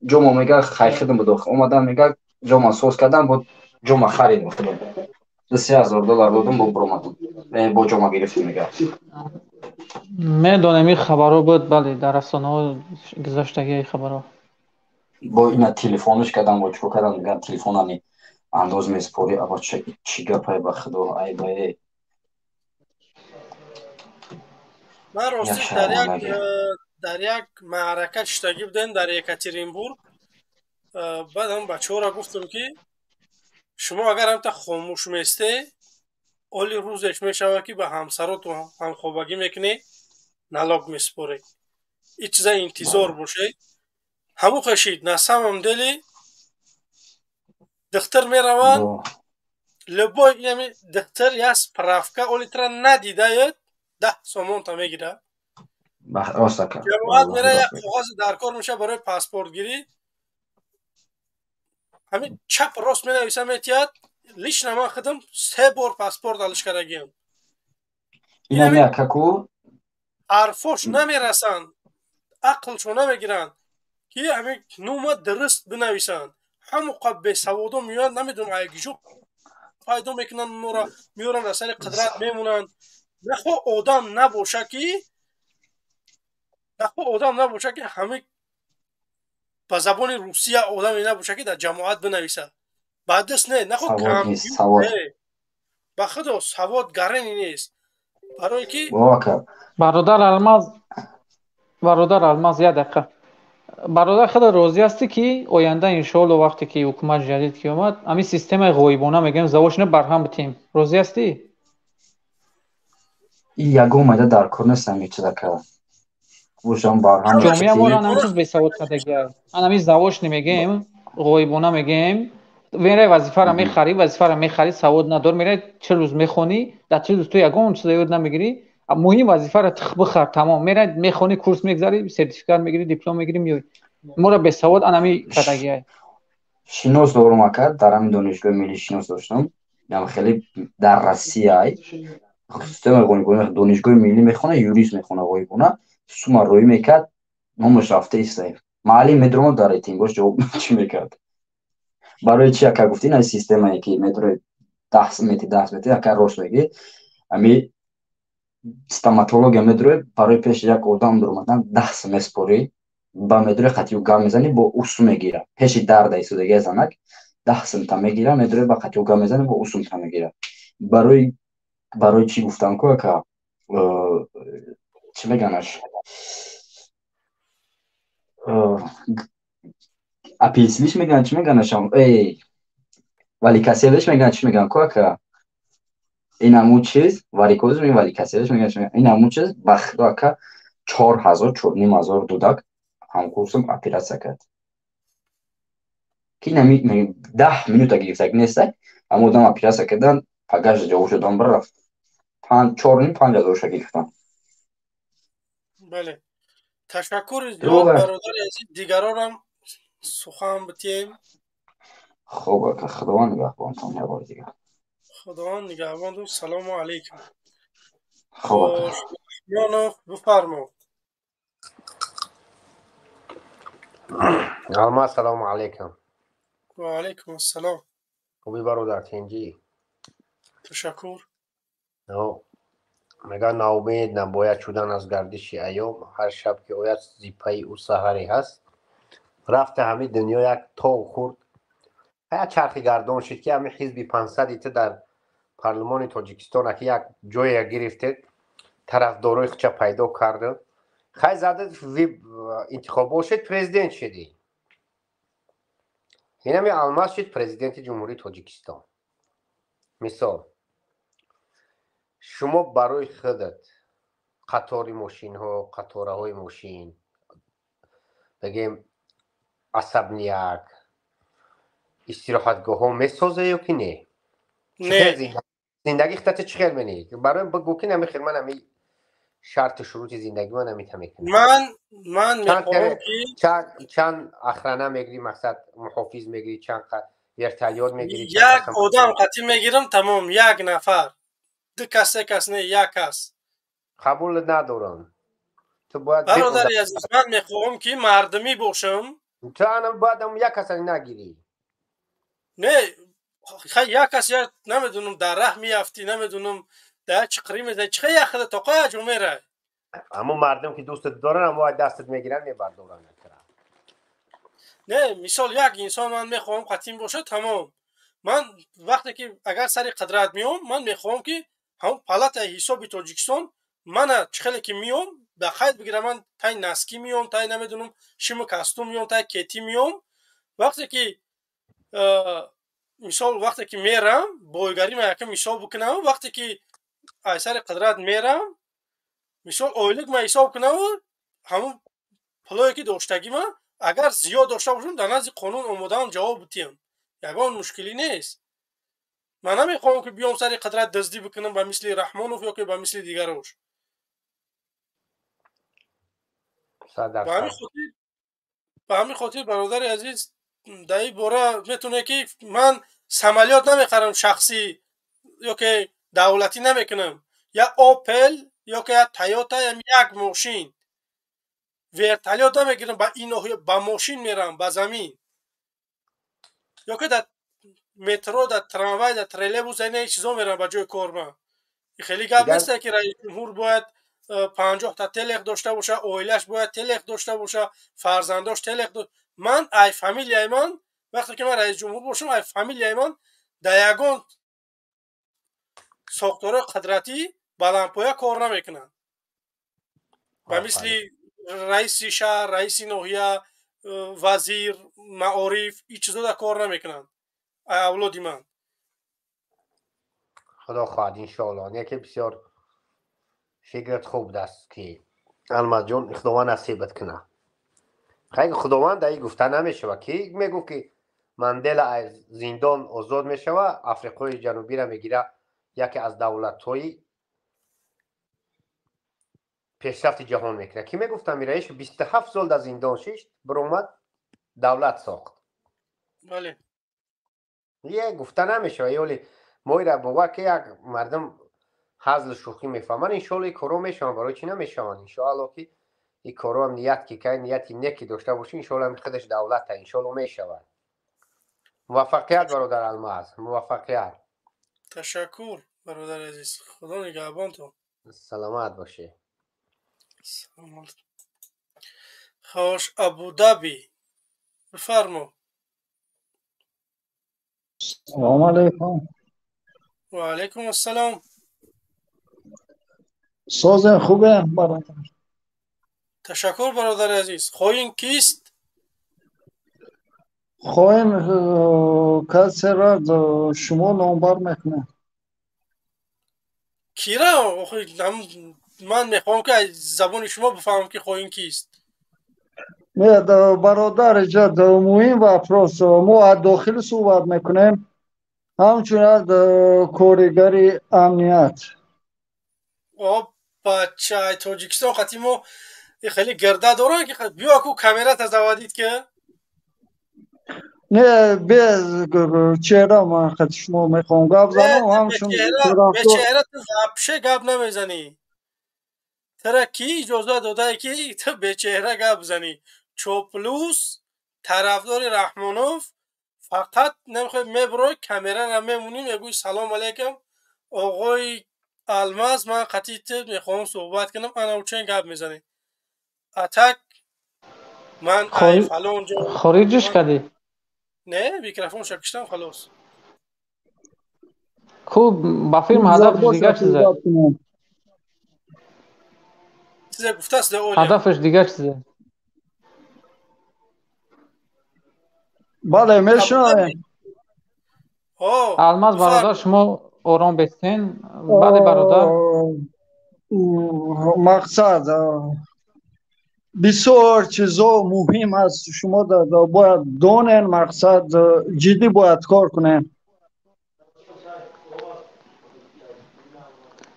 ҷома мега хайхидам будох омадан мега ҷома соз кардам бо ҷома харидам $3000 додам бо буромадам бо ҷома гирифтим мега медонем ин хабаро буд бале дар расонаҳо гузаштагии хабаро бо ина телефониш кардам бо чико кардам мегам телефонами андоз месупорӣ аба чӣ гапае ба худо ай бае ман рости дар як маърака чиштагӣ будем дар Екатеринбург баъд ҳам бачаҳоро гуфтам ки шумо агар ҳамта хомӯш месте оли рӯзеш мешавад ки ба ҳамсароту ҳамхобагӣ мекунӣ налог месупорӣ ин чиза интизор боше ҳаму хешид на самом деле духтар меравад любой духтар я справка олитра надидает 10 сомонта мегирад ҷамоат мера як коғази даркор меша барои паспортгирӣ ҳамин чап рост менависа метиҳад лично ман худам 3 бор паспорт алиш кардагиам ҳарфош намерасанд ақлшо намегиранд ки ҳамин нома дуруст бинависанд ҳамуқа бесаводо меоянд намедонам айгижо пайдо мекунанд онро меоранд аз сари қудрат мемонанд нахо одам набоша ки ҳамин ба забони русия одаме набоша ки дар ҷамоат бинависа ба дас не нахо кампютер ба худо савод гарани нест барое ки бародар алмаз як дақиқа бародар худо розӣ ҳастӣ ки оянда иншоалло вақте ки ҳукумат ҷадид ки омад ҳамин системаи ғоибона мегӯем завошина барҳам битем розӣ ҳастӣ ягон майда дар кор нестам ҳеҷ чиза кардам ҷомеа моро намчиз бесавод кардагиа ҳамин завош намегӯем ғоибона мегӯем мерай вазифара мехарӣ вазифара мехарӣ савод надор мерай 40 рӯз мехонӣ дар 40 рӯз ту ягон чиза ёд намегирӣ муҳим вазифара тиқ бихар тамом мерай мехонӣ курс мегзарӣ сертификат мегирӣ диплом мегирӣ меоӣ моро бесавод анами кардагиа шинос дорум ака дар ҳамин донишгоҳи миллӣ шинос доштам хеле дар Россия системаи ғоибона донишгоҳи миллӣ мехона юрист мехона ғоибона сума рӯй мекард номаш рафта истаем маълим медромо дар этимбош ҷавоб чӣ мекард барои чи ака гуфти ин системае ки метро 10 метр ака рост мегӣ ами стоматология медро барои пеш як одам дуромадан 10 сум месупорӣ ба медро қатиу гам мезанӣ бо усу мегира пеши дарда истодагия занак 10 сумта мегира медро ба қатиу гам мезанӣ бо усумта мегира барои чи гуфтам ку ака чӣ меганаш апельсилиш меган чӣ меганашам валикасиявиш меган чӣ меган ку ака ин ҳамун чиз варикоз валикасиявиш меган ин ҳамун чиз ба худо ака 4000 4500 додак ҳамкурсум оператсия кард. Ки нами 10 минута гирифтак нестак, ҳама одам оператсия кардан, пагажда ҷавоб шудан рафт. 4,5 гирифтан. бале. Ташаккури зиёд бародари азиз, дигаронам сухан битием. Хуб ака, худованд нигаҳбонтон як бори дигар. Худованд нигаҳбонтон. Салому алейкум. Хуб ака. Рахмонов, бифармо. алма, салому алейкум. Ва алейкум ассалом. Хуби бародар, тинҷӣ? Ташаккур. мегӯяд наумед набояд шудан аз гардиши айём. ҳар шаб ки ояд зиппаи ӯ саҳаре ҳаст. рафта ҳамин дунё як тог хӯрд. як чархи гардон шид ки ҳамин ҳизби 500 дар парлумони тоҷикистон аки як ҷое гирифте, тарафдорои худша пайдо карда. хай зада интихобот шид, президент шидӣ. инами алмаз шид президенти ҷумҳурии тоҷикистон. мисол, шумо барои худат қатори мошинҳо, қатораҳои мошин, бигем асабнияк, истироҳатгоҳҳо месоза ё ки не? зиндаги худат чӣ хел менӣ? барои бигӯ ки нами хел ман ами шарти шурути зиндагӣ ман намита мекунам. ман мехоҳам ки чанд ахрана мегирӣ, мақсад муҳофиз мегирӣ, чанд вертолёт мегирӣ. як одам қатъи мегирам, тамом, як нафар. ду кас, се кас не, як кас. қабул надорам. бародари азиз, ман мехоҳам ки мардумӣ бошам. ту ана баъдам як каса нагирӣ. не, хай як кас як намедунам дар раҳ меафтӣ, намедунам дар чиқрӣ мезанӣ. чихе як худа то қоя ҷо мерай? ҳамон мардум ки дӯстат доран ҳамо дастат мегиранд мебардоранд. не, мисол як инсон ман мехоҳам қатъин бошад, тамом. ман вақте ки агар сари қудрат меом, ман мехоҳам ки ҳамон палатаи ҳисоби Тоҷикистон мана чихеле ки меом ба қайд бигирам, ман тай наскӣ меом, тай намедунам шиму кастум меом, тай кетӣ меом. вақте ки мисол вақте ки мерам, бойгарӣ ма якам ҳисоб бикунам, вақте ки аз сари қудрат мерам, мисол ойлик ма ҳисоб кунам, ҳамон пулое ки доштагима агар зиёд дошта бошам, дар назди қонун омодаам ҷавоб бидиҳам. ягон мушкилӣ нест. ман намехоҳам ки биём сари қудрат даздӣ бикунам ба мисли Раҳмонов ё ки ба мисли дигарош. ба ҳамин хотир бародари азиз, дар ин бора метавоне ки ман самолёт намехарам шахсӣ ё ки давлатӣ намекунам. я Opel ё ки я Toyota, як мошин. вертолёт намегирам, ба ин ноҳия ба мошин мерам, ба замин. ё ки дар метро, дар трамвай, дар троллейбус, ин чизо мерам ба ҷои кор ма. хеле гап нест ки раис ҷумҳур бояд 50 та телех дошта боша, оилаш бояд телех дошта боша, фарзандош телех. ман ай фамилияи ман, вақте ки ман раис ҷумҳур бошам, ай фамилияи ман дар ягон сохтораи қудратӣ баландпоя кор намекунад. ба мисли раиси шаҳр, раиси ноҳия, вазир, маориф, ин чизо дар кор намекунанд. ай авлоди ман. худо хоҳад иншоалло. неки бисёр фикрат хуб даст ки алмазҷон худованд насибат кунад. хайр худованд дай гуфта намешава. ки мегуфт ки Мандела аз зиндон озод мешава, Африқои ҷанубиро мегира яке аз давлатҳои пешрафти ҷаҳон мекунад. ки мегуфт амираиш 27 сол дар зиндон шишт, биромад давлат сохт. бале. е гуфта намешава. ёли моира бовар ки як мардум ҳазлу шӯхӣ мефаҳмад, иншоалло ин коро мешаванд. барои чӣ намешаванд? иншоалло ки ин коро ҳам ният ки кай нияти неки дошта бошӣ, иншоалло ҳам худаш давлата, иншоалло мешавад. муваффақият бародар Алмаз, муваффақият. ташаккур бародари азиз. худо нигаҳбонтон. саломат бошед. хош, Абу-Даби бифармо. салому алейкум. ва алейкум ассалом. созен хубе бародар? ташаккур бародари азиз. хоин кист? хоин касера шумо номбар мекунед. кира? ман мехоҳам ки аз забони шумо бифаҳмам ки хоин кист. Нет, برادر جد مهم вопрос. ما از داخل صحبت میکنیم همچون از کارگری امنیت. بچه تاجیکستان خطی ما خیلی گرده دارن که بیا کو کامرا تزودید که نه به چهره من خد شما میخوام گپ زنم به همچون چهره تو زبشه گپ نمیزنی ترا کی اجازه داده که تو به چهره گپ زنی چوپلوس طرفدار رحمانوف فقط نمیخوای میبروی کامرا را میمونی میگوی سلام علیکم آقای الماس من خطیت میخوام صحبت کنم انا چه گپ میزنی اتک من ای فلان جا خارجش کردی نه میکروفون شکشتم خلاص خوب با فیلم هدفش دیگه چیزه چیزه گفته است اولیا هدفش دیگه چیزه بله میشنویم الماس برادر شما آرام بستین بله برادر مقصد بسیار چیزا مهم است شما باید دانین مقصد جدی باید کار کنین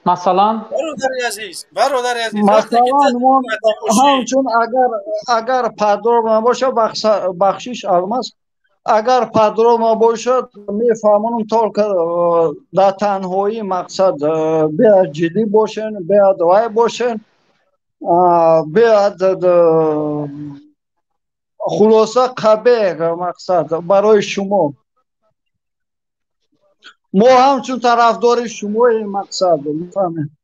مثلا برادر عزیز وقتی که همچون اگر پدرام نباشه بخشش الماس اگر پدرام نباشد میفهمونم طور که در تنهایی مقصد باید جدی باشین باید وای باشین باید خلاصه قبیق مقصد برای شما ما همچون طرفدار شما این مقصد میفهمیم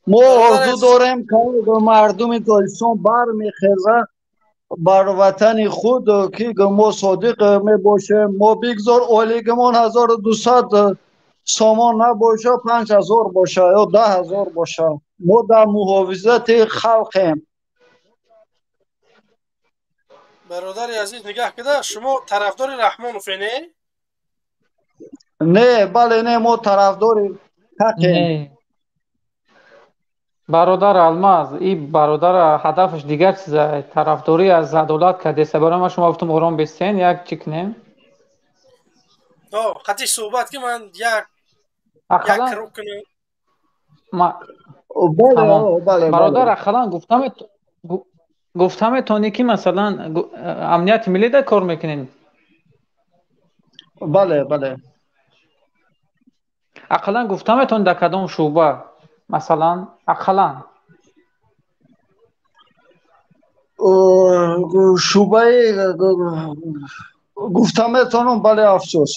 ما آرزو داریم که مردم دایستان برمیخیزه بر وطن خود که ما صادق می باشیم ما بگذار اولیگمان 1200 سامان نباشه 5000 باشه یا 10000 باشه ما در محافظت خلقیم برادر عزیز نگاه کده شما طرفدار رحمانوف نه؟ نه بله نه ما طرفدار حقیم برادر الماس این برادر هدفش دیگر چیزه طرفداری از عدالت کرده برای ما شما گفتم آرام بستین یک چی کنیم خطی صحبت که من یک رو کنم تمام برادر اخلا گفتم تونی که مثلا امنیت ملی ده کار میکنین بله بله اقلا گفتم تون در کدام شعبه مثلا اقلا شعبه گفتم تونم بله افسوس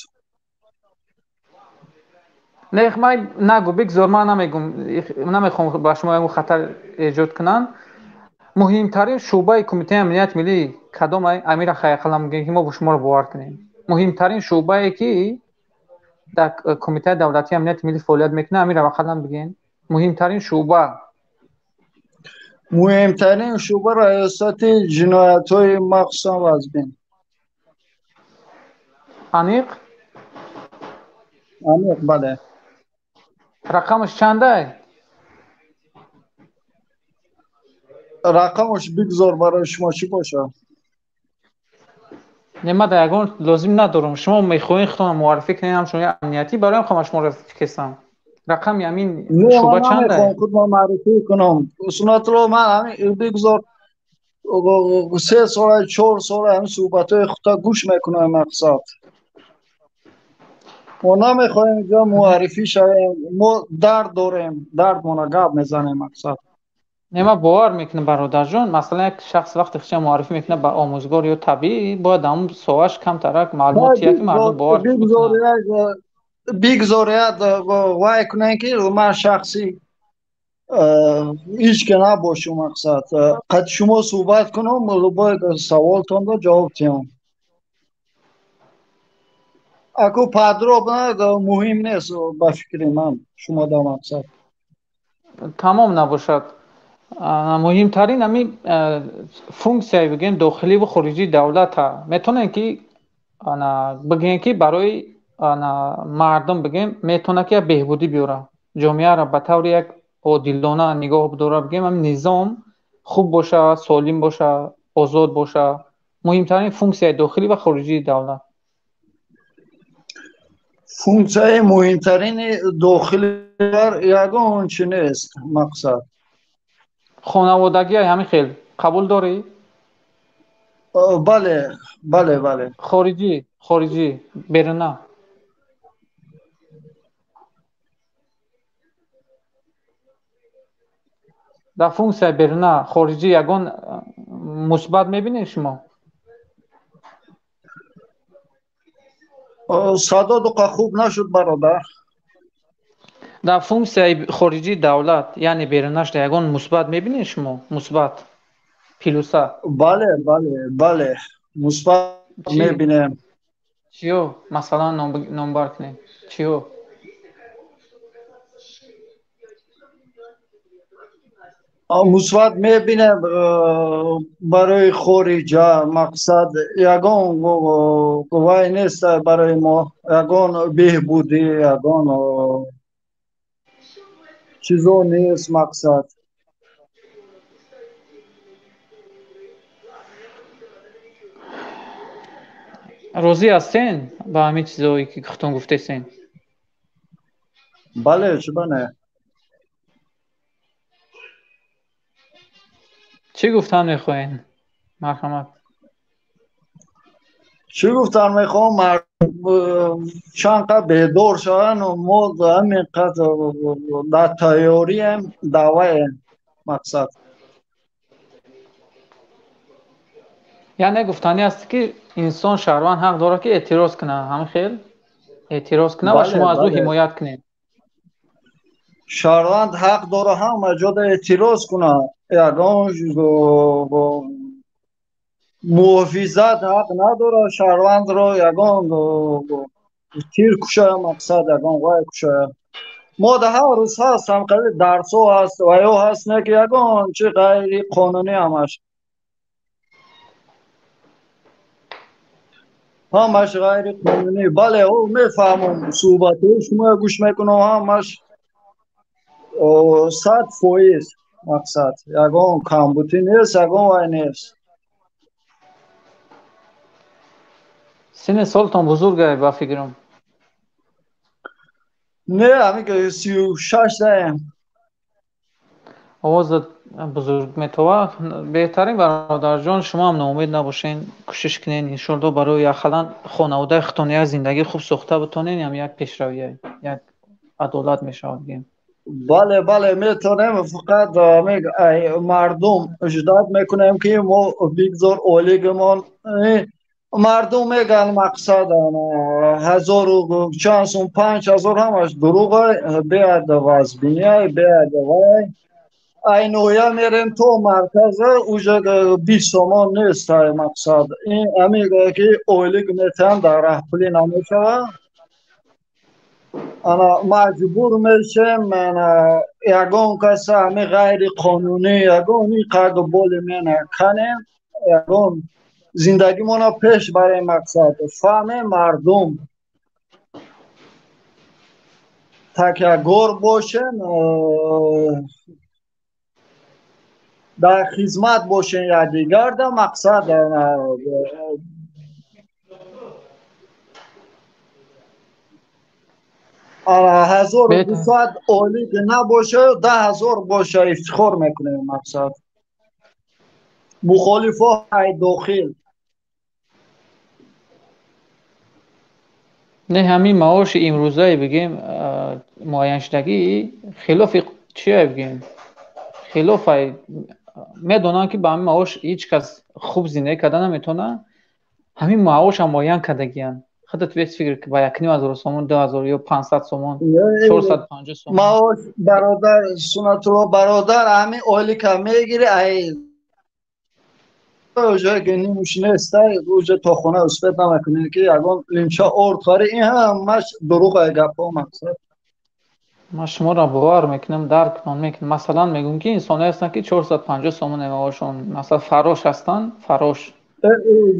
نه من نگو بگذار من نمیخوام با شما خطر ایجاد کنن مهمترین شعبه کمیته امنیت ملی کدام امیر خیقلا میگه که ما با شما رو باور کنیم مهمترین شعبه که در کمیته دولتی امنیت ملی فعالیت میکنه امیر خیقلا بگین مهمترین شعبه ریاست جنایت های مخصوصا وزبین انیق بله رقمش چنده رقمش بگذار برای شما چی باشه نما در یگان لازم ندارم شما میخواین خودتون معرفی کنین هم شما امنیتی برایم خواهم شما رفت کسم رقم یمین شعبه چنده نه من خود ما معرفی کنم سنت رو من همین بگذار 3 سال 4 سال همین صحبت های خودتا گوش میکنم مقصد ما نمیخوایم اینجا معرفی شویم ما درد داریم درد مانا گپ میزنیم مقصد نما باور میکنه برادر جان مثلا یک شخص وقتی خودش معرفی میکنه به آموزگار یا طبیعی باید اون سوالش کم ترک معلوماتیه که مردم باور کنن بگذارید وای کنن که من شخصی هیچ که نباشم مقصد قد شما صحبت کنم باید سوالتان رو جواب تیم اکو پدراب مهم نیست به فکر من شما در مقصد تمام نباشد مهمترین همین فونکسیای بگیم داخلی و خارجی دولت ها میتونه که بگیم که برای مردم بگیم میتونه که بهبودی بیاره جامعه را به طور یک عادلانه نگاه بداره بگیم هم نظام خوب باشه سالم باشه آزاد باشه. مهمترین فونکسیای داخلی و خارجی دولت. فونکسیای مهمترین داخلی یگان چی نیست مقصد؟ خانوادگی همین خیلی قبول داری؟ بله بله بله. خارجی برنا. در فونکسیای برنا خارجی یگان مثبت میبینید شما؟ صدا دوقا خوب نشد برادر. در فونکسیای خارجی دولت یعنی برناش در یگان مثبت میبینید شما؟ مثبت پلوسه. بله بله بله مثبت میبینم. چیو مثلا نمبر کنیم چیو؟ مثبت میبینم برای خارج مقصد یگان گواهی نیست برای ما، یگان بهبودی یگان چیزو نیست مقصد. راضی هستین با همین چیزایی که خودتون گفتین؟ بله چرا نه. چی گفتن میخواین؟ مرحمت. چی گفتن میخوام چند قد بیدار شدن و ما همین قد در تیاری هم دوای مقصد. یعنی گفتنی است که انسان شهروند حق داره که اعتراض کنه، همین خیل اعتراض کنه و بله شما از او بله حمایت کنید. شهروند حق داره همه جا اعتراض کنه، یگان محافظت حق نداره شهروند رو یگان تیر کشه مقصد یگان وای کشه. ما ده هر روز هست هم قدر درس ها هست و یا هست نه که یگان چه غیر قانونی همش غیر قانونی. بله او میفهمم صحبت شما گوش میکنم همش 100% مقصد یگان کمبوتی نیست یگان وای نیست. سن سالتان بزرگه با فکرم. نه همین که 36 دارم. آوازت بزرگ میتوه. بهترین برادر جان شما هم ناامید نباشین، کوشش کنین انشالله برای اقلا خانواده خودتون یک زندگی خوب ساخته بتونین، هم یک پیشروی یک عدالت میشه بگیم. بله بله میتونم فقط مردم اجداد میکنم که ما بگذار اولیگمان مردم میگن مقصد هزار و چند سون 5000 همش دروغه بیاد وزبینی بیاد وای این اویا میریم تو مرکز اوجا 20 تومان نیست مقصد این امیگه که اولیگ میتن در رهپلی نمیشه. انا مجبور میشم من یگان کس همی غیر قانونی یگانی قبول من کنیم یگان زندگی مانا پیش برای مقصد فهم مردم تکیه‌گار باشن در خدمت باشن یا دیگر در مقصد 1200 اولی که نباشه 10,000 باشه افتخار میکنه مقصد مخالفا های داخل. نه همین معاش امروزه بگیم معین شدگی خلاف چیه بگیم خلاف میدونن که با همین معاش هیچ کس خوب زندگی کردن نمیتونه. همین معاش هم معین کردگیان خودت بیت فکر که با 1,500 تومان 2,000 یا 500 تومان 450 تومان معاش برادر سنت رو برادر همین اولی که میگیره ای جایی که نیموش نیست روز تا خونه اسپید نمیکنه که یگان لینچا ارد خاری این همش دروغ گپ ها مقصد. ما شما را باور میکنم درک میکنم. مثلا میگم که انسان هستن که 450 تومان معاششون مثلا فراش هستن فراش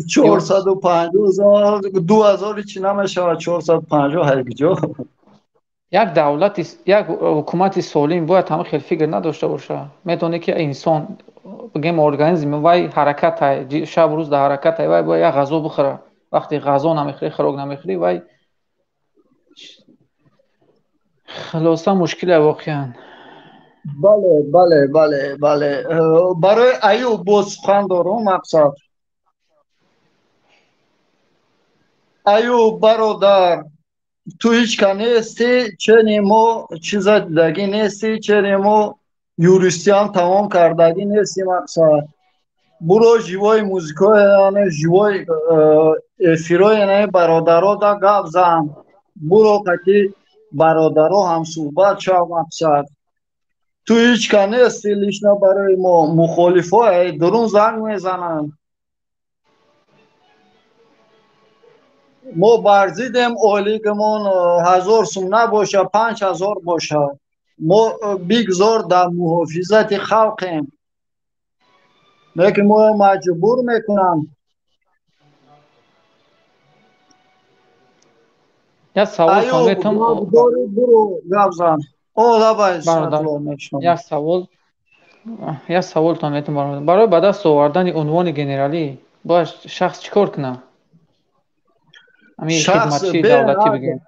450,000 2000 چی نمیشه 450 هر جا. یک دولت یک حکومت سالم باید همه خیلی فکر نداشته باشه. میدونه که انسان بگیم ارگانیسم وای حرکت های شب و روز در حرکت های وای یا غذا بخوره وقتی غذا نمیخوری خوراک نمیخوری وای خلاصا مشکل واقعا بله بله بله بله برای ایوب باز سخن دارم مقصد ایوب برادر تو هیچ کنیستی چه نیمو چیز دیدگی نیستی چه نیمو یوریستی هم تمام کردگی نیستی مقصد برو جیوای موزیکای یعنی جیوای افیرای یعنی برادرها دا گپ زن برو قتی برادرها هم صحبت شو مقصد تو هیچ کنیستی لیشنا برای ما مخالفای درون زنگ میزنن ما برزیدیم اولیگمون 1000 سوم نباشه 5000 باشه ما بیگزار در محافظت خلقیم لیکن ما مجبور میکنم یک سوال تا ایوب میتونم داری برو گفزن اولا باید برادر شطور میشنم یک سوال تا میتونم برای به دست آوردن عنوان گنرالی باید شخص چیکار کنه همین شخص خدمتچی به دولتی بگیم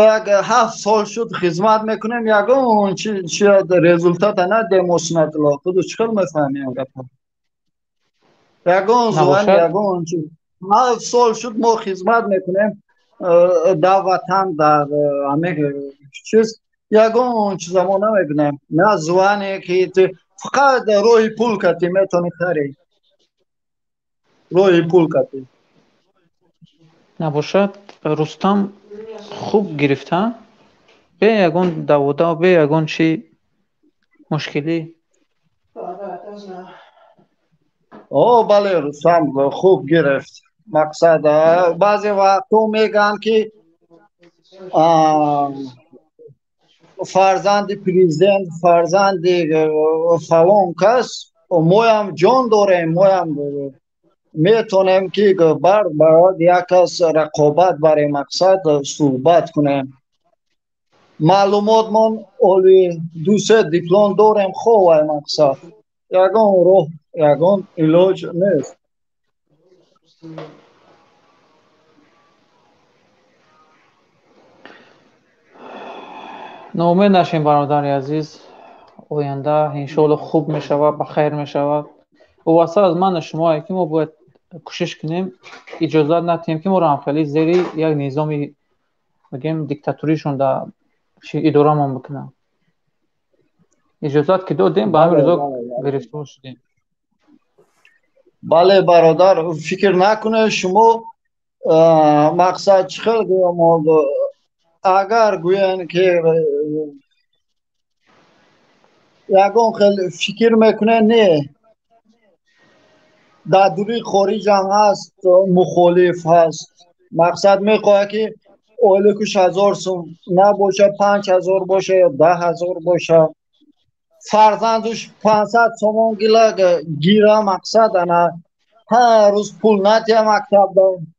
یک 7 سال شد خدمت میکنیم یگون چی رزولتات نه دموسنت لا خودو چکر میفهمیم یگون زوان نباشد یگون چی 7 سال شد ما خدمت میکنیم در وطن در همه چیز یگون چیز ما نمیبینیم نه زوانی که فقط روی پول کتی میتونی خری روی پول کتی نباشد رستم خوب گرفتن به یگون دودا به یگون چی مشکلی بله رسام خوب گرفت مقصد بعضی وقتو میگن که فرزند پریزیدنت فرزند فلان کس ما هم جان داریم ما هم میتونیم که برای یک کس رقابت برای مقصد صحبت کنیم معلومات من اولی دو سه دیپلم داریم خواه مقصد یگان روح یگان علاج نیست ناامید نشین برادر عزیز آینده انشالله خوب میشود بخیر میشود واسه از من شما که ما باید کوشش کنیم اجازت ندیم که ما رو هم خیلی زیری یک نظامی بگیم دیکتاتوریشون در اداره ما بکنم اجازت که دادیم به همین بله روزا بله گرفتار شدیم بله برادر فکر نکنه شما مقصد چخل گویم اگر گوین که یگان خیلی فکر میکنه نه در دوری خارج هم هست مخالف هست مقصد میخواه که اولکش 1000 سوم نباشه 5000 باشه یا 10000 باشه فرزندش 500 سومون گیره مقصد نه هر روز پول نتیه مکتب دارم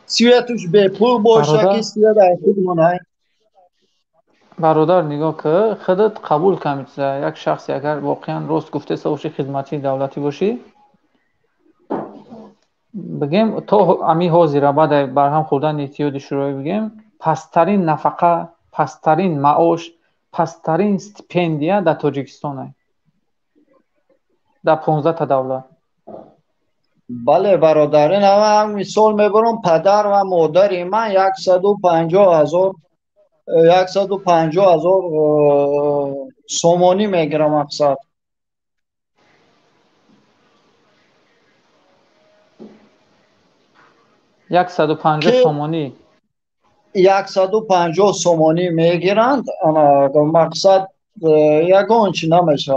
سویتش به پول باشه که سویت ایتود منه برادر نگاه که خودت قبول کنید یک شخصی اگر واقعا راست گفته باشی خدمتی دولتی باشی بگیم تو امی حاضر بعد برهم خوردن اعتیاد شروعی بگیم پسترین نفقه پسترین معاش پسترین استیپندیا در تاجیکستان در 15 تا دولت بله برادرین هم مثال میبرم پدر و مادر من 150,000 سومانی میگیرم مقصد 150 سومانی 150 سومانی میگیرند مقصد یگان چی نمیشه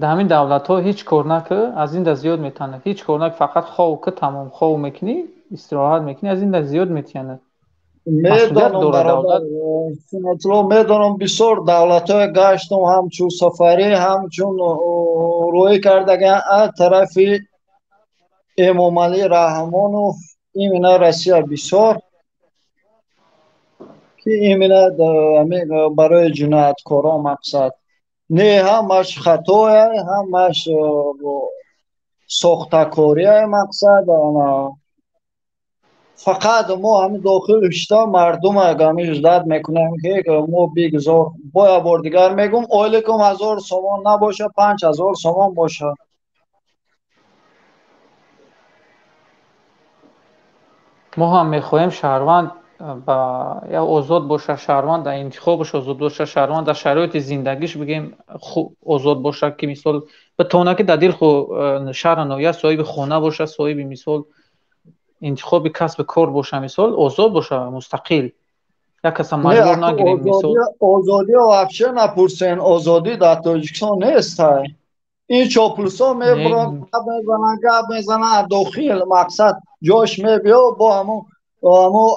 در همین دولت ها هیچ کار نکه از این در زیاد میتونه هیچ کار نکه فقط خواه که تمام خواه میکنی استراحت میکنی از این در زیاد میتونه میدانم برادر میدانم بسیار دولت های گشتم همچون سفری همچون روی کردگن از طرف امام علی رحمانوف این رسیه بسیار ایمنه برای جنایتکارا مقصد نه همش خطاه همش ساختکاری مقصد فقط ما همین داخل اشتا مردم اگمی اجداد میکنیم که ما بیگذار با بار دیگر میگم اولی کم 1000 سومان نباشه 5000 سومان باشه ما هم میخواهیم شهروند با یا آزاد باشه شهروند در انتخابش آزاد باشه شهروند در شرایط زندگیش بگیم خوب آزاد باشه که مثال به تونه که در دل خو شهر نویا صاحب خونه باشه صاحب مثال انتخاب کسب کار باشه مثال آزاد باشه مستقل یک کس مجبور نه نگیریم مثال آزادی و افشه نپرسین آزادی در تاجیکستان نیست این چاپلوسا میبرن گپ میزنن داخل مقصد جاش میبیا با همون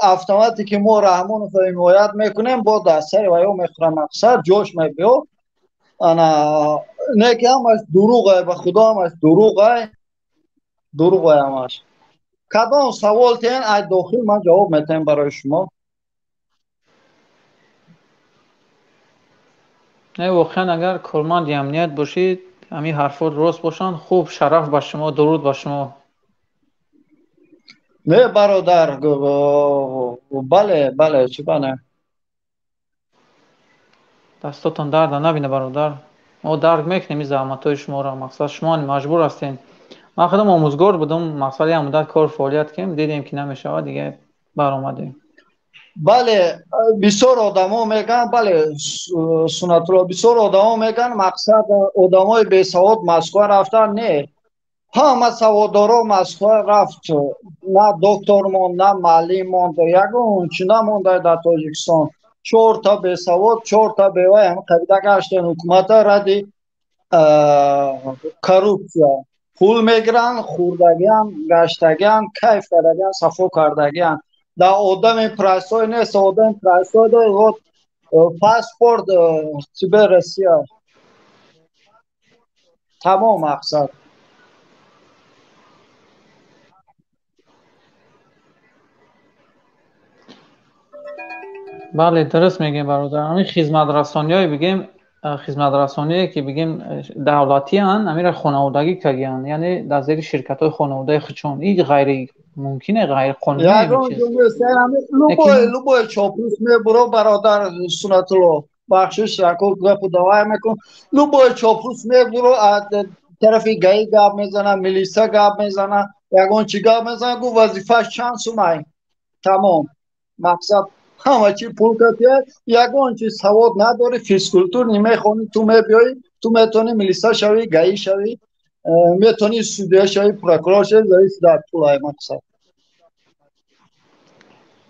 автомاتی که ما رحمان حمایت میکنیم با دستر و یا میخوره مقصد جاش میبیا انا نه که همش دروغه به خدا همش دروغه همش کدام سوال تین از داخل من جواب میتونم برای شما نه واقعا اگر کارمند امنیت باشید همین حرفات درست باشن خوب شرف به شما درود به شما نه برادر بله چی بانه دستاتون درد نبینه برادر ما درک میکنیم این زحمتهای شما را مقصد شما مجبور هستین من خودم آموزگار بودم مقصد یه مدت کار فعالیت کردیم دیدیم که نمیشه دیگه برآمدیم بله بسیار آدما میگن بله سنت الله بسیار آدما میگن مقصد آدمای بی سواد مسکو رفتن نه همه سوادارا مسکو رفت نه دکتر موند نه معلم موند یگون چی نمونده در تاجیکستان 4 تا بی سواد 4 تا بیوه هم قبیده گشتن حکومت ردی коррупция پول میگیرن خوردگیان گشتگیان کیف کردگیان صفو کردگیان در آدم پرستای نیست آدم پرستای داره پاسپورت چی برسیه تمام مقصد بله درست میگیم برادر همین خدمت رسانیای بگیم خدمت رسانیایی که بگیم دولتی هن امیر خانوادگی کردن یعنی در زیر شرکت های خانواده خودشون این غیر ممکنه غیر قانونی یگان جمعه لوبای چاپلوس میبرو برادر سنت الله بخشش رکو گپ دوای میکن لوبای چاپلوس میبرو طرف گایی گپ میزنه ملیسا گپ میزنه یگان چی گپ میزنه گو وظیفهش چند سومای تمام مقصد همه چی پول کتیه یگان چی سواد نداری فیسکولتور نمیخونی تو میبیایی تو میتونی ملیسا شوی گایی شوی میتونی سودیه شوی پروکرور شوی زیست در پولای مقصد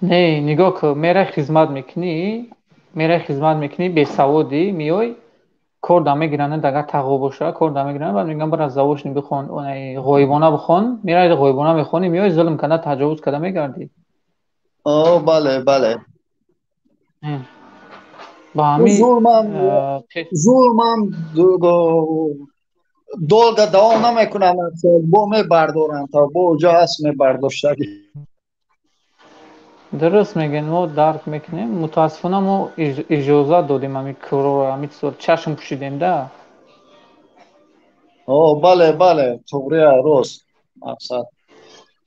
نه نگاه که میره خدمت میکنی به سوادی میای کار دامه گیرنه دگر تقو باشه کار دامه گیرنه بعد میگم برای زواج بخون غایبانه بخون میره غایبانه میخونی میای ظلم کنه تجاوز کنه میگردی بله با همین ظلمم دولگه دوام نمیکنم با میبردارن تا با اونجا هست میبرداشتگی درست میگن ما درک میکنیم متاسفانه ما اجازه دادیم همین کارو رو همین چشم پوشیدیم ده بله توری راست مقصد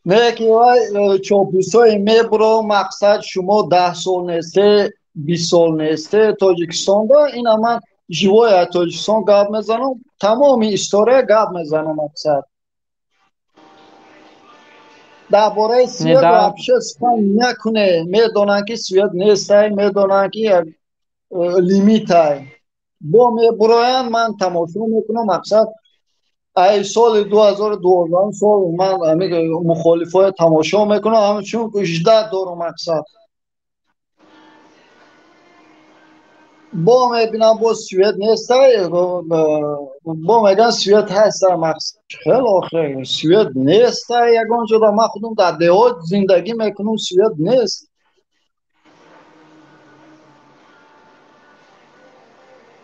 نه که وای چاپوسای میبرو مقصد شما 10 سال نیسته 20 سال نیسته تاجیکستان دا این من جوای تاجیکستان گپ میزنم تمامی استوره گپ میزنم مقصد درباره سوید و افشه سپن نکنه میدونن که سوید نیسته میدونن که یک لیمیت های با میبروین من تماشا میکنم مقصد ای سال 2012 سال من مخالف های تماشا میکنم همچون که 18 دارم مقصد با میبینم با سوید نیسته با میگن سوید هست مقصد خیلی آخه سوید نیسته یکان جدا من خودم در دیوات زندگی میکنم سوید نیست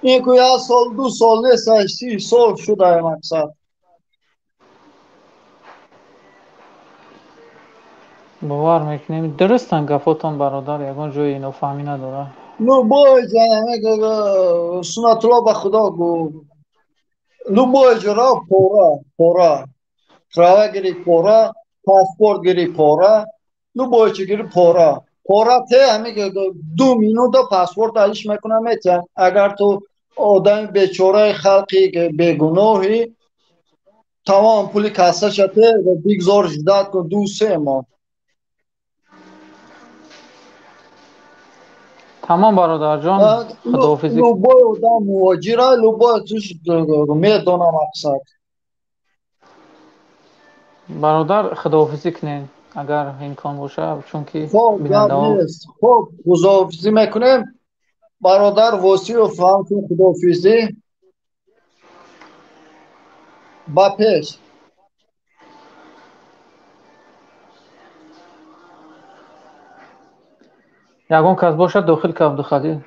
این که 1 سال 2 سال نیست 30 سال شده مقصد باور میکنیم درستن گفاتون برادر، یگان جای اینو فهمی نداره. نو بای جانه سنت الله به خدا گو نو بای جرا پورا تراوا گیری پورا پاسپورت گیری پورا نو بای چی گیری پورا ته همه که 2 مینوت پاسپورت ایش میکنم میتن اگر تو آدم بیچاره خلقی که بیگناهی تمام پولی کاسه شده و بیگزار جداد کن 2-3 ماه. تمام برادر جان، خداحافظی. لوبای آدم مهاجره لوبای توش میدونم مقصد. برادر خداحافظی کنین اگر امکان باشه، چون که خب بیننده گپ ها. نیست. خب خداحافظی میکنیم برادر وسیع و فهمتون خداحافظی با پیش. یگان کس باشه داخل که عبدالخلیل.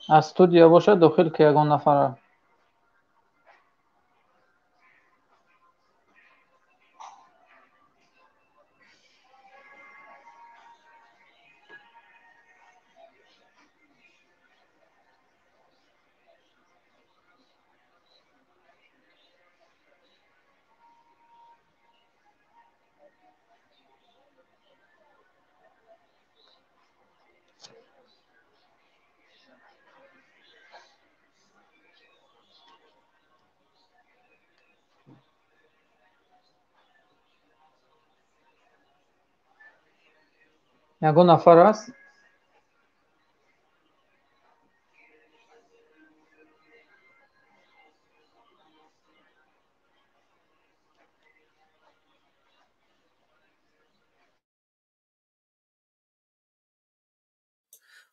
از استودیو باشه داخل که یگان نفره. یگان نفر است.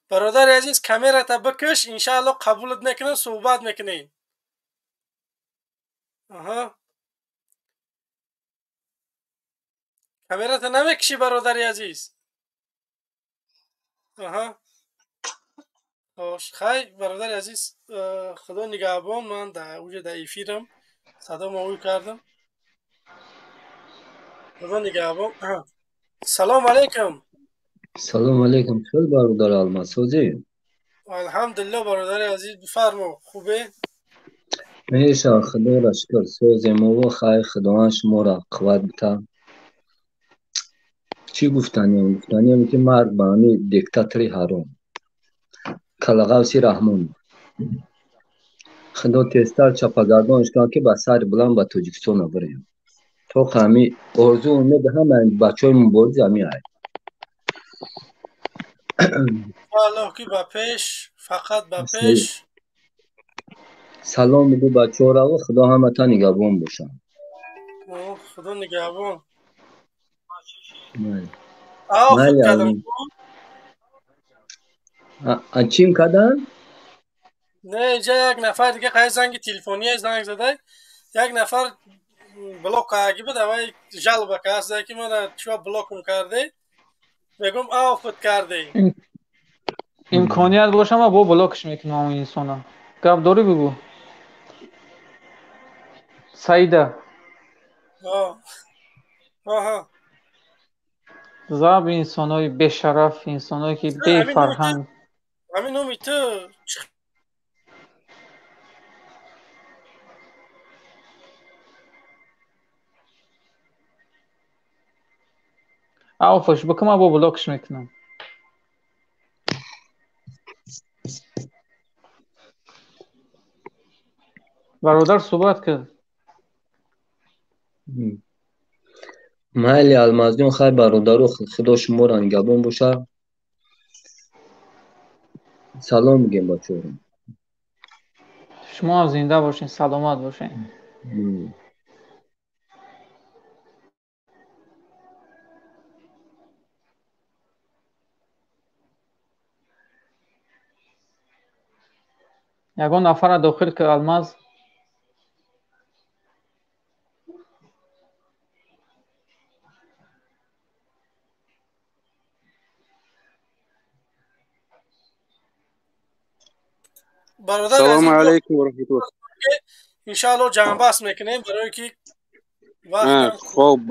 برادر عزیز کامرا تا بکش، انشاءالله قبولت میکنن، صحبت میکنین. آها کامرا تا نمیکشی برادر عزیز. آها خیلی برادر عزیز، خدا نگهبان. من در اوج در ایفیرم صدا ماوی کردم. خدا نگهبان. سلام علیکم. سلام علیکم. خیلی برادر الماسوزی. الحمدلله برادر عزیز، بفرما. خوبه؟ میشه خدا را شکر. سوز ما خیر خدا شما را قوت بتا. چی گفتنیم؟ گفتنیم که مرد به همی دیکتاتوری حرام کلغاوسی رحمان خدا تستر چپاگردانش کن که به سر بلند به توجیکستان بریم. تو همی ارزو امید همه بچه های مبارزی همی های. الله که با پیش، فقط با پیش. سلام بگو بچه ها را و خدا همه تا نگهبان باشن. خدا نگهبان. خود کردم. چیم کردن؟ نه اینجا یک نفر دیگه قید زنگ تلفنی زنگ زده، یک نفر بلاک کردی بود، اوای جلب کرده که من چرا بلاکم کرده، میگم آفت کرده. امکانیت باشه ما با بلاکش میکنم اون انسانا. گپ داری بگو. سعیده. آها زب انسانای بی‌شرف، انسانایی که بی فرهنگ. همین نومی تو عفوش بکن، ما با بلاکش میکنم. برادر صحبت کرد. مایلی المازیون خیر برادر خدا شما را نگهبان باشه. سلام میگیم بچه ها. شما زنده باشین، سلامت باشین. یگان نفر داخل که الماز. برادر سلام عزیز علیکم و رحمت الله. انشاءالله جمع بحث میکنیم برای که وقت خوب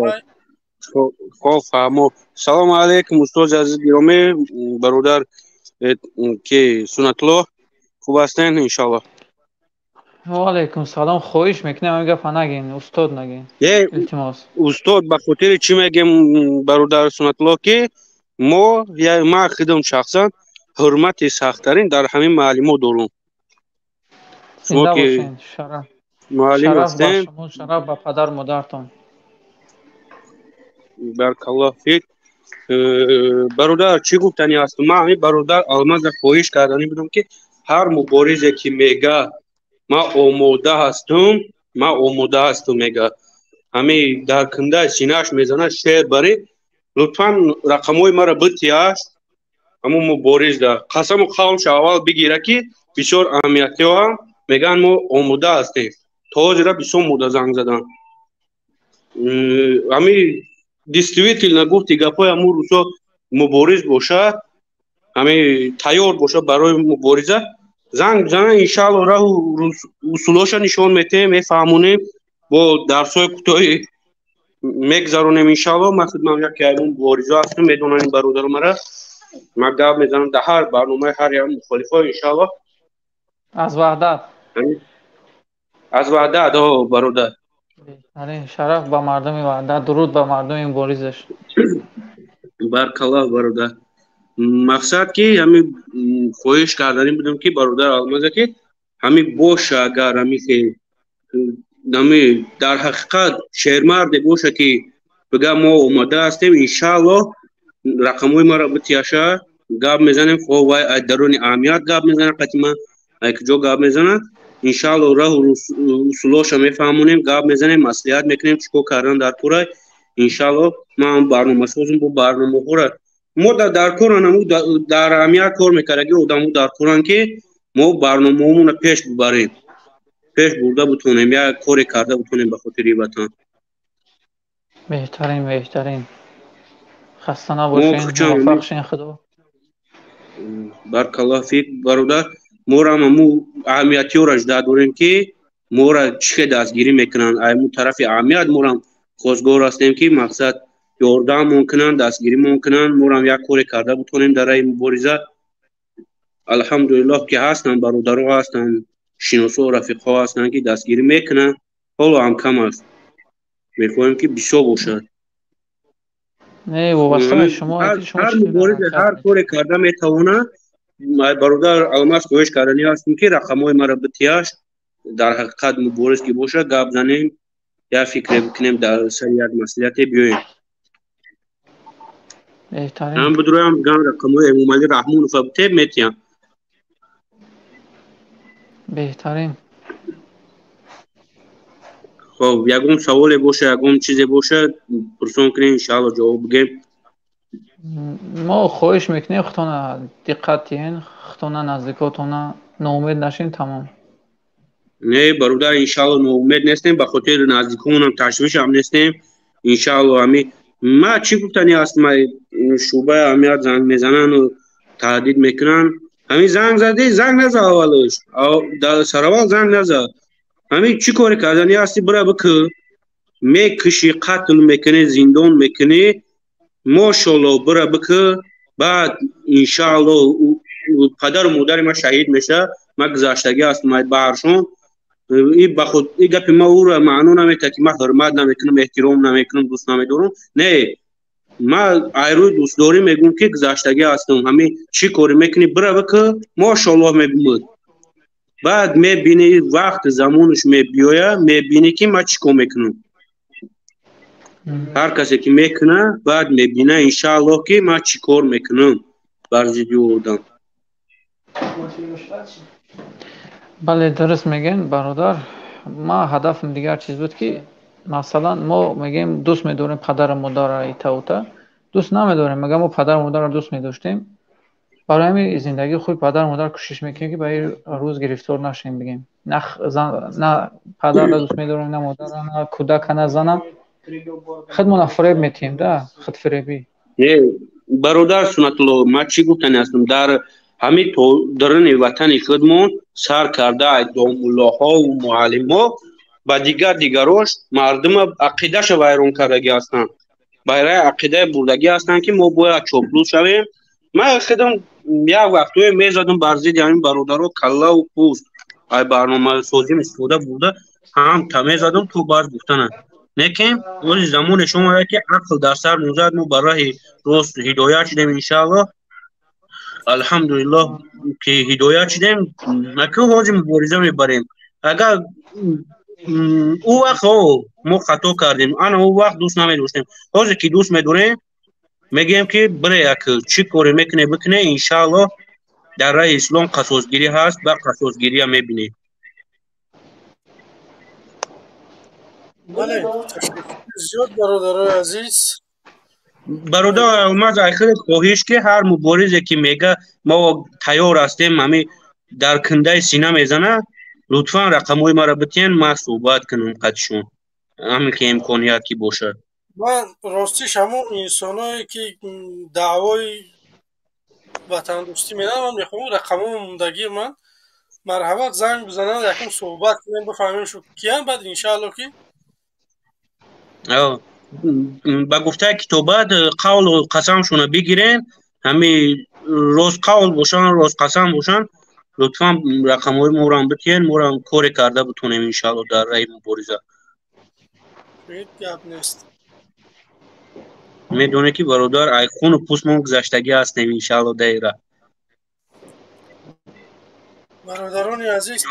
فهمو. سلام علیکم استاد عزیز گرامی، برادر که سنت الله خوب هستین انشاءالله. و علیکم سلام. خواهش میکنم این گپ نگین استاد نگین التماس. استاد به خاطر چی میگم برادر سنت الله که ما خودم شخصا حرمت سخت‌ترین در همین معلم دارم. زنده باشین. شرف به شما، شرف به پدر مادرتون. بارک الله فیک. برادر چی گفتنی است؟ من همین برادر آلماز خواهش کردنی بودم که هر مبارزه که میگه ما آماده هستم میگه همین در کنده سینه‌اش میزنه شعر بری لطفاً رقمای مرا بتیاش همون مبارز ده قسم و قولش اول بگیره که بسیار اهمیتی ها میگن ما آماده هستیم. تا را بسیار مدت زنگ زدن همین دیستریبیوتر نگفتی گپای امور روسا مبارز باشه همین تیار باشه برای مبارزه زنگ بزنن انشاءالله راه اصولاش نشان میتیم میفهمونیم با درسای کوتاهی میگذرونیم انشاءالله. من خدمت یک که مبارزه هستم میدونن این برادر مرا ما گپ میزنم در هر برنامه هر یک مخالفه انشاءالله از وحدت برادر. آره شرف به مردم وحدت، درود به مردم مبارزش. بارک الله برادر. مقصد که همین خواهش کردنی بودم که برادر آلمازه که همین باشه اگر همین در حقیقت شهرمرد باشه که بگه ما اومده هستیم انشاءالله رقموی ما را بتیاشه گپ میزنیم خواه وای درون اهمیت گپ میزنه قطعا کجا گپ میزنه انشاءالله راه اصولاش میفهمونیم گپ میزنیم مصلحت میکنیم چیکار کردن در کورای انشاءالله. من برنامه سازم با برنامه خوره ما در کوران در اهمیت کار میکردیم آدمو در کوران که ما برنامه‌مون پیش ببریم پیش برده بتونیم یا کاری کرده بتونیم به خاطر وطن. بهترین خسته نباشین موفق شین خدا. بارک الله فیک برادر. ما را همو اهمیتی را اجدا داریم که ما را چه دستگیری میکنن ایمو طرف اهمیت ما را خواستگار هستیم که مقصد یاردم ممکنن دستگیری ممکنن ما را یک کاری کرده بتونیم در این مبارزه. الحمدلله که هستن برادرها هستن شناسا و رفیقها هستن که دستگیری میکنن حالا هم کم است میخوایم که بسیار باشد. نه وابسته شما هر مبارزه هر کاری کرده میتونه. برادر آلماس خواهش کردنی هستیم که رقمای مرا بتیاش در حقیقت مبارز که باشه گپ زنیم یا فکر بکنیم در سریعت مسئولیت بیاییم. هم بدرویم گان رقمای امومالی رحمون فبته میتیم. بهترین. خب یکم سوال باشه یکم چیزی باشه پرسون کنیم انشاءالله جواب بگیم. ما خواهش میکنیم خطونه دقت دین خطونه نزدیکاتونه ناامید نشین تمام. نه برادر انشاءالله ناامید نیستیم به خاطر نزدیکمون هم تشویش هم نیستیم انشاءالله. همین ما چی گفتنی است ما شعبه امیت زنگ میزنن و تهدید میکنن همین زنگ زدی زنگ نزد اولش در سراوال زنگ نزد همین چی کاری کردنی هستی برای بکن میکشی قتل میکنی زندان میکنی ماشاءالله برای بکن بعد انشاءالله پدر و مادر ما شهید میشه. ما گذشتگی است ما برشون این بخود این گپ ما او را معنی نمیکنه که ما حرمت نمیکنم احترام نمیکنم دوست نمیدارم. نه ما ایروی دوست داری میگم که گذشتگی هستم همین چی کاری میکنی برای بکن ماشاءالله میگم بعد میبینی وقت زمانش میبیایه میبینی که ما چی کار میکنم. هر کسی که میکنه بعد میبینه انشاءالله که ما چی کار میکنم بر ضد آدم. بله درست میگن برادر. ما هدفم دیگر چیز بود که مثلا ما میگیم دوست میداریم پدر مادر ایتا دوست نمیداریم میگم ما پدر مادر رو دوست میداشتیم برای همین زندگی خوب پدر مادر کوشش میکنیم که به این روز گرفتار نشیم. بگیم نه پدر رو دوست میداریم نه مادر نه کودک نه زنم خودمون فریب میتیم ده خود فریبی. برادر سنت الله ما چی گفتنی هستم در ҳамин то даруни ватани худмон сар карда домуллоҳо ва муаллимҳо ба дигарош мардума ақидаша вайрон кардаги ҳастанд. байраи ақидаи бурдагӣ ҳастанд ки мо бояд чоплус шавем. ман худам як вақтое мезадам бар зидди ҳамин бародаро каллаву пӯст ай барномасозим истифода бурда ҳам та мезадам то баъз гуфтана. лекин рӯзи замоне шумо омада ки ақл дар сар нӯзад мо ба роҳи рост ҳидоят шудем иншааллоҳ. алҳамдулиллоҳ ки ҳидоят шудем. акун ҳозир мубориза мебарем. агар او وقت ما خطا کردیم انا او وقت دوست نمی‌داشتیم. حاضر که دوست می‌داریم میگیم که بله یک چی کاری میکنه بکنه انشالله در راه اسلام قصاصگیری هست و قصاصگیری هم می‌بینیم. بله تشکر زیاد برادرای عزیز. برادر الماز خیلی خواهش که هر مبارزه که میگه ما تیار هستیم همین در کنده سینه میزنه لطفا رقم‌های مرا بتین ما صحبت کنم قدشون همین که امکانیت کی باشد. من راستیش همون انسانایی که دعوای وطن دوستی میدن من میخوام رقم‌های موندگی من مرحبا زنگ بزنن یکم صحبت کنیم بفهمیم شو کیان بعد انشالله که با گفته کتابت قول و قسمشون بگیرین همین روز قول باشن روز قسم باشن لطفا رقم‌های ما رو هم بتین ما رو هم کار کرده بتونیم انشالله در راه مبارزه. هیچ گپ نیست. میدونه که برادر ای خون و پوست ما گذشتگی هستیم انشالله دایره. برادران عزیز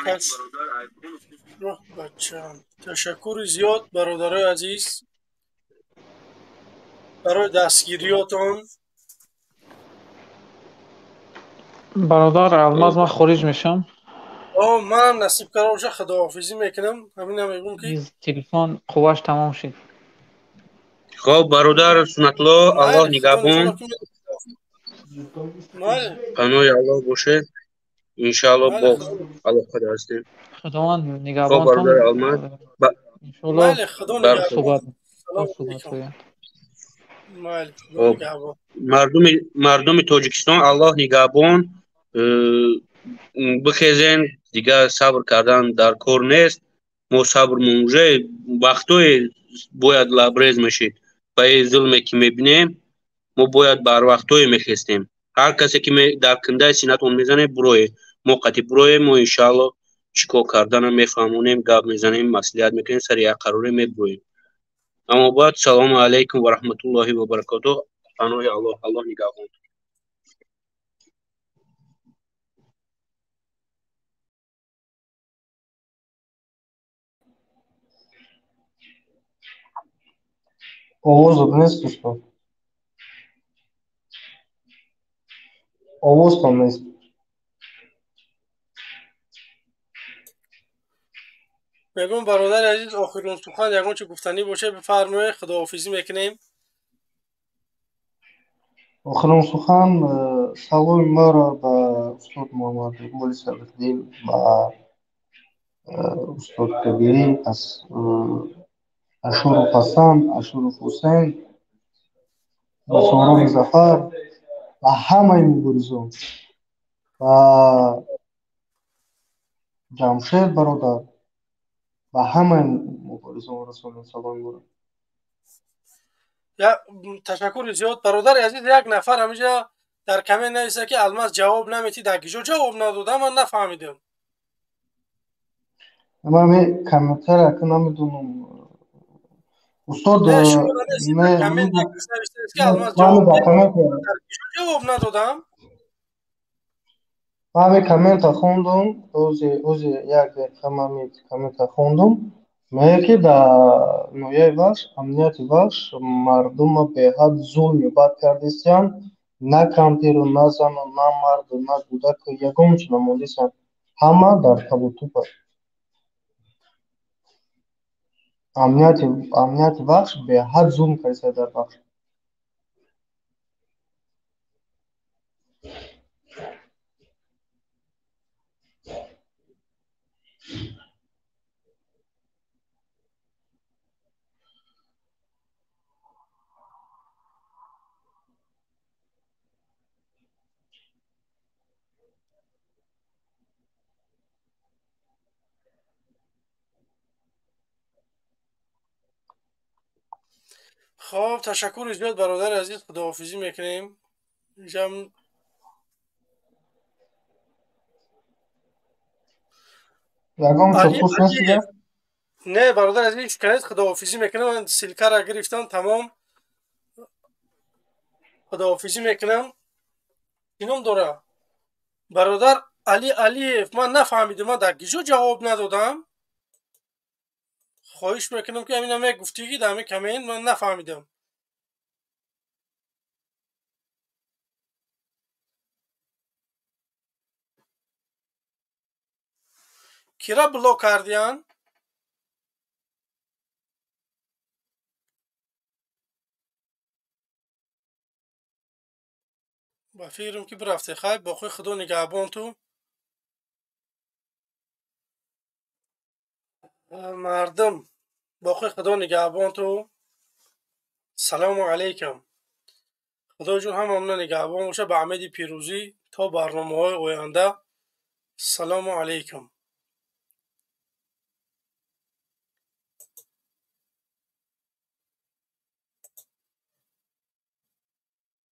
تشکر زیاد برادرای عزیز برای دستگیریاتون. برادر الماز من خارج میشم. منم نصیب کرده باشه خداحافظی میکنم. همین میگم که تلفن قواش تمام شد. خب برادر سنت الله الله نگهبان. پناه الله باشه انشالله با الله خدا هستیم. خداوند خب نگهبانتان. برادر الماز بله خدا نگهبان. سلام علیکم. مردم تاجیکستان الله نگهبان. بخیزین دیگه صبر کردن در کار نیست. ما صبر موجه وقتای باید لبریز میشید و این ظلمی که میبینیم ما باید بر وقتای میخستیم. هر کسی که در کنده سینتون میزنه بروی موقتی بروی ما انشاءالله چیکار کردن میفهمونیم گپ میزنیم مصلحت میکنیم سر یک قراری میبرویم. اما بعد سلام علیکم و رحمت الله و برکاته. پناه الله نگهبان. Oğuz نیست دوستان. Oğuz tam نیست. میگم برادر عزیز آخرین سخن یگان چه گفتنی باشه بفرمایید خداحافظی میکنیم. آخرین سخن سلام ما را به استاد محمد اقبال صدیق‌دین و استاد کبیری از اشرف حسن اشرف حسین و سهراب ظفر و همه مبارزان و جمشید برادر و همه مبارزان رسانم سلام می‌برم. تشکر زیاد برادر عزیز. یک نفر همینجا در کامنت نوشته که الماس جواب نمیدی در کجا جواب ندادم من نفهمیدم. من می کامنت را که نمیدونم استاد نه کامنت نوشته که الماس جواب جواب ندادم. من کامنت خوندم روز یک کامنت خوندم میگه که در نویای وش امنیت وش مردم به حد ظلم بد کردیستن نه کمتر و نه زن و نه مرد و نه کودک یگانش نمودیستن همه در تب و توپ امنیت وش به حد ظلم کردیسته در وش. خب تشکر زیاد برادر عزیز، خداحافظی میکنیم. یگام سپوس هست دیگه؟ نه برادر عزیز شکایت خداحافظی میکنم. من سیلکه را گرفتم تمام. خداحافظی میکنم. اینم داره برادر علی علیف، من نفهمیدم، من در گیجو جواب ندادم. خواهش میکنم که همین همه گفتگی در همه کمین من نفهمیدم. کیرا بلوک کردیان؟ با فکرم که برفته خیلی با خوی خدا نگهبان تو. مردم با خوی خدا نگهبان تو. سلام علیکم. خدا جون هممون نگهبان باشه به امید پیروزی تا برنامه‌های آینده. سلام علیکم.